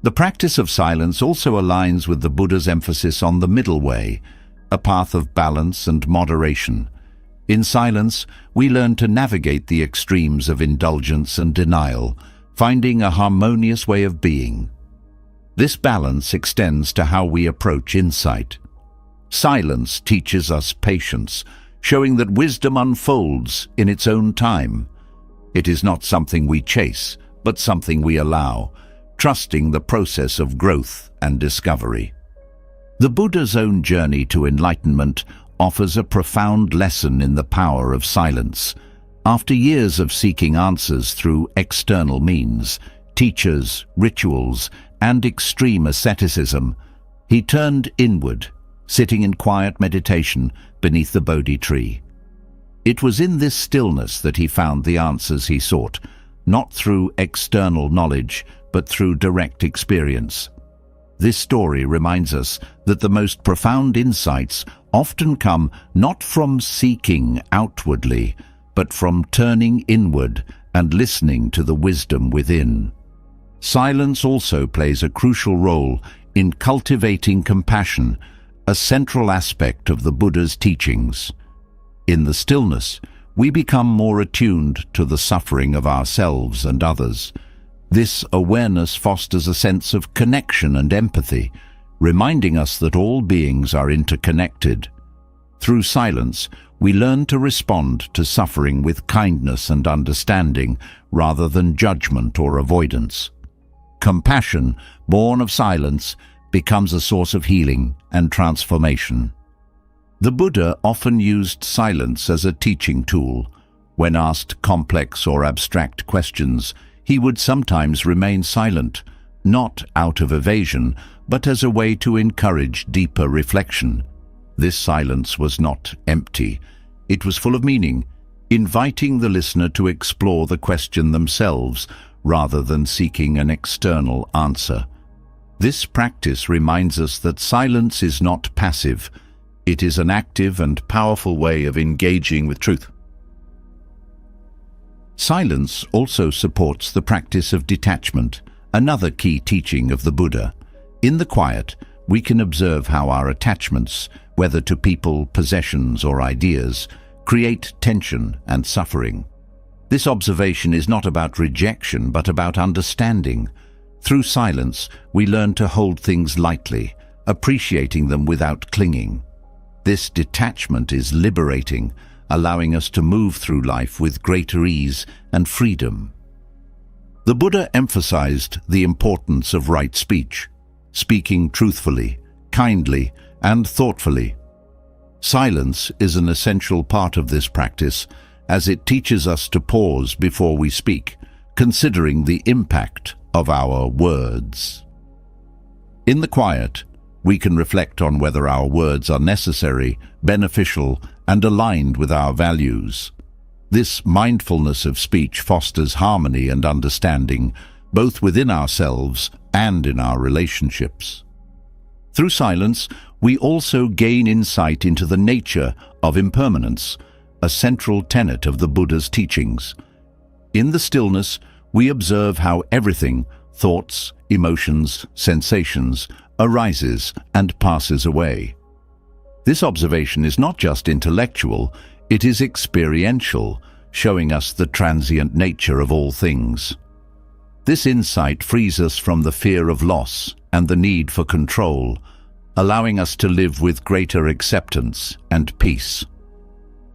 The practice of silence also aligns with the Buddha's emphasis on the middle way, a path of balance and moderation. In silence, we learn to navigate the extremes of indulgence and denial, finding a harmonious way of being. This balance extends to how we approach insight. Silence teaches us patience, showing that wisdom unfolds in its own time. It is not something we chase, but something we allow, trusting the process of growth and discovery. The Buddha's own journey to enlightenment offers a profound lesson in the power of silence. After years of seeking answers through external means, teachers, rituals, and extreme asceticism, he turned inward, sitting in quiet meditation beneath the Bodhi tree. It was in this stillness that he found the answers he sought, not through external knowledge, but through direct experience. This story reminds us that the most profound insights often come not from seeking outwardly, but from turning inward and listening to the wisdom within. Silence also plays a crucial role in cultivating compassion, a central aspect of the Buddha's teachings. In the stillness, we become more attuned to the suffering of ourselves and others. This awareness fosters a sense of connection and empathy, reminding us that all beings are interconnected. Through silence, we learn to respond to suffering with kindness and understanding rather than judgment or avoidance. Compassion, born of silence, becomes a source of healing and transformation. The Buddha often used silence as a teaching tool. When asked complex or abstract questions, he would sometimes remain silent, not out of evasion, but as a way to encourage deeper reflection. This silence was not empty. It was full of meaning, inviting the listener to explore the question themselves rather than seeking an external answer. This practice reminds us that silence is not passive. It is an active and powerful way of engaging with truth. Silence also supports the practice of detachment, another key teaching of the Buddha. In the quiet, we can observe how our attachments, whether to people, possessions, or ideas, create tension and suffering. This observation is not about rejection, but about understanding. Through silence, we learn to hold things lightly, appreciating them without clinging. This detachment is liberating, allowing us to move through life with greater ease and freedom. The Buddha emphasized the importance of right speech, speaking truthfully, kindly, and thoughtfully. Silence is an essential part of this practice, as it teaches us to pause before we speak, considering the impact of our words. In the quiet, we can reflect on whether our words are necessary, beneficial, and aligned with our values. This mindfulness of speech fosters harmony and understanding, both within ourselves and in our relationships. Through silence, we also gain insight into the nature of impermanence, a central tenet of the Buddha's teachings. In the stillness, we observe how everything, thoughts, emotions, sensations, arises and passes away. This observation is not just intellectual, it is experiential, showing us the transient nature of all things. This insight frees us from the fear of loss and the need for control, allowing us to live with greater acceptance and peace.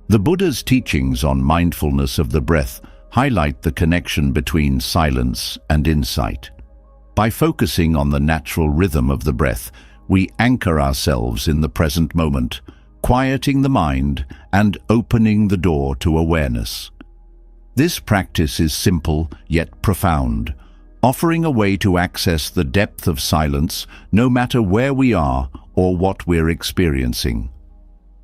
The Buddha's teachings on mindfulness of the breath highlight the connection between silence and insight. By focusing on the natural rhythm of the breath, we anchor ourselves in the present moment, quieting the mind and opening the door to awareness. This practice is simple yet profound, offering a way to access the depth of silence no matter where we are or what we're experiencing.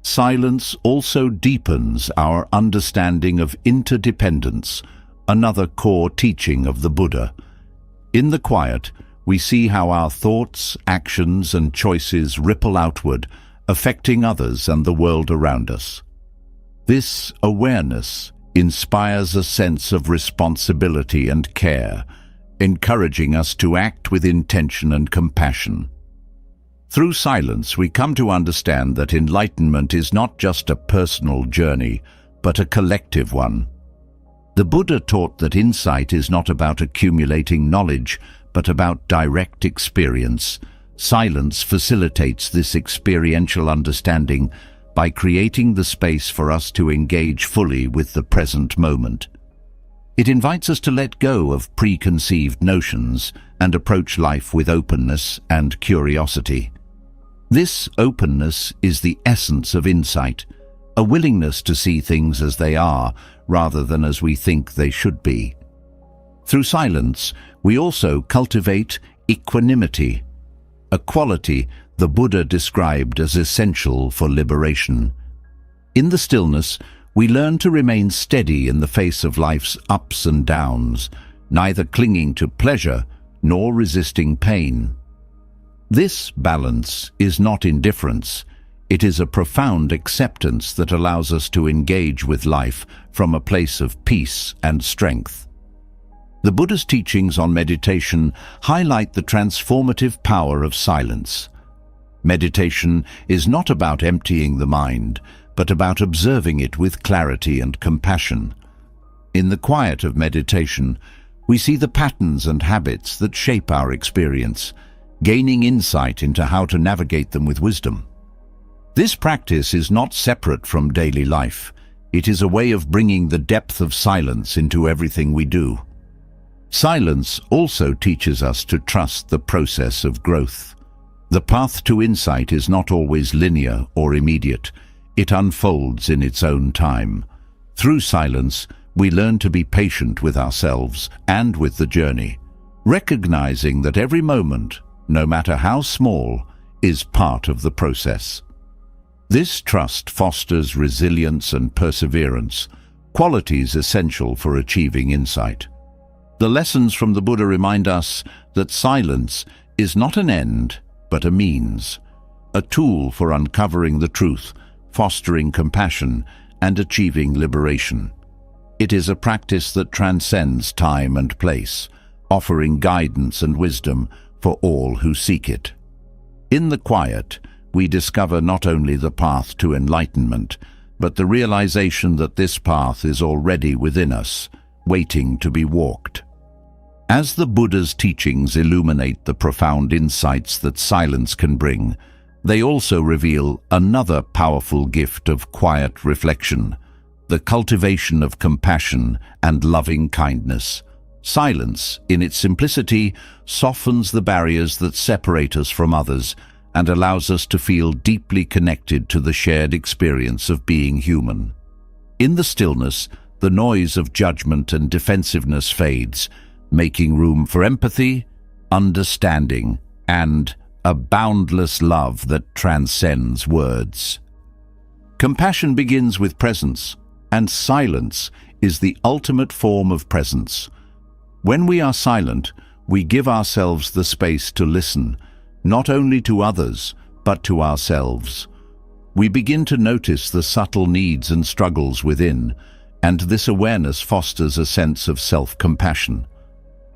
silence also deepens our understanding of interdependence, another core teaching of the Buddha. In the quiet, we see how our thoughts, actions, and choices ripple outward, affecting others and the world around us. This awareness inspires a sense of responsibility and care, encouraging us to act with intention and compassion. Through silence, we come to understand that enlightenment is not just a personal journey, but a collective one. The Buddha taught that insight is not about accumulating knowledge, but about direct experience. Silence facilitates this experiential understanding by creating the space for us to engage fully with the present moment. It invites us to let go of preconceived notions and approach life with openness and curiosity. This openness is the essence of insight, a willingness to see things as they are rather than as we think they should be. Through silence, we also cultivate equanimity, a quality the Buddha described as essential for liberation. In the stillness, we learn to remain steady in the face of life's ups and downs, neither clinging to pleasure nor resisting pain. This balance is not indifference. It is a profound acceptance that allows us to engage with life from a place of peace and strength. The Buddha's teachings on meditation highlight the transformative power of silence. Meditation is not about emptying the mind, but about observing it with clarity and compassion. In the quiet of meditation, we see the patterns and habits that shape our experience, gaining insight into how to navigate them with wisdom. This practice is not separate from daily life. It is a way of bringing the depth of silence into everything we do. Silence also teaches us to trust the process of growth. The path to insight is not always linear or immediate. It unfolds in its own time. Through silence, we learn to be patient with ourselves and with the journey, recognizing that every moment, no matter how small, is part of the process. This trust fosters resilience and perseverance, qualities essential for achieving insight. The lessons from the Buddha remind us that silence is not an end, but a means, a tool for uncovering the truth, fostering compassion, and achieving liberation. It is a practice that transcends time and place, offering guidance and wisdom for all who seek it. In the quiet, we discover not only the path to enlightenment, but the realization that this path is already within us, waiting to be walked. As the Buddha's teachings illuminate the profound insights that silence can bring, they also reveal another powerful gift of quiet reflection, the cultivation of compassion and loving kindness. Silence, in its simplicity, softens the barriers that separate us from others and allows us to feel deeply connected to the shared experience of being human. In the stillness, the noise of judgment and defensiveness fades, making room for empathy, understanding, and a boundless love that transcends words. Compassion begins with presence, and silence is the ultimate form of presence. When we are silent, we give ourselves the space to listen, not only to others, but to ourselves. We begin to notice the subtle needs and struggles within, and this awareness fosters a sense of self-compassion.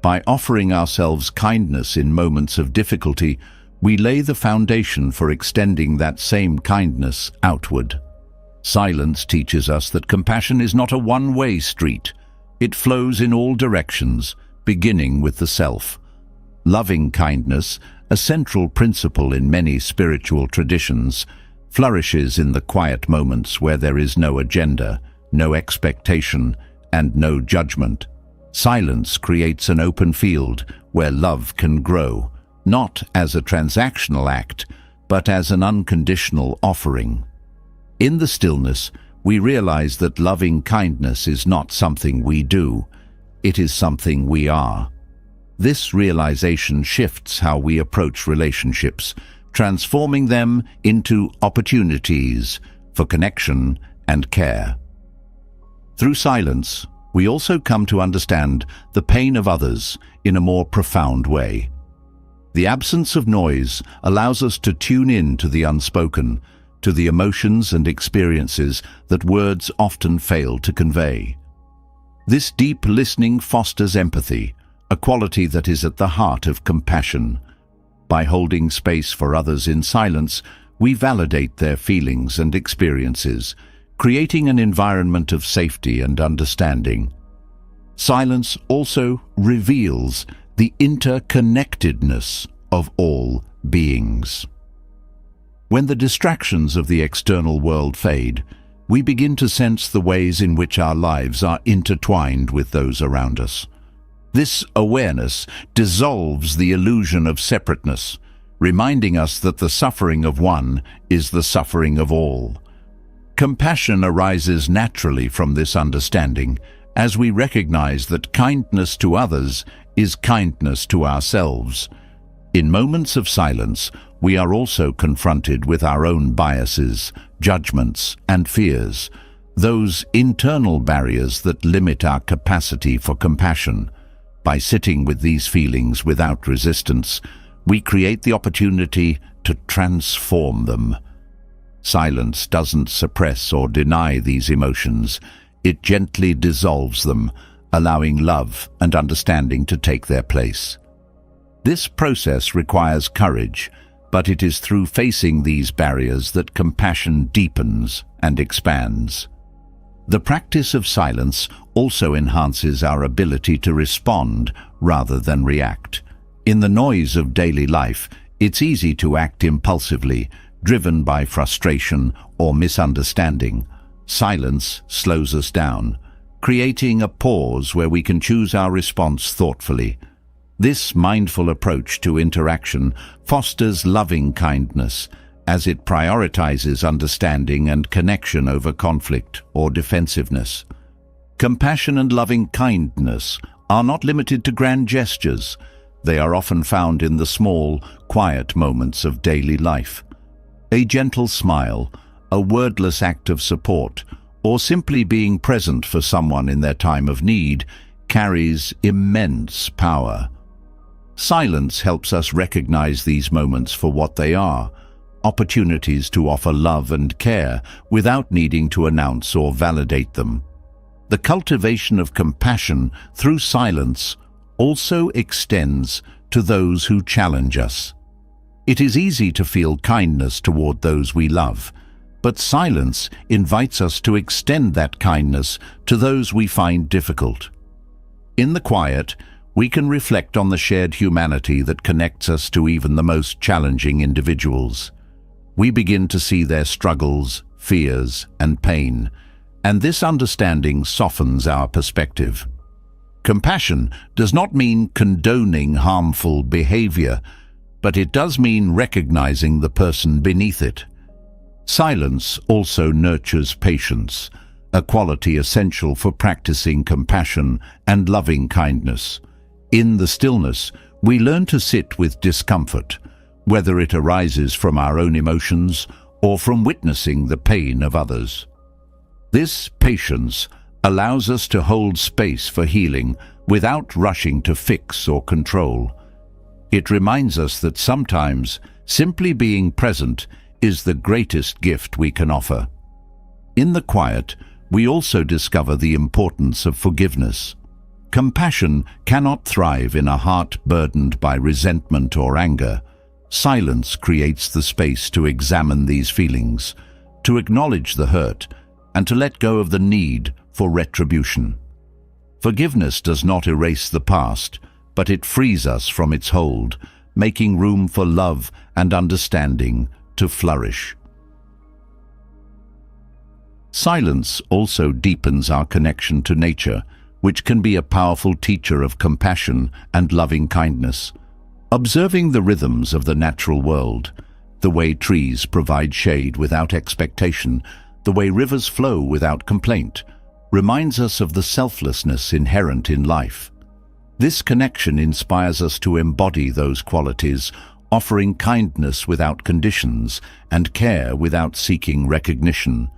By offering ourselves kindness in moments of difficulty, we lay the foundation for extending that same kindness outward. Silence teaches us that compassion is not a one-way street. It flows in all directions, beginning with the self. Loving kindness, a central principle in many spiritual traditions, flourishes in the quiet moments where there is no agenda, no expectation, and no judgment. Silence creates an open field where love can grow, not as a transactional act, but as an unconditional offering. In the stillness, we realize that loving kindness is not something we do, it is something we are. This realization shifts how we approach relationships, transforming them into opportunities for connection and care. Through silence, we also come to understand the pain of others in a more profound way. The absence of noise allows us to tune in to the unspoken, to the emotions and experiences that words often fail to convey. This deep listening fosters empathy, a quality that is at the heart of compassion. By holding space for others in silence, we validate their feelings and experiences, creating an environment of safety and understanding. Silence also reveals the interconnectedness of all beings. When the distractions of the external world fade, we begin to sense the ways in which our lives are intertwined with those around us. This awareness dissolves the illusion of separateness, reminding us that the suffering of one is the suffering of all. Compassion arises naturally from this understanding, as we recognize that kindness to others is kindness to ourselves. In moments of silence, we are also confronted with our own biases, judgments, and fears, those internal barriers that limit our capacity for compassion. By sitting with these feelings without resistance, we create the opportunity to transform them. Silence doesn't suppress or deny these emotions. It gently dissolves them, allowing love and understanding to take their place. This process requires courage, but it is through facing these barriers that compassion deepens and expands. The practice of silence also enhances our ability to respond rather than react. In the noise of daily life, it's easy to act impulsively, driven by frustration or misunderstanding. Silence slows us down, creating a pause where we can choose our response thoughtfully. This mindful approach to interaction fosters loving kindness, as it prioritizes understanding and connection over conflict or defensiveness. Compassion and loving kindness are not limited to grand gestures. They are often found in the small, quiet moments of daily life. A gentle smile, a wordless act of support, or simply being present for someone in their time of need carries immense power. Silence helps us recognize these moments for what they are, opportunities to offer love and care without needing to announce or validate them. The cultivation of compassion through silence also extends to those who challenge us. It is easy to feel kindness toward those we love, but silence invites us to extend that kindness to those we find difficult. In the quiet, we can reflect on the shared humanity that connects us to even the most challenging individuals. We begin to see their struggles, fears, and pain, and this understanding softens our perspective. Compassion does not mean condoning harmful behavior, but it does mean recognizing the person beneath it. Silence also nurtures patience, a quality essential for practicing compassion and loving kindness. In the stillness, we learn to sit with discomfort, whether it arises from our own emotions or from witnessing the pain of others. This patience allows us to hold space for healing without rushing to fix or control. It reminds us that sometimes simply being present is the greatest gift we can offer. In the quiet, we also discover the importance of forgiveness. Compassion cannot thrive in a heart burdened by resentment or anger. Silence creates the space to examine these feelings, to acknowledge the hurt, and to let go of the need for retribution. Forgiveness does not erase the past, but it frees us from its hold, making room for love and understanding to flourish. Silence also deepens our connection to nature, which can be a powerful teacher of compassion and loving kindness. Observing the rhythms of the natural world, the way trees provide shade without expectation, the way rivers flow without complaint, reminds us of the selflessness inherent in life. This connection inspires us to embody those qualities, offering kindness without conditions and care without seeking recognition.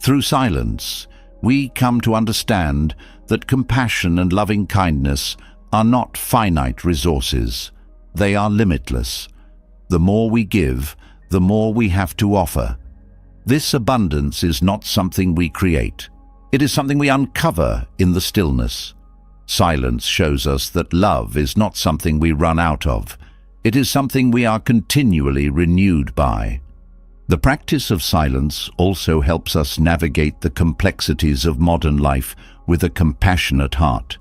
Through silence, we come to understand that compassion and loving kindness are not finite resources. They are limitless. The more we give, the more we have to offer. This abundance is not something we create. It is something we uncover in the stillness. Silence shows us that love is not something we run out of. It is something we are continually renewed by. The practice of silence also helps us navigate the complexities of modern life with a compassionate heart.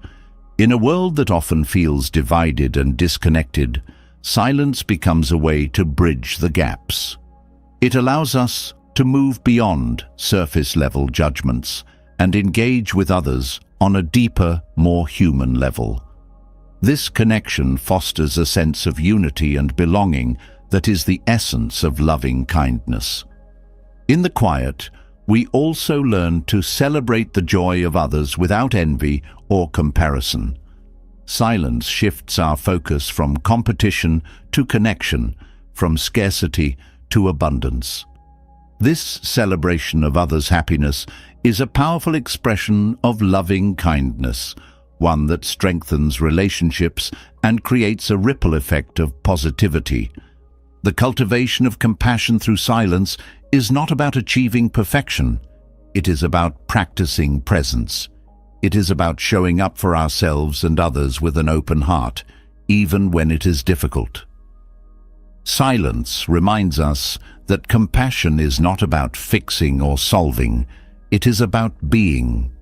In a world that often feels divided and disconnected, silence becomes a way to bridge the gaps. It allows us to move beyond surface-level judgments and engage with others on a deeper, more human level. This connection fosters a sense of unity and belonging that is the essence of loving kindness. In the quiet, we also learn to celebrate the joy of others without envy or comparison. Silence shifts our focus from competition to connection, from scarcity to abundance. This celebration of others' happiness is a powerful expression of loving kindness, one that strengthens relationships and creates a ripple effect of positivity. The cultivation of compassion through silence is not about achieving perfection. It is about practicing presence. It is about showing up for ourselves and others with an open heart, even when it is difficult. Silence reminds us that compassion is not about fixing or solving. It is about being.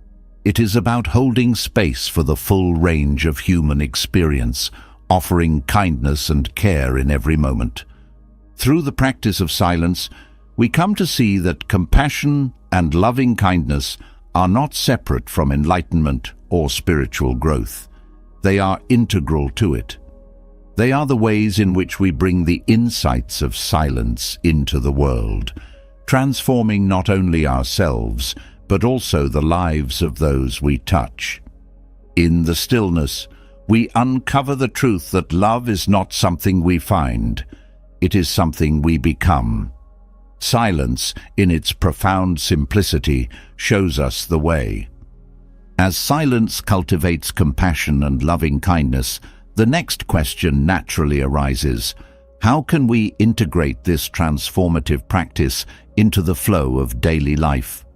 It is about holding space for the full range of human experience, offering kindness and care in every moment. Through the practice of silence, we come to see that compassion and loving kindness are not separate from enlightenment or spiritual growth. They are integral to it. They are the ways in which we bring the insights of silence into the world, transforming not only ourselves, but also the lives of those we touch. In the stillness, we uncover the truth that love is not something we find. It is something we become. Silence, in its profound simplicity, shows us the way. As silence cultivates compassion and loving kindness, the next question naturally arises: how can we integrate this transformative practice into the flow of daily life?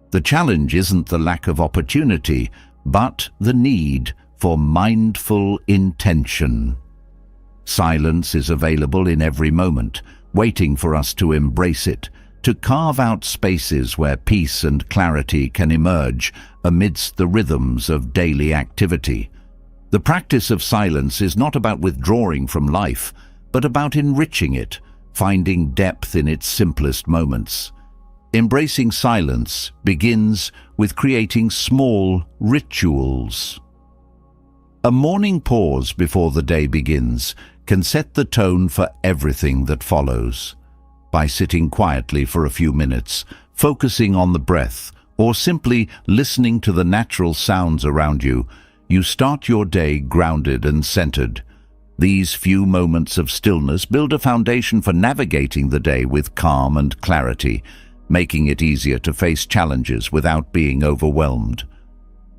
The challenge isn't the lack of opportunity, but the need for mindful intention. Silence is available in every moment, waiting for us to embrace it, to carve out spaces where peace and clarity can emerge amidst the rhythms of daily activity. The practice of silence is not about withdrawing from life, but about enriching it, finding depth in its simplest moments. Embracing silence begins with creating small rituals. A morning pause before the day begins can set the tone for everything that follows. By sitting quietly for a few minutes, focusing on the breath, or simply listening to the natural sounds around you, you start your day grounded and centered. These few moments of stillness build a foundation for navigating the day with calm and clarity, making it easier to face challenges without being overwhelmed.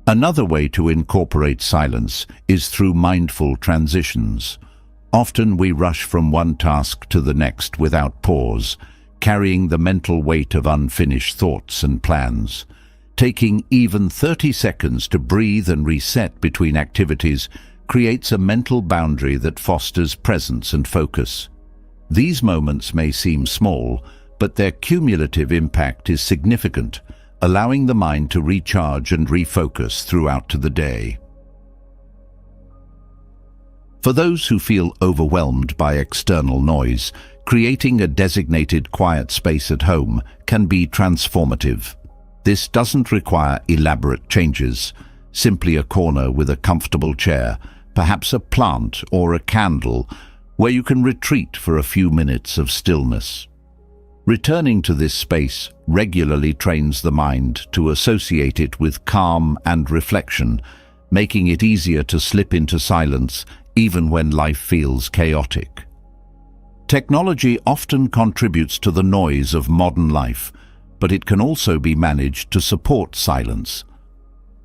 Another way to incorporate silence is through mindful transitions. Often we rush from one task to the next without pause, carrying the mental weight of unfinished thoughts and plans. Taking even 30 seconds to breathe and reset between activities creates a mental boundary that fosters presence and focus. These moments may seem small, but their cumulative impact is significant, allowing the mind to recharge and refocus throughout the day. For those who feel overwhelmed by external noise, creating a designated quiet space at home can be transformative. This doesn't require elaborate changes, simply a corner with a comfortable chair, perhaps a plant or a candle, where you can retreat for a few minutes of stillness. Returning to this space regularly trains the mind to associate it with calm and reflection, making it easier to slip into silence even when life feels chaotic. Technology often contributes to the noise of modern life, but it can also be managed to support silence.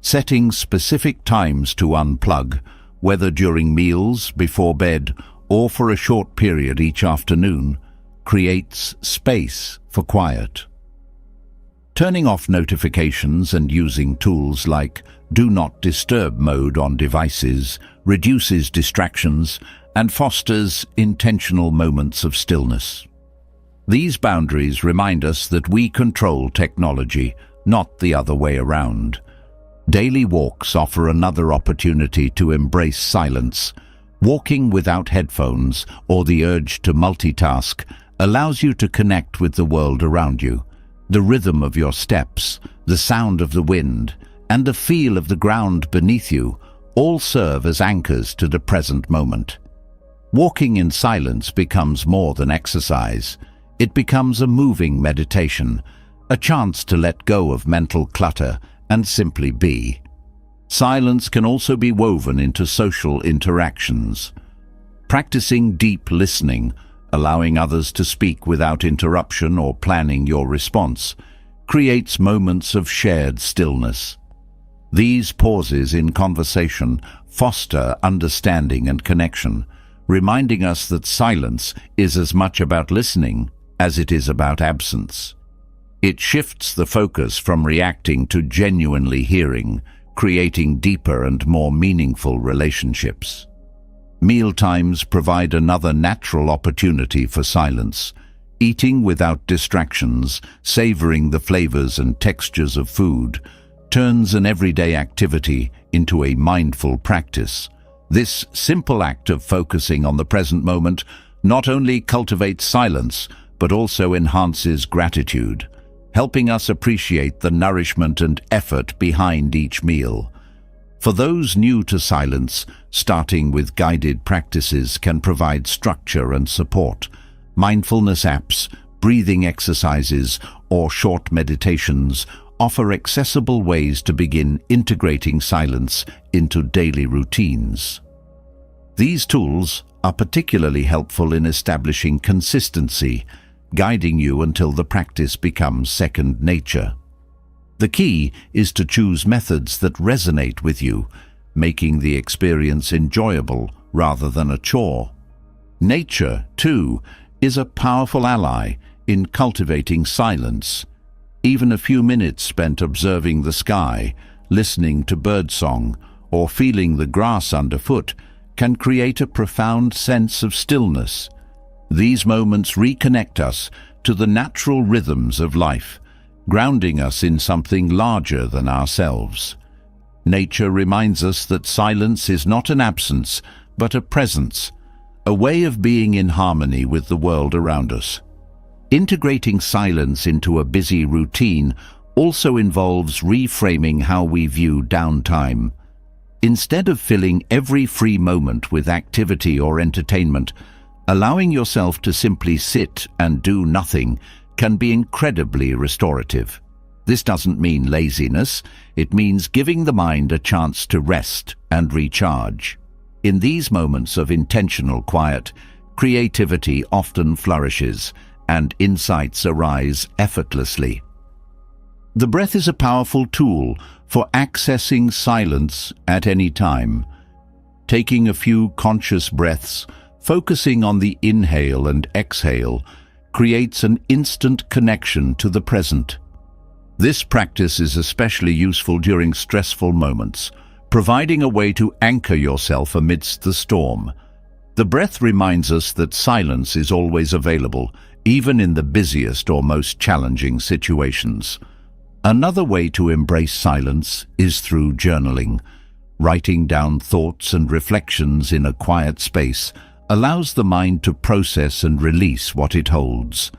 Setting specific times to unplug, whether during meals, before bed, or for a short period each afternoon, creates space for quiet. Turning off notifications and using tools like Do Not Disturb mode on devices reduces distractions and fosters intentional moments of stillness. These boundaries remind us that we control technology, not the other way around. Daily walks offer another opportunity to embrace silence. Walking without headphones or the urge to multitask allows you to connect with the world around you. The rhythm of your steps, the sound of the wind, and the feel of the ground beneath you all serve as anchors to the present moment. Walking in silence becomes more than exercise. It becomes a moving meditation, a chance to let go of mental clutter and simply be. Silence can also be woven into social interactions. Practicing deep listening, allowing others to speak without interruption or planning your response, creates moments of shared stillness. These pauses in conversation foster understanding and connection, reminding us that silence is as much about listening as it is about absence. It shifts the focus from reacting to genuinely hearing, creating deeper and more meaningful relationships. Mealtimes provide another natural opportunity for silence. Eating without distractions, savoring the flavors and textures of food, turns an everyday activity into a mindful practice. This simple act of focusing on the present moment not only cultivates silence, but also enhances gratitude, helping us appreciate the nourishment and effort behind each meal. For those new to silence, starting with guided practices can provide structure and support. Mindfulness apps, breathing exercises, or short meditations offer accessible ways to begin integrating silence into daily routines. These tools are particularly helpful in establishing consistency, guiding you until the practice becomes second nature. The key is to choose methods that resonate with you, making the experience enjoyable rather than a chore. Nature, too, is a powerful ally in cultivating silence. Even a few minutes spent observing the sky, listening to birdsong, or feeling the grass underfoot can create a profound sense of stillness. These moments reconnect us to the natural rhythms of life, grounding us in something larger than ourselves. Nature reminds us that silence is not an absence, but a presence, a way of being in harmony with the world around us. Integrating silence into a busy routine also involves reframing how we view downtime. Instead of filling every free moment with activity or entertainment, allowing yourself to simply sit and do nothing can be incredibly restorative. This doesn't mean laziness, it means giving the mind a chance to rest and recharge. In these moments of intentional quiet, creativity often flourishes and insights arise effortlessly. The breath is a powerful tool for accessing silence at any time. Taking a few conscious breaths, focusing on the inhale and exhale, creates an instant connection to the present. This practice is especially useful during stressful moments, providing a way to anchor yourself amidst the storm. The breath reminds us that silence is always available, even in the busiest or most challenging situations. Another way to embrace silence is through journaling. Writing down thoughts and reflections in a quiet space allows the mind to process and release what it holds.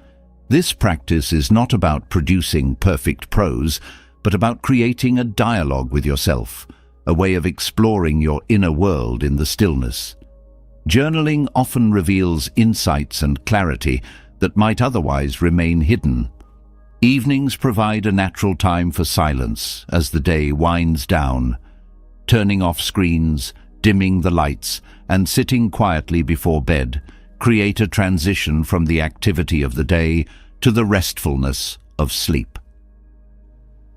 This practice is not about producing perfect prose, but about creating a dialogue with yourself, a way of exploring your inner world in the stillness. Journaling often reveals insights and clarity that might otherwise remain hidden. Evenings provide a natural time for silence as the day winds down. Turning off screens, dimming the lights, and sitting quietly before bed create a transition from the activity of the day to the restfulness of sleep.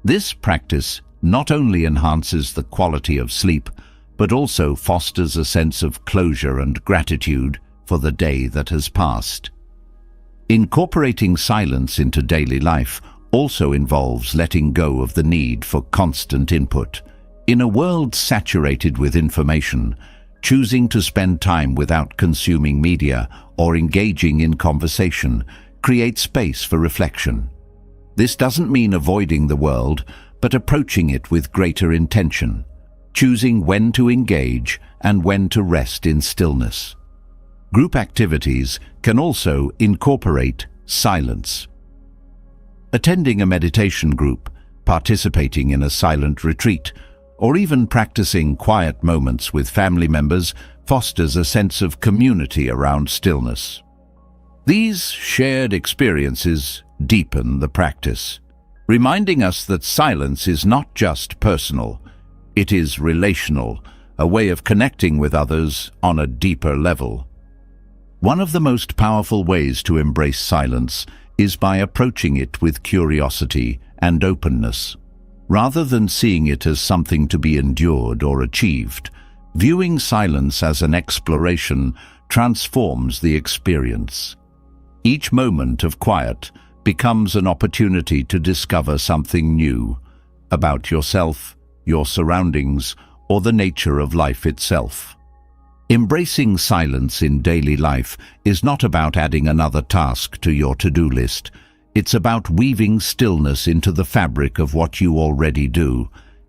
This practice not only enhances the quality of sleep, but also fosters a sense of closure and gratitude for the day that has passed. Incorporating silence into daily life also involves letting go of the need for constant input. In a world saturated with information, choosing to spend time without consuming media or engaging in conversation creates space for reflection. This doesn't mean avoiding the world, but approaching it with greater intention, choosing when to engage and when to rest in stillness. Group activities can also incorporate silence. Attending a meditation group, participating in a silent retreat, or even practicing quiet moments with family members fosters a sense of community around stillness. These shared experiences deepen the practice, reminding us that silence is not just personal, it is relational, a way of connecting with others on a deeper level. One of the most powerful ways to embrace silence is by approaching it with curiosity and openness. Rather than seeing it as something to be endured or achieved, viewing silence as an exploration transforms the experience. Each moment of quiet becomes an opportunity to discover something new about yourself, your surroundings, or the nature of life itself. Embracing silence in daily life is not about adding another task to your to-do list. It's about weaving stillness into the fabric of what you already do.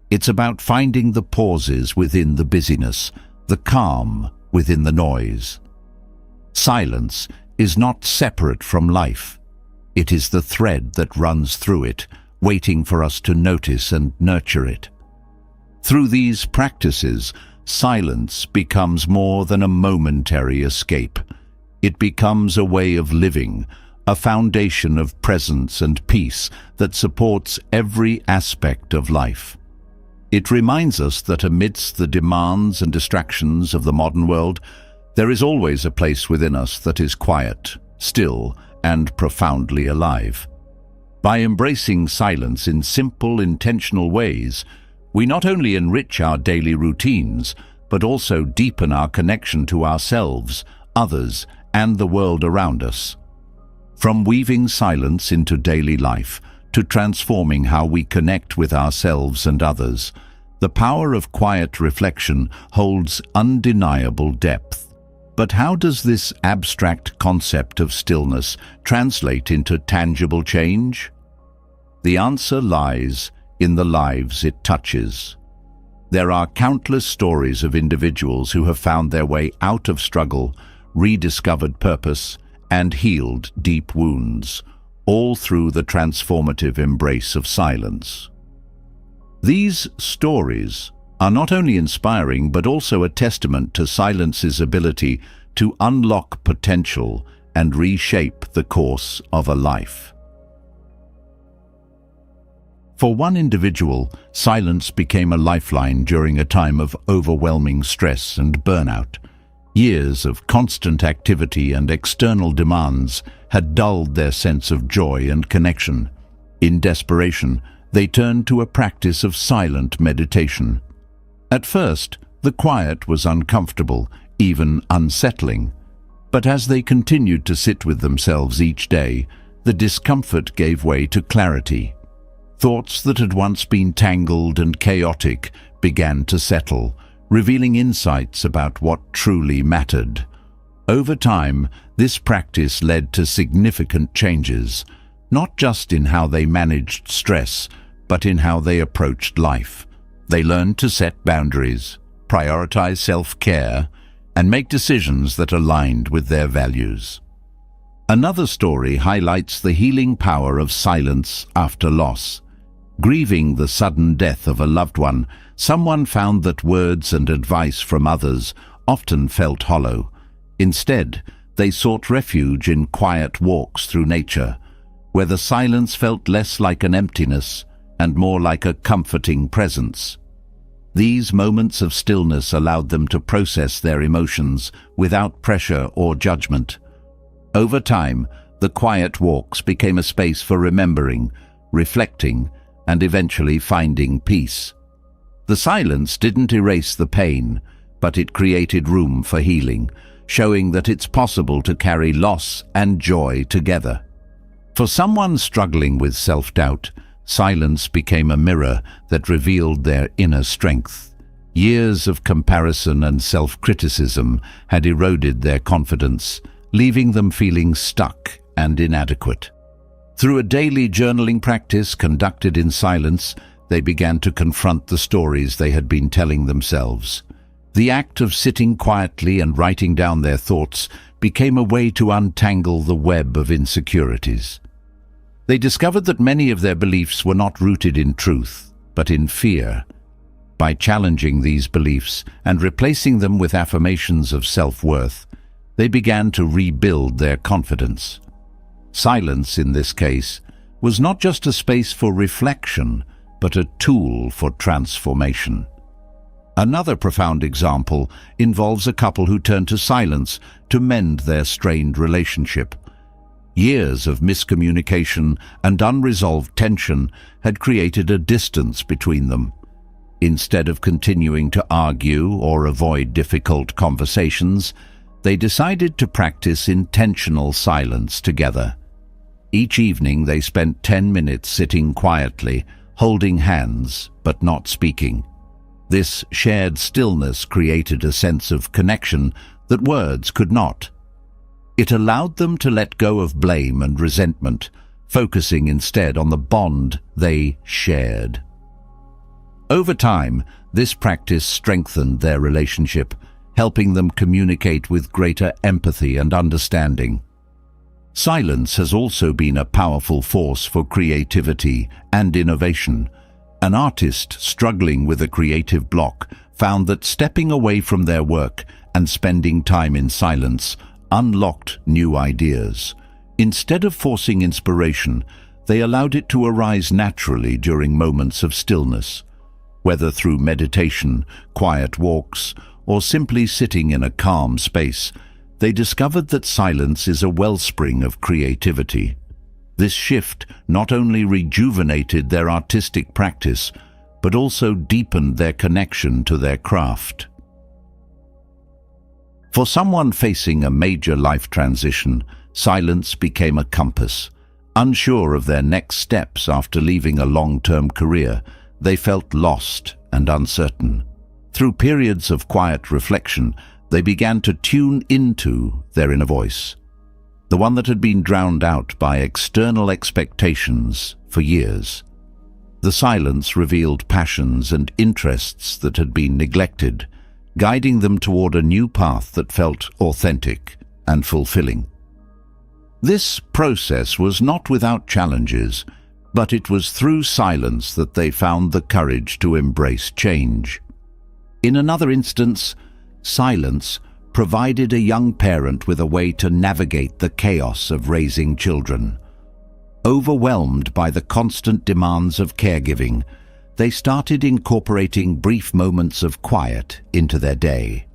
It's about finding the pauses within the busyness, the calm within the noise. Silence is not separate from life. It is the thread that runs through it, waiting for us to notice and nurture it. Through these practices, silence becomes more than a momentary escape. It becomes a way of living, a foundation of presence and peace that supports every aspect of life. It reminds us that amidst the demands and distractions of the modern world, there is always a place within us that is quiet, still, and profoundly alive. By embracing silence in simple, intentional ways, we not only enrich our daily routines, but also deepen our connection to ourselves, others, and the world around us. From weaving silence into daily life to transforming how we connect with ourselves and others, the power of quiet reflection holds undeniable depth. But how does this abstract concept of stillness translate into tangible change? The answer lies in the lives it touches. There are countless stories of individuals who have found their way out of struggle, rediscovered purpose, and healed deep wounds, all through the transformative embrace of silence. These stories are not only inspiring but also a testament to silence's ability to unlock potential and reshape the course of a life. For one individual, silence became a lifeline during a time of overwhelming stress and burnout. Years of constant activity and external demands had dulled their sense of joy and connection. In desperation, they turned to a practice of silent meditation. At first, the quiet was uncomfortable, even unsettling. But as they continued to sit with themselves each day, the discomfort gave way to clarity. Thoughts that had once been tangled and chaotic began to settle, revealing insights about what truly mattered. Over time, this practice led to significant changes, not just in how they managed stress, but in how they approached life. They learned to set boundaries, prioritize self-care, and make decisions that aligned with their values. Another story highlights the healing power of silence after loss. Grieving the sudden death of a loved one, someone found that words and advice from others often felt hollow. Instead, they sought refuge in quiet walks through nature, where the silence felt less like an emptiness and more like a comforting presence. These moments of stillness allowed them to process their emotions without pressure or judgment. Over time, the quiet walks became a space for remembering, reflecting, and eventually finding peace. The silence didn't erase the pain, but it created room for healing, showing that it's possible to carry loss and joy together. For someone struggling with self-doubt, silence became a mirror that revealed their inner strength. Years of comparison and self-criticism had eroded their confidence, leaving them feeling stuck and inadequate. Through a daily journaling practice conducted in silence, they began to confront the stories they had been telling themselves. The act of sitting quietly and writing down their thoughts became a way to untangle the web of insecurities. They discovered that many of their beliefs were not rooted in truth, but in fear. By challenging these beliefs and replacing them with affirmations of self-worth, they began to rebuild their confidence. Silence, in this case, was not just a space for reflection, but a tool for transformation. Another profound example involves a couple who turned to silence to mend their strained relationship. Years of miscommunication and unresolved tension had created a distance between them. Instead of continuing to argue or avoid difficult conversations, they decided to practice intentional silence together. Each evening they spent 10 minutes sitting quietly, holding hands but not speaking. This shared stillness created a sense of connection that words could not. It allowed them to let go of blame and resentment, focusing instead on the bond they shared. Over time, this practice strengthened their relationship, helping them communicate with greater empathy and understanding. Silence has also been a powerful force for creativity and innovation. An artist struggling with a creative block found that stepping away from their work and spending time in silence unlocked new ideas. Instead of forcing inspiration, they allowed it to arise naturally during moments of stillness. Whether through meditation, quiet walks, or simply sitting in a calm space, they discovered that silence is a wellspring of creativity. This shift not only rejuvenated their artistic practice, but also deepened their connection to their craft. For someone facing a major life transition, silence became a compass. Unsure of their next steps after leaving a long-term career, they felt lost and uncertain. Through periods of quiet reflection, they began to tune into their inner voice, the one that had been drowned out by external expectations for years. The silence revealed passions and interests that had been neglected, guiding them toward a new path that felt authentic and fulfilling. This process was not without challenges, but it was through silence that they found the courage to embrace change. In another instance, silence provided a young parent with a way to navigate the chaos of raising children. Overwhelmed by the constant demands of caregiving, they started incorporating brief moments of quiet into their day.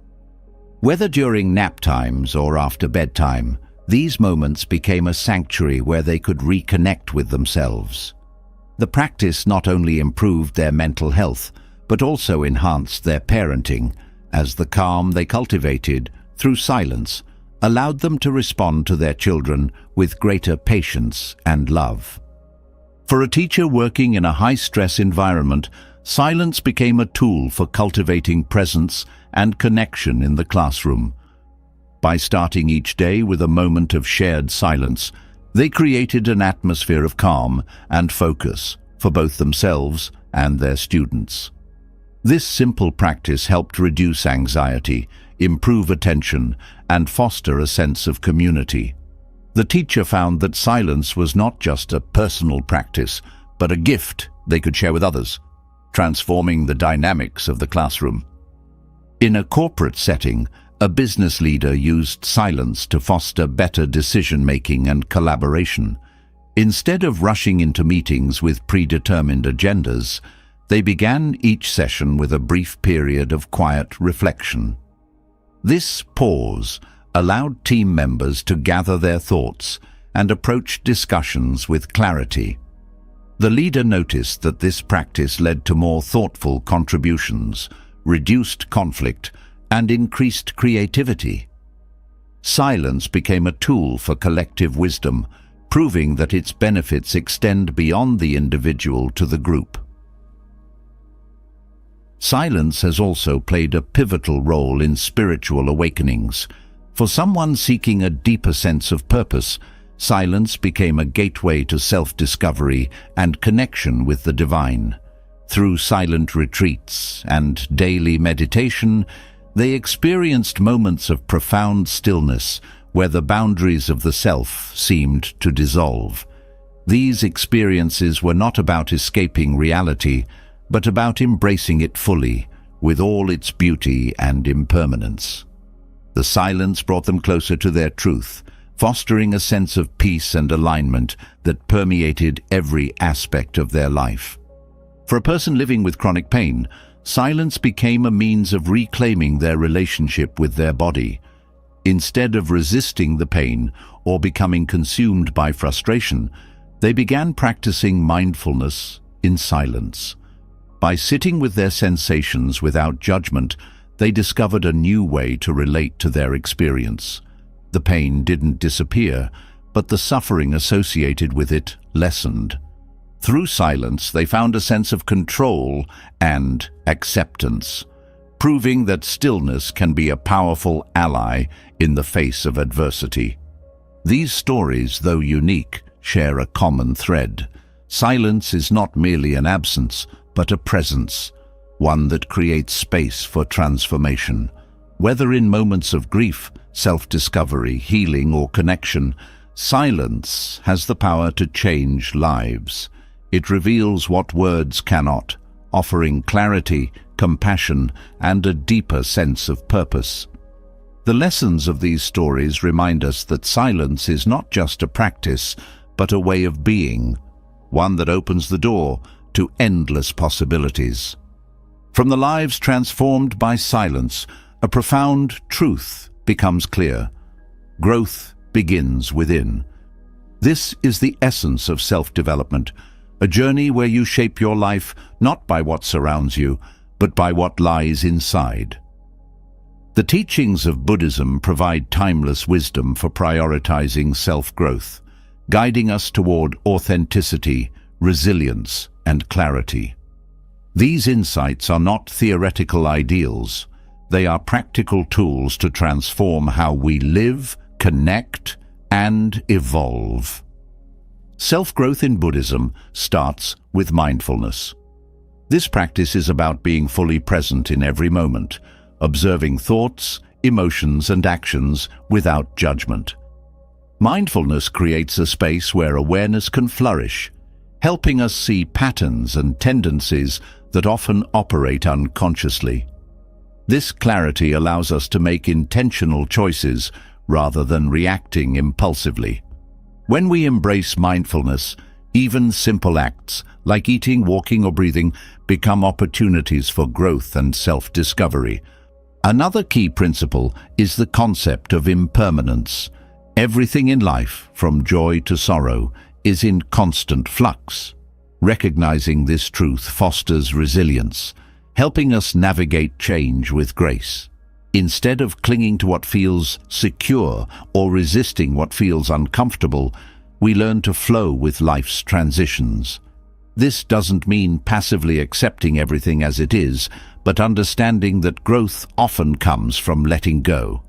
Whether during nap times or after bedtime, these moments became a sanctuary where they could reconnect with themselves. The practice not only improved their mental health, but also enhanced their parenting, as the calm they cultivated through silence allowed them to respond to their children with greater patience and love. For a teacher working in a high-stress environment, silence became a tool for cultivating presence and connection in the classroom. By starting each day with a moment of shared silence, they created an atmosphere of calm and focus for both themselves and their students. This simple practice helped reduce anxiety, improve attention, and foster a sense of community. The teacher found that silence was not just a personal practice, but a gift they could share with others, transforming the dynamics of the classroom. In a corporate setting, a business leader used silence to foster better decision-making and collaboration. Instead of rushing into meetings with predetermined agendas, they began each session with a brief period of quiet reflection. This pause allowed team members to gather their thoughts and approach discussions with clarity. The leader noticed that this practice led to more thoughtful contributions, reduced conflict, and increased creativity. Silence became a tool for collective wisdom, proving that its benefits extend beyond the individual to the group. Silence has also played a pivotal role in spiritual awakenings. For someone seeking a deeper sense of purpose, silence became a gateway to self-discovery and connection with the divine. Through silent retreats and daily meditation, they experienced moments of profound stillness where the boundaries of the self seemed to dissolve. These experiences were not about escaping reality, but about embracing it fully, with all its beauty and impermanence. The silence brought them closer to their truth, fostering a sense of peace and alignment that permeated every aspect of their life. For a person living with chronic pain, silence became a means of reclaiming their relationship with their body. Instead of resisting the pain or becoming consumed by frustration, they began practicing mindfulness in silence. By sitting with their sensations without judgment, they discovered a new way to relate to their experience. The pain didn't disappear, but the suffering associated with it lessened. Through silence, they found a sense of control and acceptance, proving that stillness can be a powerful ally in the face of adversity. These stories, though unique, share a common thread. Silence is not merely an absence, but a presence, one that creates space for transformation. Whether in moments of grief, self-discovery, healing, or connection, silence has the power to change lives. It reveals what words cannot, offering clarity, compassion, and a deeper sense of purpose. The lessons of these stories remind us that silence is not just a practice, but a way of being, one that opens the door to endless possibilities. From the lives transformed by silence, a profound truth becomes clear. Growth begins within. This is the essence of self-development, a journey where you shape your life not by what surrounds you, but by what lies inside. The teachings of Buddhism provide timeless wisdom for prioritizing self-growth, guiding us toward authenticity, resilience, and clarity. These insights are not theoretical ideals. They are practical tools to transform how we live, connect, and evolve. Self-growth in Buddhism starts with mindfulness. This practice is about being fully present in every moment, observing thoughts, emotions, and actions without judgment. Mindfulness creates a space where awareness can flourish, helping us see patterns and tendencies that often operate unconsciously. This clarity allows us to make intentional choices rather than reacting impulsively. When we embrace mindfulness, even simple acts like eating, walking, or breathing become opportunities for growth and self-discovery. Another key principle is the concept of impermanence. Everything in life, from joy to sorrow, is in constant flux. Recognizing this truth fosters resilience, helping us navigate change with grace. Instead of clinging to what feels secure or resisting what feels uncomfortable, we learn to flow with life's transitions. This doesn't mean passively accepting everything as it is, but understanding that growth often comes from letting go.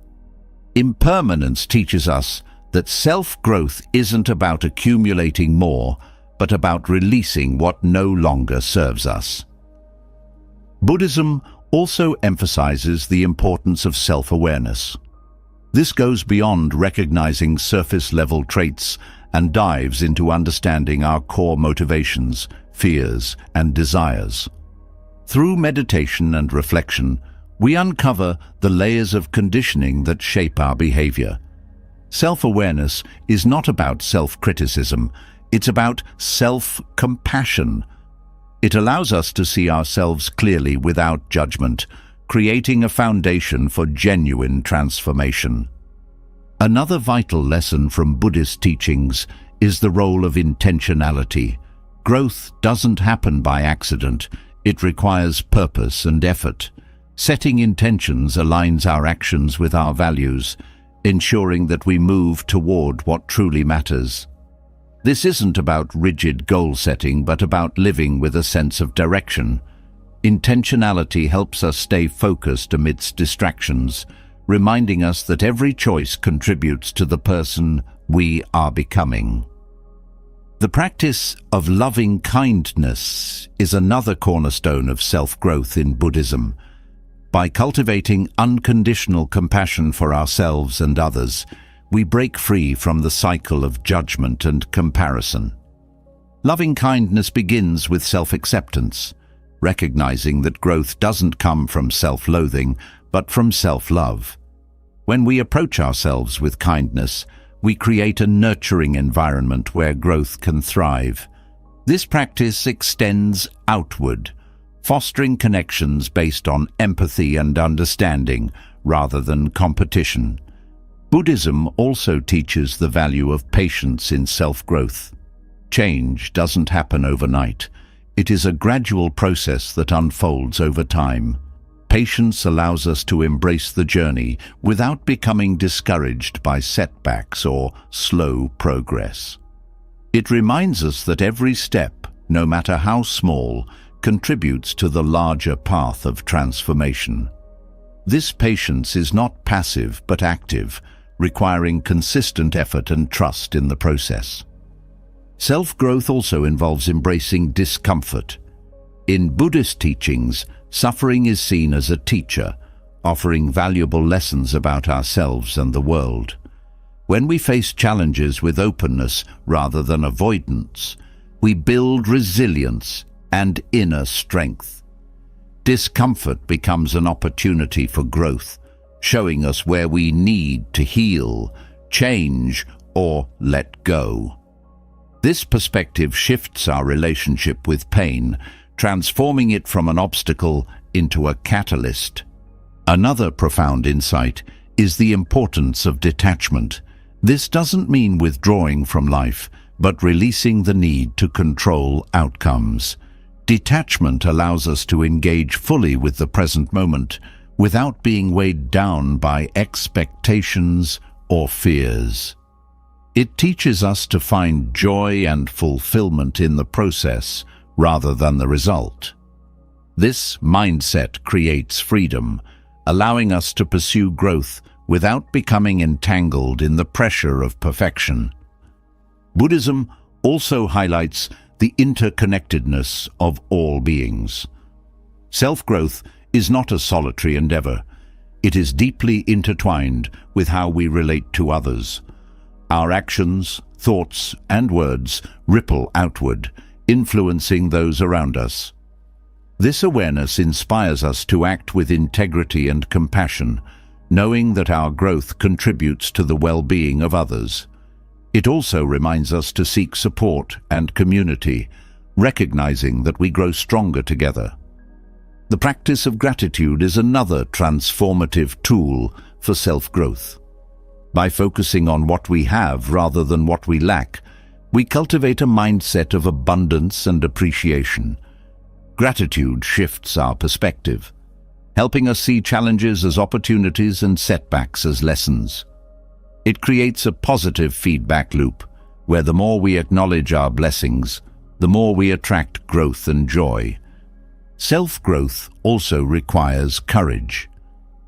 Impermanence teaches us that self-growth isn't about accumulating more, but about releasing what no longer serves us. Buddhism also emphasizes the importance of self-awareness. This goes beyond recognizing surface-level traits and dives into understanding our core motivations, fears, and desires. Through meditation and reflection, we uncover the layers of conditioning that shape our behavior. Self-awareness is not about self-criticism, it's about self-compassion. It allows us to see ourselves clearly without judgment, creating a foundation for genuine transformation. Another vital lesson from Buddhist teachings is the role of intentionality. Growth doesn't happen by accident. It requires purpose and effort. Setting intentions aligns our actions with our values, ensuring that we move toward what truly matters. This isn't about rigid goal setting, but about living with a sense of direction. Intentionality helps us stay focused amidst distractions, reminding us that every choice contributes to the person we are becoming. The practice of loving kindness is another cornerstone of self-growth in Buddhism. By cultivating unconditional compassion for ourselves and others, we break free from the cycle of judgment and comparison. Loving kindness begins with self-acceptance, recognizing that growth doesn't come from self-loathing, but from self-love. When we approach ourselves with kindness, we create a nurturing environment where growth can thrive. This practice extends outward, fostering connections based on empathy and understanding rather than competition. Buddhism also teaches the value of patience in self-growth. Change doesn't happen overnight. It is a gradual process that unfolds over time. Patience allows us to embrace the journey without becoming discouraged by setbacks or slow progress. It reminds us that every step, no matter how small, contributes to the larger path of transformation. This patience is not passive but active, requiring consistent effort and trust in the process. Self-growth also involves embracing discomfort. In Buddhist teachings, suffering is seen as a teacher, offering valuable lessons about ourselves and the world. When we face challenges with openness rather than avoidance, we build resilience and inner strength. Discomfort becomes an opportunity for growth, showing us where we need to heal, change, or let go. This perspective shifts our relationship with pain, transforming it from an obstacle into a catalyst. Another profound insight is the importance of detachment. This doesn't mean withdrawing from life, but releasing the need to control outcomes. Detachment allows us to engage fully with the present moment without being weighed down by expectations or fears. It teaches us to find joy and fulfillment in the process rather than the result. This mindset creates freedom, allowing us to pursue growth without becoming entangled in the pressure of perfection. Buddhism also highlights the interconnectedness of all beings. Self-growth is not a solitary endeavor. It is deeply intertwined with how we relate to others. Our actions, thoughts, and words ripple outward, influencing those around us. This awareness inspires us to act with integrity and compassion, knowing that our growth contributes to the well-being of others. It also reminds us to seek support and community, recognizing that we grow stronger together. The practice of gratitude is another transformative tool for self-growth. By focusing on what we have rather than what we lack, we cultivate a mindset of abundance and appreciation. Gratitude shifts our perspective, helping us see challenges as opportunities and setbacks as lessons. It creates a positive feedback loop, where the more we acknowledge our blessings, the more we attract growth and joy. Self-growth also requires courage.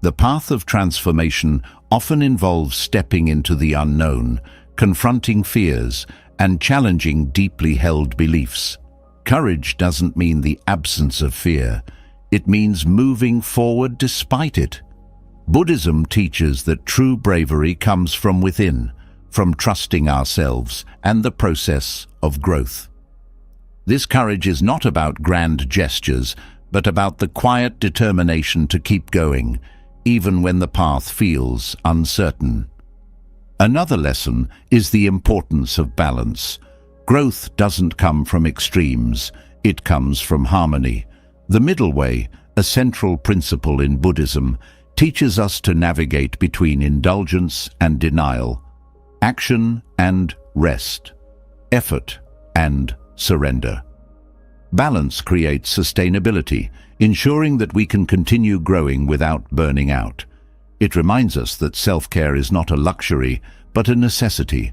The path of transformation often involves stepping into the unknown, confronting fears, and challenging deeply held beliefs. Courage doesn't mean the absence of fear. It means moving forward despite it. Buddhism teaches that true bravery comes from within, from trusting ourselves and the process of growth. This courage is not about grand gestures, but about the quiet determination to keep going, even when the path feels uncertain. Another lesson is the importance of balance. Growth doesn't come from extremes, it comes from harmony. The middle way, a central principle in Buddhism, teaches us to navigate between indulgence and denial, action and rest, effort and surrender. Balance creates sustainability, ensuring that we can continue growing without burning out. It reminds us that self-care is not a luxury, but a necessity,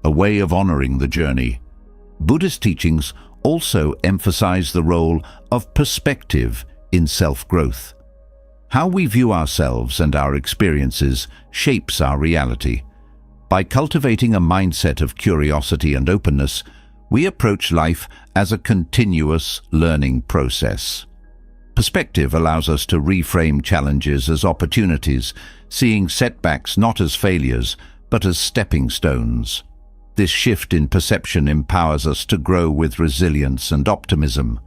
a way of honoring the journey. Buddhist teachings also emphasize the role of perspective in self-growth. How we view ourselves and our experiences shapes our reality. By cultivating a mindset of curiosity and openness, we approach life as a continuous learning process. Perspective allows us to reframe challenges as opportunities, seeing setbacks not as failures, but as stepping stones. This shift in perception empowers us to grow with resilience and optimism.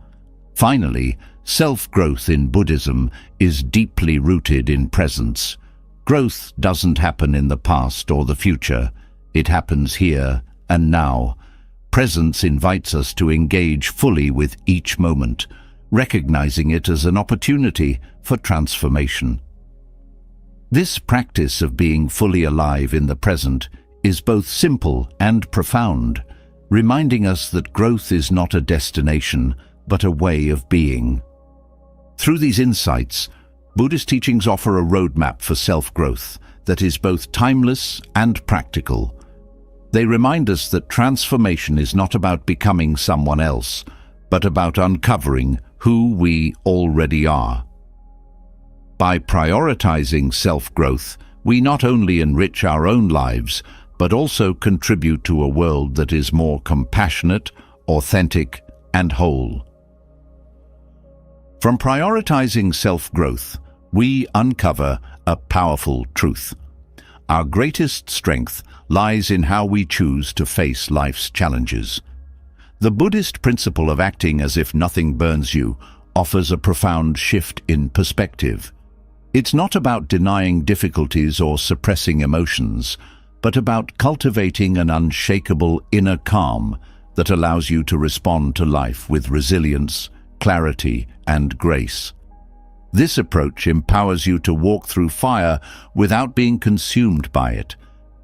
Finally, self-growth in Buddhism is deeply rooted in presence. Growth doesn't happen in the past or the future. It happens here and now. Presence invites us to engage fully with each moment, recognizing it as an opportunity for transformation. This practice of being fully alive in the present is both simple and profound, reminding us that growth is not a destination, but a way of being. Through these insights, Buddhist teachings offer a roadmap for self-growth that is both timeless and practical. They remind us that transformation is not about becoming someone else, but about uncovering who we already are. By prioritizing self-growth, we not only enrich our own lives, but also contribute to a world that is more compassionate, authentic, and whole. From prioritizing self-growth, we uncover a powerful truth. Our greatest strength lies in how we choose to face life's challenges. The Buddhist principle of acting as if nothing burns you offers a profound shift in perspective. It's not about denying difficulties or suppressing emotions, but about cultivating an unshakable inner calm that allows you to respond to life with resilience, clarity, and grace. This approach empowers you to walk through fire without being consumed by it,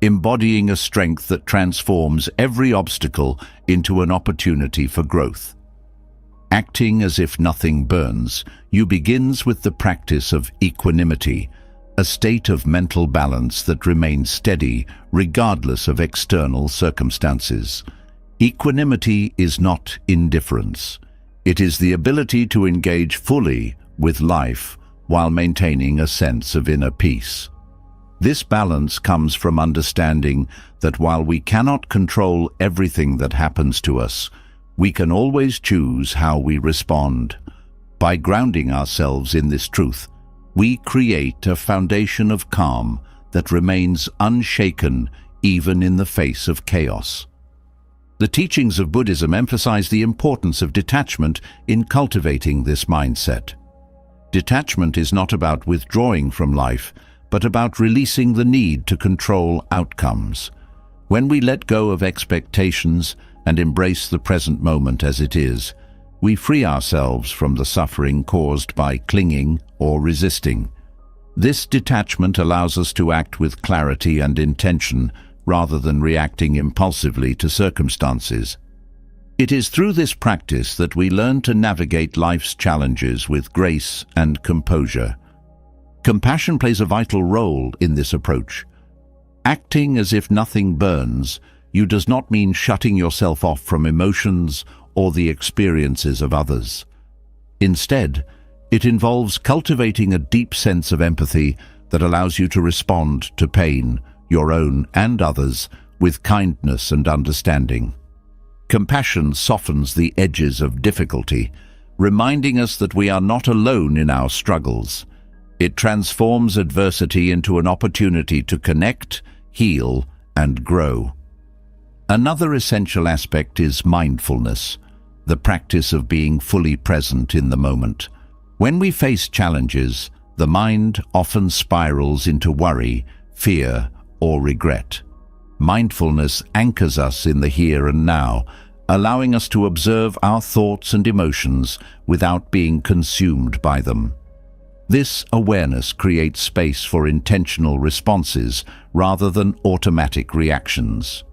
embodying a strength that transforms every obstacle into an opportunity for growth. Acting as if nothing burns, you begins with the practice of equanimity, a state of mental balance that remains steady regardless of external circumstances. Equanimity is not indifference. It is the ability to engage fully with life while maintaining a sense of inner peace. This balance comes from understanding that while we cannot control everything that happens to us, we can always choose how we respond. By grounding ourselves in this truth, we create a foundation of calm that remains unshaken even in the face of chaos. The teachings of Buddhism emphasize the importance of detachment in cultivating this mindset. Detachment is not about withdrawing from life, but about releasing the need to control outcomes. When we let go of expectations and embrace the present moment as it is, we free ourselves from the suffering caused by clinging or resisting. This detachment allows us to act with clarity and intention rather than reacting impulsively to circumstances. It is through this practice that we learn to navigate life's challenges with grace and composure. Compassion plays a vital role in this approach. Acting as if nothing burns you does not mean shutting yourself off from emotions or the experiences of others. Instead, it involves cultivating a deep sense of empathy that allows you to respond to pain, your own and others, with kindness and understanding. Compassion softens the edges of difficulty, reminding us that we are not alone in our struggles. It transforms adversity into an opportunity to connect, heal, and grow. Another essential aspect is mindfulness, the practice of being fully present in the moment. When we face challenges, the mind often spirals into worry, fear, or regret. Mindfulness anchors us in the here and now, allowing us to observe our thoughts and emotions without being consumed by them. This awareness creates space for intentional responses rather than automatic reactions.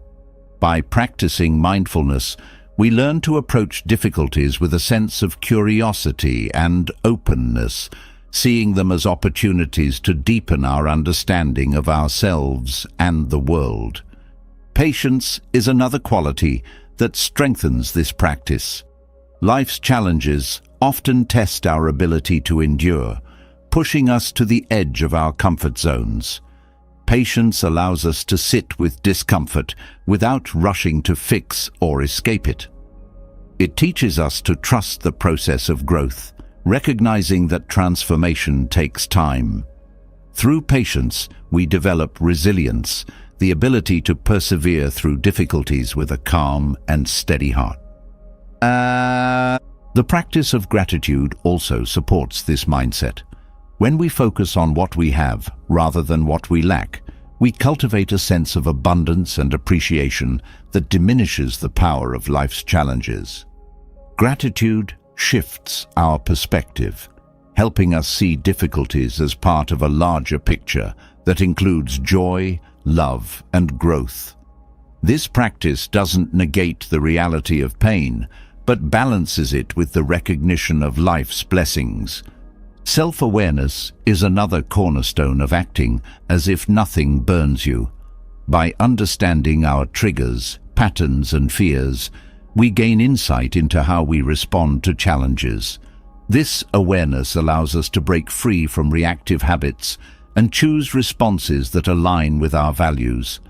By practicing mindfulness, we learn to approach difficulties with a sense of curiosity and openness, seeing them as opportunities to deepen our understanding of ourselves and the world. Patience is another quality that strengthens this practice. Life's challenges often test our ability to endure, pushing us to the edge of our comfort zones. Patience allows us to sit with discomfort without rushing to fix or escape it. It teaches us to trust the process of growth, recognizing that transformation takes time. Through patience, we develop resilience, the ability to persevere through difficulties with a calm and steady heart. The practice of gratitude also supports this mindset. When we focus on what we have rather than what we lack, we cultivate a sense of abundance and appreciation that diminishes the power of life's challenges. Gratitude shifts our perspective, helping us see difficulties as part of a larger picture that includes joy, love, and growth. This practice doesn't negate the reality of pain, but balances it with the recognition of life's blessings. Self-awareness is another cornerstone of acting as if nothing burns you. By understanding our triggers, patterns, and fears, we gain insight into how we respond to challenges. This awareness allows us to break free from reactive habits and choose responses that align with our values.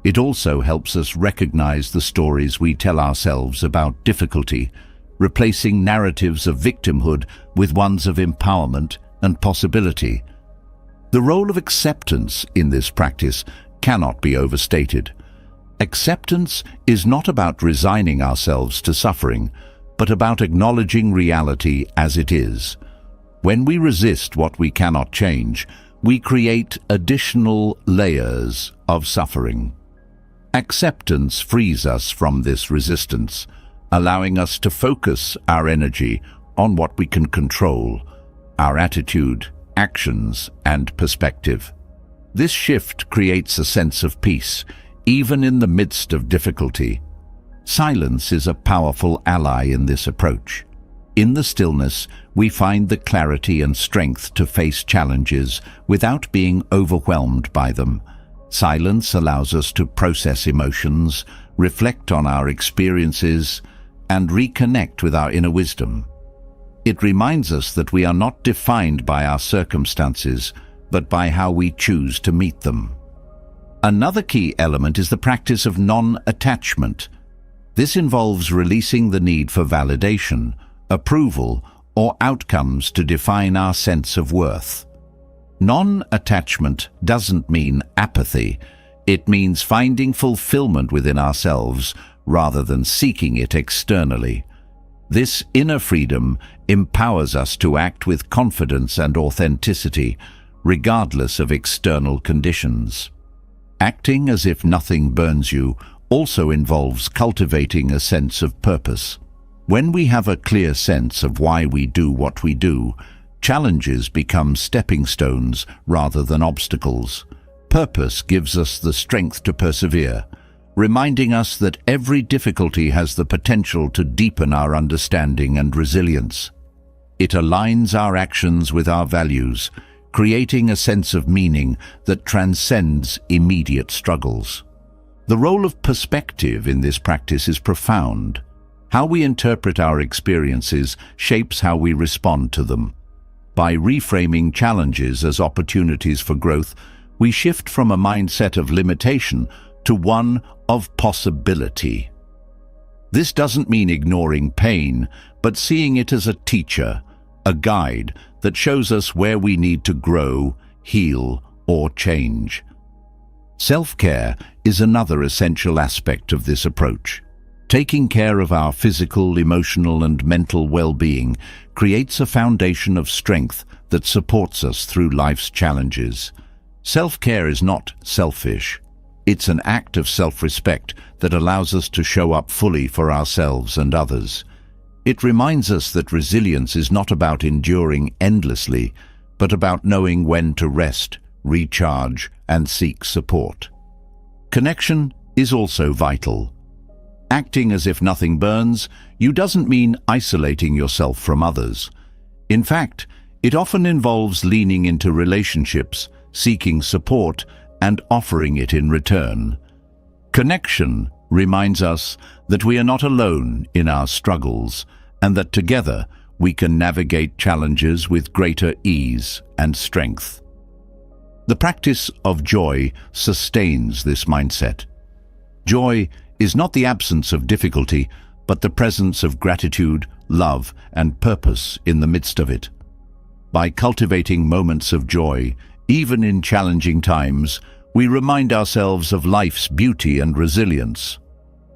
It also helps us recognize the stories we tell ourselves about difficulty, replacing narratives of victimhood with ones of empowerment and possibility. The role of acceptance in this practice cannot be overstated. Acceptance is not about resigning ourselves to suffering, but about acknowledging reality as it is. When we resist what we cannot change, we create additional layers of suffering. Acceptance frees us from this resistance, allowing us to focus our energy on what we can control, our attitude, actions, and perspective. This shift creates a sense of peace, even in the midst of difficulty. Silence is a powerful ally in this approach. In the stillness, we find the clarity and strength to face challenges without being overwhelmed by them. Silence allows us to process emotions, reflect on our experiences, and reconnect with our inner wisdom. It reminds us that we are not defined by our circumstances, but by how we choose to meet them. Another key element is the practice of non-attachment. This involves releasing the need for validation, approval, or outcomes to define our sense of worth. Non-attachment doesn't mean apathy. It means finding fulfillment within ourselves rather than seeking it externally. This inner freedom empowers us to act with confidence and authenticity, regardless of external conditions. Acting as if nothing burns you also involves cultivating a sense of purpose. When we have a clear sense of why we do what we do, challenges become stepping stones rather than obstacles. Purpose gives us the strength to persevere, reminding us that every difficulty has the potential to deepen our understanding and resilience. It aligns our actions with our values, creating a sense of meaning that transcends immediate struggles. The role of perspective in this practice is profound. How we interpret our experiences shapes how we respond to them. By reframing challenges as opportunities for growth, we shift from a mindset of limitation to one of possibility. This doesn't mean ignoring pain, but seeing it as a teacher, a guide that shows us where we need to grow, heal, or change. Self-care is another essential aspect of this approach. Taking care of our physical, emotional, and mental well-being creates a foundation of strength that supports us through life's challenges. Self-care is not selfish. It's an act of self-respect that allows us to show up fully for ourselves and others. It reminds us that resilience is not about enduring endlessly, but about knowing when to rest, recharge, and seek support. Connection is also vital. Acting as if nothing burns you doesn't mean isolating yourself from others. In fact, it often involves leaning into relationships, seeking support, and offering it in return. Connection reminds us that we are not alone in our struggles, and that together we can navigate challenges with greater ease and strength. The practice of joy sustains this mindset. Joy is not the absence of difficulty, but the presence of gratitude, love, and purpose in the midst of it. By cultivating moments of joy, even in challenging times, we remind ourselves of life's beauty and resilience.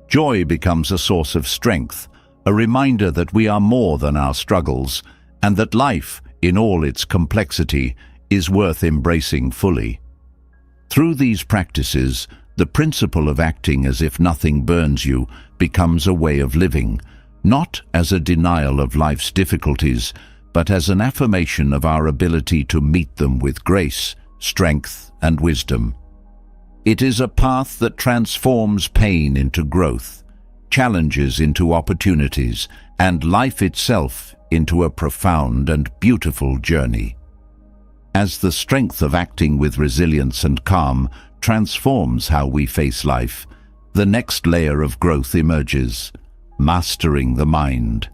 Joy becomes a source of strength, a reminder that we are more than our struggles, and that life, in all its complexity, is worth embracing fully. Through these practices, the principle of acting as if nothing burns you becomes a way of living, not as a denial of life's difficulties, but as an affirmation of our ability to meet them with grace, strength, and wisdom. It is a path that transforms pain into growth, challenges into opportunities, and life itself into a profound and beautiful journey. As the strength of acting with resilience and calm transforms how we face life, the next layer of growth emerges, mastering the mind.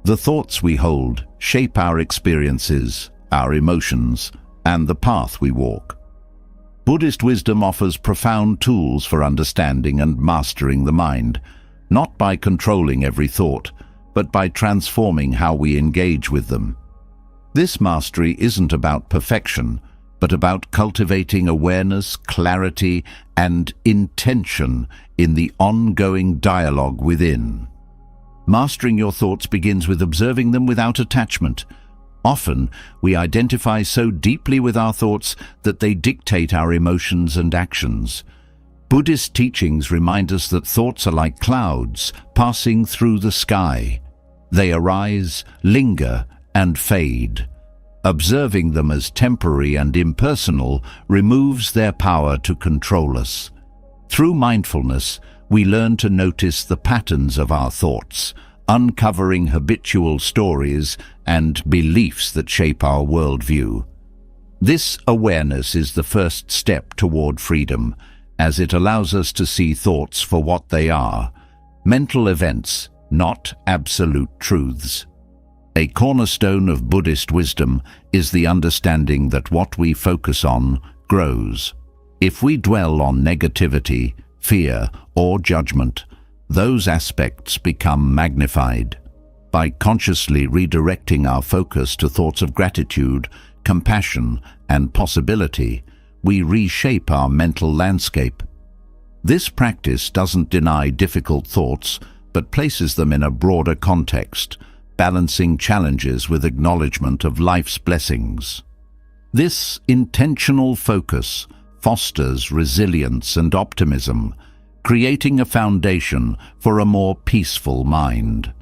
The thoughts we hold shape our experiences, our emotions, and the path we walk. Buddhist wisdom offers profound tools for understanding and mastering the mind, not by controlling every thought, but by transforming how we engage with them. This mastery isn't about perfection, but about cultivating awareness, clarity, and intention in the ongoing dialogue within. Mastering your thoughts begins with observing them without attachment. Often, we identify so deeply with our thoughts that they dictate our emotions and actions. Buddhist teachings remind us that thoughts are like clouds passing through the sky. They arise, linger, and fade. Observing them as temporary and impersonal removes their power to control us. Through mindfulness, we learn to notice the patterns of our thoughts, uncovering habitual stories and beliefs that shape our worldview. This awareness is the first step toward freedom, as it allows us to see thoughts for what they are, mental events, not absolute truths. A cornerstone of Buddhist wisdom is the understanding that what we focus on grows. If we dwell on negativity, fear, or judgment, those aspects become magnified. By consciously redirecting our focus to thoughts of gratitude, compassion, and possibility, we reshape our mental landscape. This practice doesn't deny difficult thoughts, but places them in a broader context, balancing challenges with acknowledgement of life's blessings. This intentional focus fosters resilience and optimism, creating a foundation for a more peaceful mind.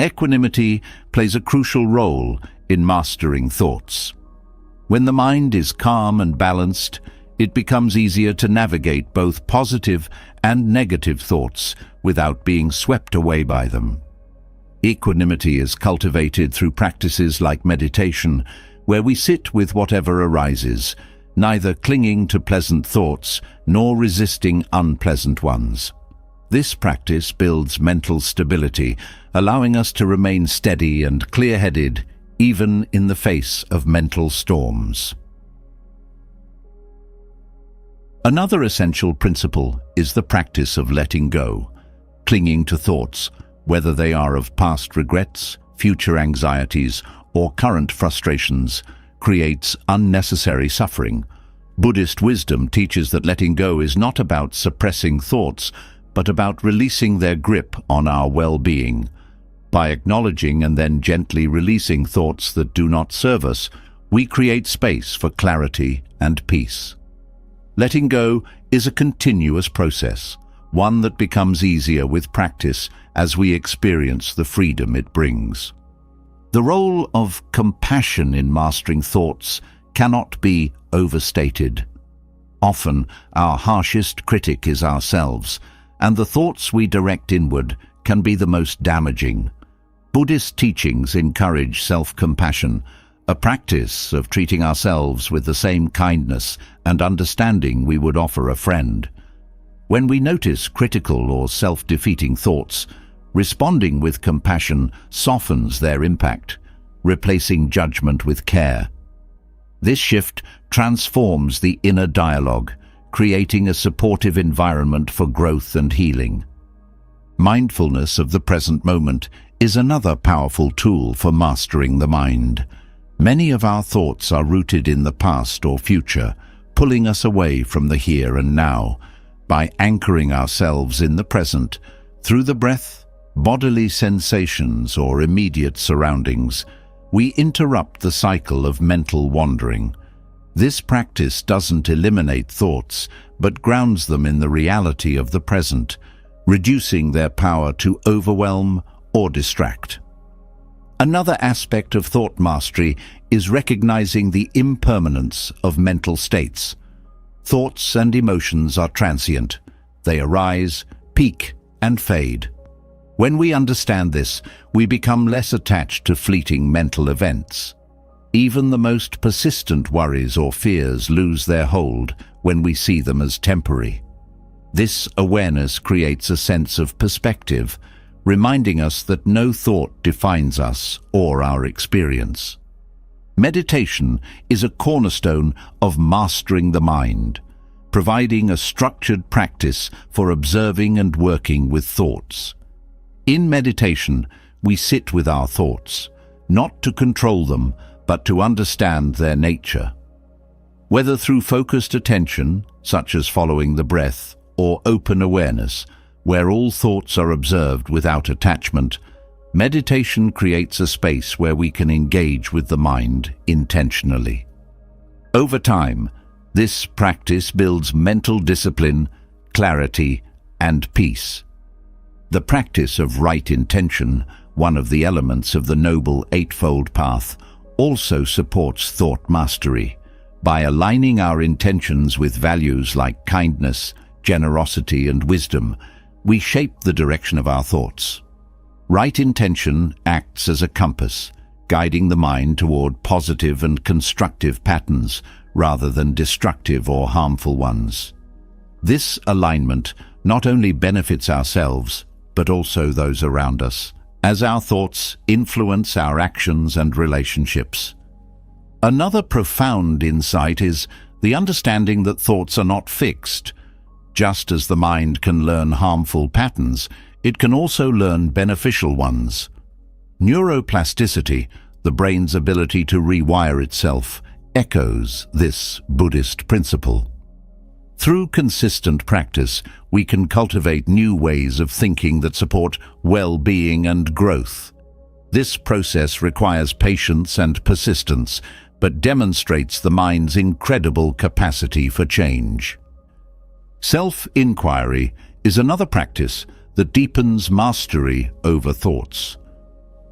Equanimity plays a crucial role in mastering thoughts. When the mind is calm and balanced, it becomes easier to navigate both positive and negative thoughts without being swept away by them. Equanimity is cultivated through practices like meditation, where we sit with whatever arises, neither clinging to pleasant thoughts nor resisting unpleasant ones. This practice builds mental stability, allowing us to remain steady and clear-headed even in the face of mental storms. Another essential principle is the practice of letting go. Clinging to thoughts, whether they are of past regrets, future anxieties, or current frustrations, creates unnecessary suffering. Buddhist wisdom teaches that letting go is not about suppressing thoughts, but about releasing their grip on our well-being. By acknowledging and then gently releasing thoughts that do not serve us, we create space for clarity and peace. Letting go is a continuous process, one that becomes easier with practice as we experience the freedom it brings. The role of compassion in mastering thoughts cannot be overstated. Often, our harshest critic is ourselves, and the thoughts we direct inward can be the most damaging. Buddhist teachings encourage self-compassion, a practice of treating ourselves with the same kindness and understanding we would offer a friend. When we notice critical or self-defeating thoughts, responding with compassion softens their impact, replacing judgment with care. This shift transforms the inner dialogue, creating a supportive environment for growth and healing. Mindfulness of the present moment is another powerful tool for mastering the mind. Many of our thoughts are rooted in the past or future, pulling us away from the here and now. By anchoring ourselves in the present, through the breath, bodily sensations, or immediate surroundings, we interrupt the cycle of mental wandering. This practice doesn't eliminate thoughts, but grounds them in the reality of the present, reducing their power to overwhelm or distract. Another aspect of thought mastery is recognizing the impermanence of mental states. Thoughts and emotions are transient. They arise, peak, and fade. When we understand this, we become less attached to fleeting mental events. Even the most persistent worries or fears lose their hold when we see them as temporary. This awareness creates a sense of perspective, reminding us that no thought defines us or our experience. Meditation is a cornerstone of mastering the mind, providing a structured practice for observing and working with thoughts. In meditation, we sit with our thoughts, not to control them, but to understand their nature. Whether through focused attention, such as following the breath, or open awareness, where all thoughts are observed without attachment, meditation creates a space where we can engage with the mind intentionally. Over time, this practice builds mental discipline, clarity, and peace. The practice of right intention, one of the elements of the Noble Eightfold Path, also supports thought mastery. By aligning our intentions with values like kindness, generosity, and wisdom, we shape the direction of our thoughts. Right intention acts as a compass, guiding the mind toward positive and constructive patterns rather than destructive or harmful ones. This alignment not only benefits ourselves, but also those around us, as our thoughts influence our actions and relationships. Another profound insight is the understanding that thoughts are not fixed. Just as the mind can learn harmful patterns, it can also learn beneficial ones. Neuroplasticity, the brain's ability to rewire itself, echoes this Buddhist principle. Through consistent practice, we can cultivate new ways of thinking that support well-being and growth. This process requires patience and persistence, but demonstrates the mind's incredible capacity for change. Self-inquiry is another practice that deepens mastery over thoughts.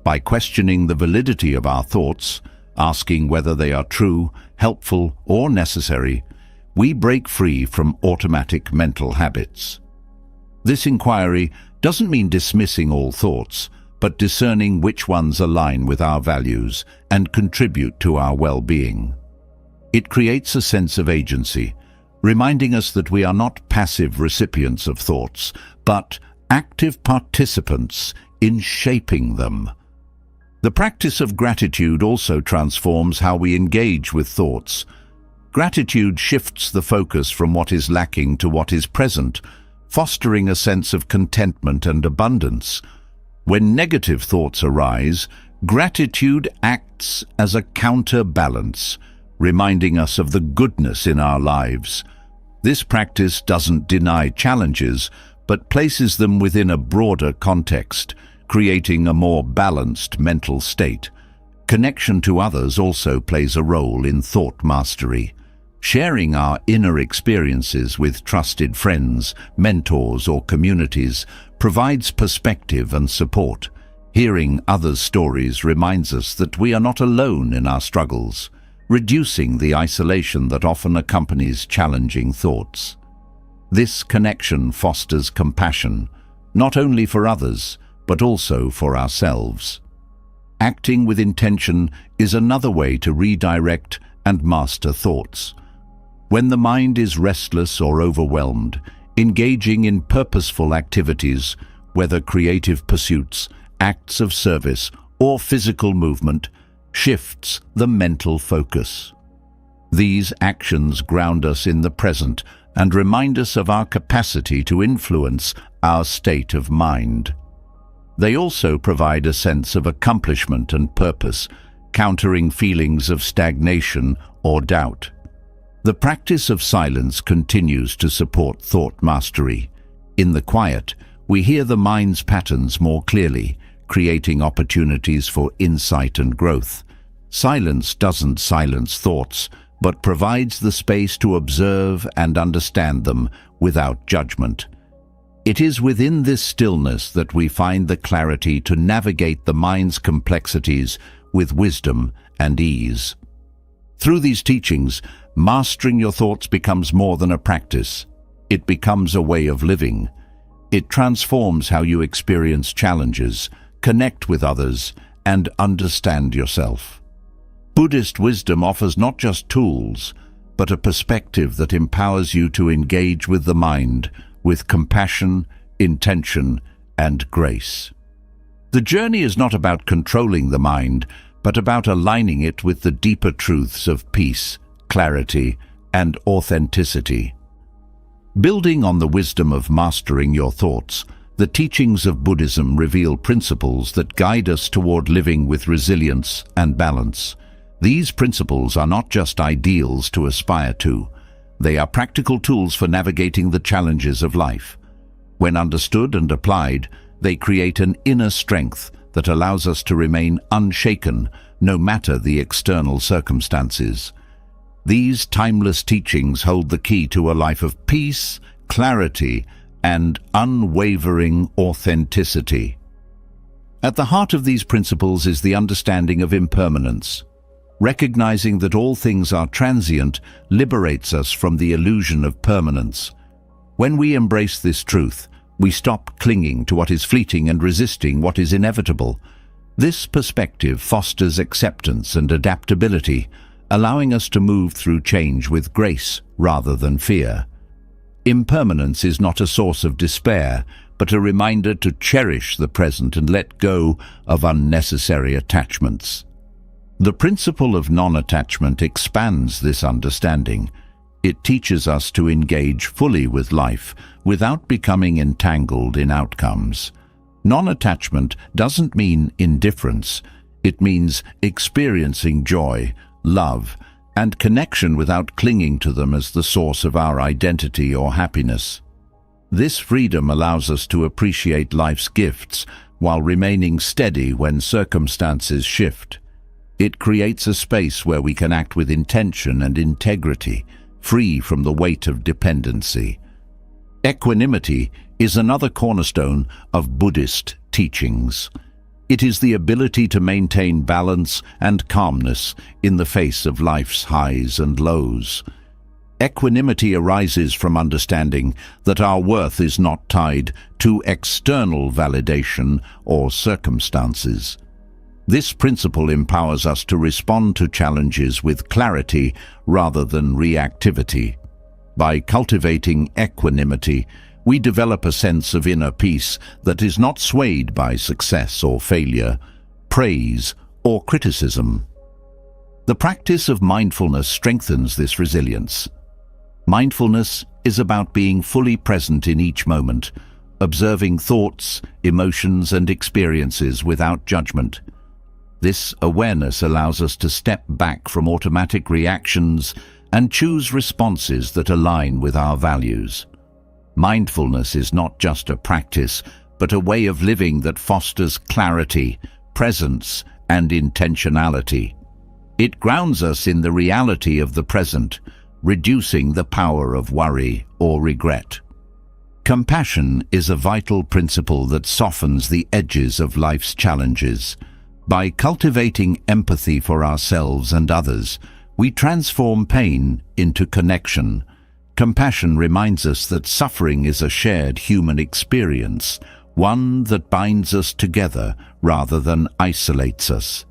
By questioning the validity of our thoughts, asking whether they are true, helpful, or necessary, we break free from automatic mental habits. This inquiry doesn't mean dismissing all thoughts, but discerning which ones align with our values and contribute to our well-being. It creates a sense of agency, reminding us that we are not passive recipients of thoughts, but active participants in shaping them. The practice of gratitude also transforms how we engage with thoughts. Gratitude shifts the focus from what is lacking to what is present, fostering a sense of contentment and abundance. When negative thoughts arise, gratitude acts as a counterbalance, reminding us of the goodness in our lives. This practice doesn't deny challenges, but places them within a broader context, creating a more balanced mental state. Connection to others also plays a role in thought mastery. Sharing our inner experiences with trusted friends, mentors, or communities provides perspective and support. Hearing others' stories reminds us that we are not alone in our struggles, reducing the isolation that often accompanies challenging thoughts. This connection fosters compassion, not only for others, but also for ourselves. Acting with intention is another way to redirect and master thoughts. When the mind is restless or overwhelmed, engaging in purposeful activities, whether creative pursuits, acts of service, or physical movement, shifts the mental focus. These actions ground us in the present and remind us of our capacity to influence our state of mind. They also provide a sense of accomplishment and purpose, countering feelings of stagnation or doubt. The practice of silence continues to support thought mastery. In the quiet, we hear the mind's patterns more clearly, creating opportunities for insight and growth. Silence doesn't silence thoughts, but provides the space to observe and understand them without judgment. It is within this stillness that we find the clarity to navigate the mind's complexities with wisdom and ease. Through these teachings, mastering your thoughts becomes more than a practice. It becomes a way of living. It transforms how you experience challenges, connect with others, and understand yourself. Buddhist wisdom offers not just tools, but a perspective that empowers you to engage with the mind with compassion, intention, and grace. The journey is not about controlling the mind, but about aligning it with the deeper truths of peace, clarity, and authenticity. Building on the wisdom of mastering your thoughts, the teachings of Buddhism reveal principles that guide us toward living with resilience and balance. These principles are not just ideals to aspire to. They are practical tools for navigating the challenges of life. When understood and applied, they create an inner strength that allows us to remain unshaken, no matter the external circumstances. These timeless teachings hold the key to a life of peace, clarity, and unwavering authenticity. At the heart of these principles is the understanding of impermanence. Recognizing that all things are transient liberates us from the illusion of permanence. When we embrace this truth, we stop clinging to what is fleeting and resisting what is inevitable. This perspective fosters acceptance and adaptability, allowing us to move through change with grace rather than fear. Impermanence is not a source of despair, but a reminder to cherish the present and let go of unnecessary attachments. The principle of non-attachment expands this understanding. It teaches us to engage fully with life without becoming entangled in outcomes. Non-attachment doesn't mean indifference. It means experiencing joy, love, and connection without clinging to them as the source of our identity or happiness. This freedom allows us to appreciate life's gifts while remaining steady when circumstances shift. It creates a space where we can act with intention and integrity, free from the weight of dependency. Equanimity is another cornerstone of Buddhist teachings. It is the ability to maintain balance and calmness in the face of life's highs and lows. Equanimity arises from understanding that our worth is not tied to external validation or circumstances. This principle empowers us to respond to challenges with clarity rather than reactivity. By cultivating equanimity, we develop a sense of inner peace that is not swayed by success or failure, praise or criticism. The practice of mindfulness strengthens this resilience. Mindfulness is about being fully present in each moment, observing thoughts, emotions, and experiences without judgment. This awareness allows us to step back from automatic reactions and choose responses that align with our values. Mindfulness is not just a practice, but a way of living that fosters clarity, presence, and intentionality. It grounds us in the reality of the present, reducing the power of worry or regret. Compassion is a vital principle that softens the edges of life's challenges. By cultivating empathy for ourselves and others, we transform pain into connection. Compassion reminds us that suffering is a shared human experience, one that binds us together rather than isolates us.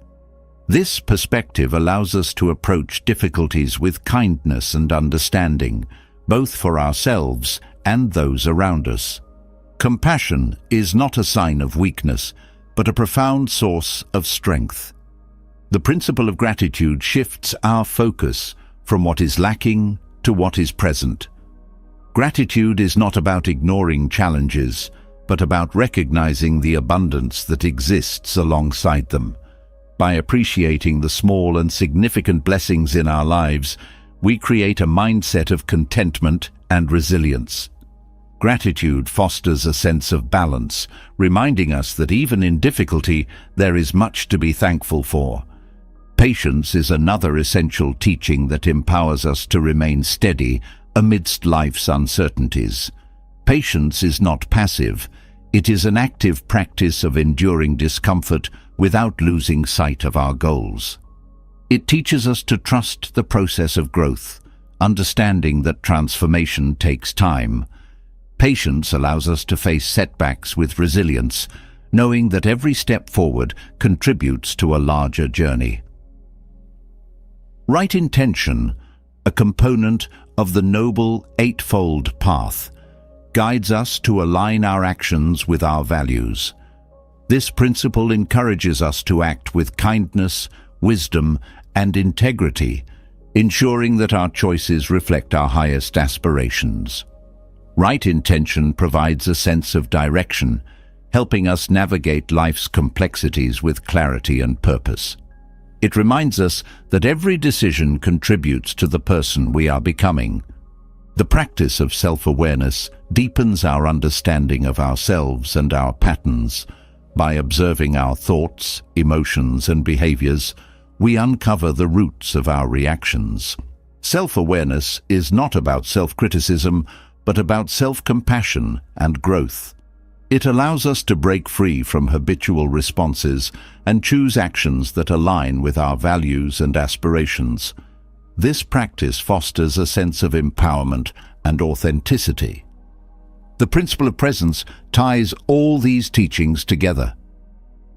This perspective allows us to approach difficulties with kindness and understanding, both for ourselves and those around us. Compassion is not a sign of weakness, but a profound source of strength. The principle of gratitude shifts our focus from what is lacking to what is present. Gratitude is not about ignoring challenges, but about recognizing the abundance that exists alongside them. By appreciating the small and significant blessings in our lives, we create a mindset of contentment and resilience. Gratitude fosters a sense of balance, reminding us that even in difficulty, there is much to be thankful for. Patience is another essential teaching that empowers us to remain steady amidst life's uncertainties. Patience is not passive. It is an active practice of enduring discomfort without losing sight of our goals. It teaches us to trust the process of growth, understanding that transformation takes time. Patience allows us to face setbacks with resilience, knowing that every step forward contributes to a larger journey. Right intention, a component of the Noble Eightfold Path, guides us to align our actions with our values. This principle encourages us to act with kindness, wisdom, and integrity, ensuring that our choices reflect our highest aspirations. Right intention provides a sense of direction, helping us navigate life's complexities with clarity and purpose. It reminds us that every decision contributes to the person we are becoming. The practice of self-awareness deepens our understanding of ourselves and our patterns. By observing our thoughts, emotions, and behaviors, we uncover the roots of our reactions. Self-awareness is not about self-criticism, but about self-compassion and growth. It allows us to break free from habitual responses and choose actions that align with our values and aspirations. This practice fosters a sense of empowerment and authenticity. The principle of presence ties all these teachings together.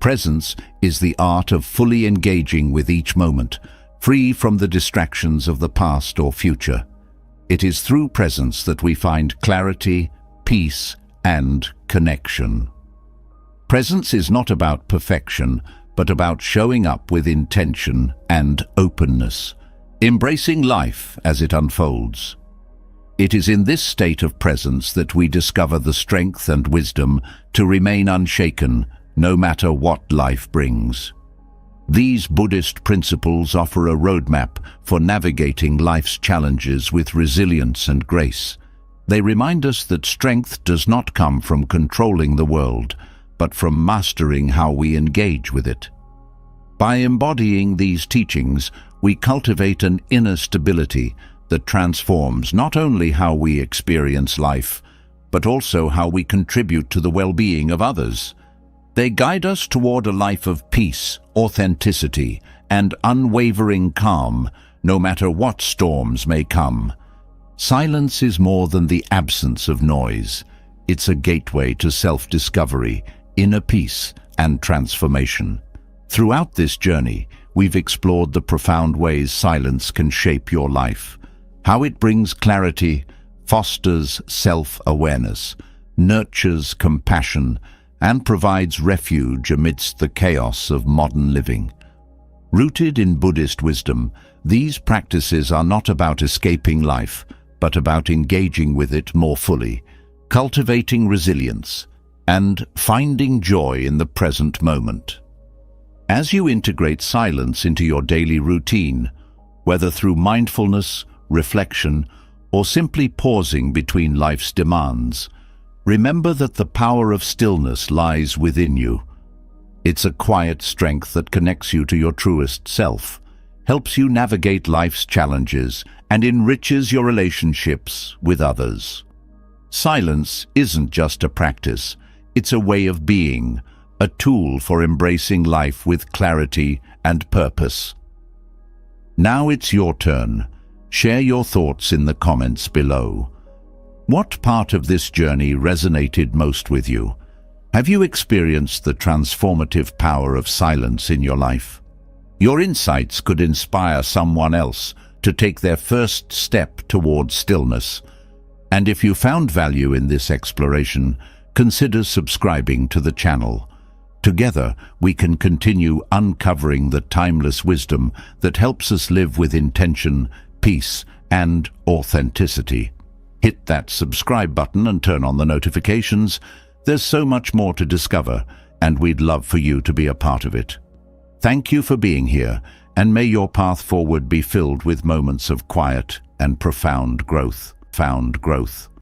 Presence is the art of fully engaging with each moment, free from the distractions of the past or future. It is through presence that we find clarity, peace, and connection. Presence is not about perfection, but about showing up with intention and openness, embracing life as it unfolds. It is in this state of presence that we discover the strength and wisdom to remain unshaken, no matter what life brings. These Buddhist principles offer a roadmap for navigating life's challenges with resilience and grace. They remind us that strength does not come from controlling the world, but from mastering how we engage with it. By embodying these teachings, we cultivate an inner stability that transforms not only how we experience life, but also how we contribute to the well-being of others. They guide us toward a life of peace, authenticity, and unwavering calm, no matter what storms may come. Silence is more than the absence of noise. It's a gateway to self-discovery, inner peace, and transformation. Throughout this journey, we've explored the profound ways silence can shape your life, how it brings clarity, fosters self-awareness, nurtures compassion, and provides refuge amidst the chaos of modern living. Rooted in Buddhist wisdom, these practices are not about escaping life, but about engaging with it more fully, cultivating resilience, and finding joy in the present moment. As you integrate silence into your daily routine, whether through mindfulness, reflection, or simply pausing between life's demands, remember that the power of stillness lies within you. It's a quiet strength that connects you to your truest self, helps you navigate life's challenges, and enriches your relationships with others. Silence isn't just a practice, it's a way of being, a tool for embracing life with clarity and purpose. Now it's your turn. Share your thoughts in the comments below. What part of this journey resonated most with you? Have you experienced the transformative power of silence in your life? Your insights could inspire someone else to take their first step towards stillness. And if you found value in this exploration, consider subscribing to the channel. Together, we can continue uncovering the timeless wisdom that helps us live with intention, peace, and authenticity. Hit that subscribe button and turn on the notifications. There's so much more to discover, and we'd love for you to be a part of it. Thank you for being here, and may your path forward be filled with moments of quiet and profound growth.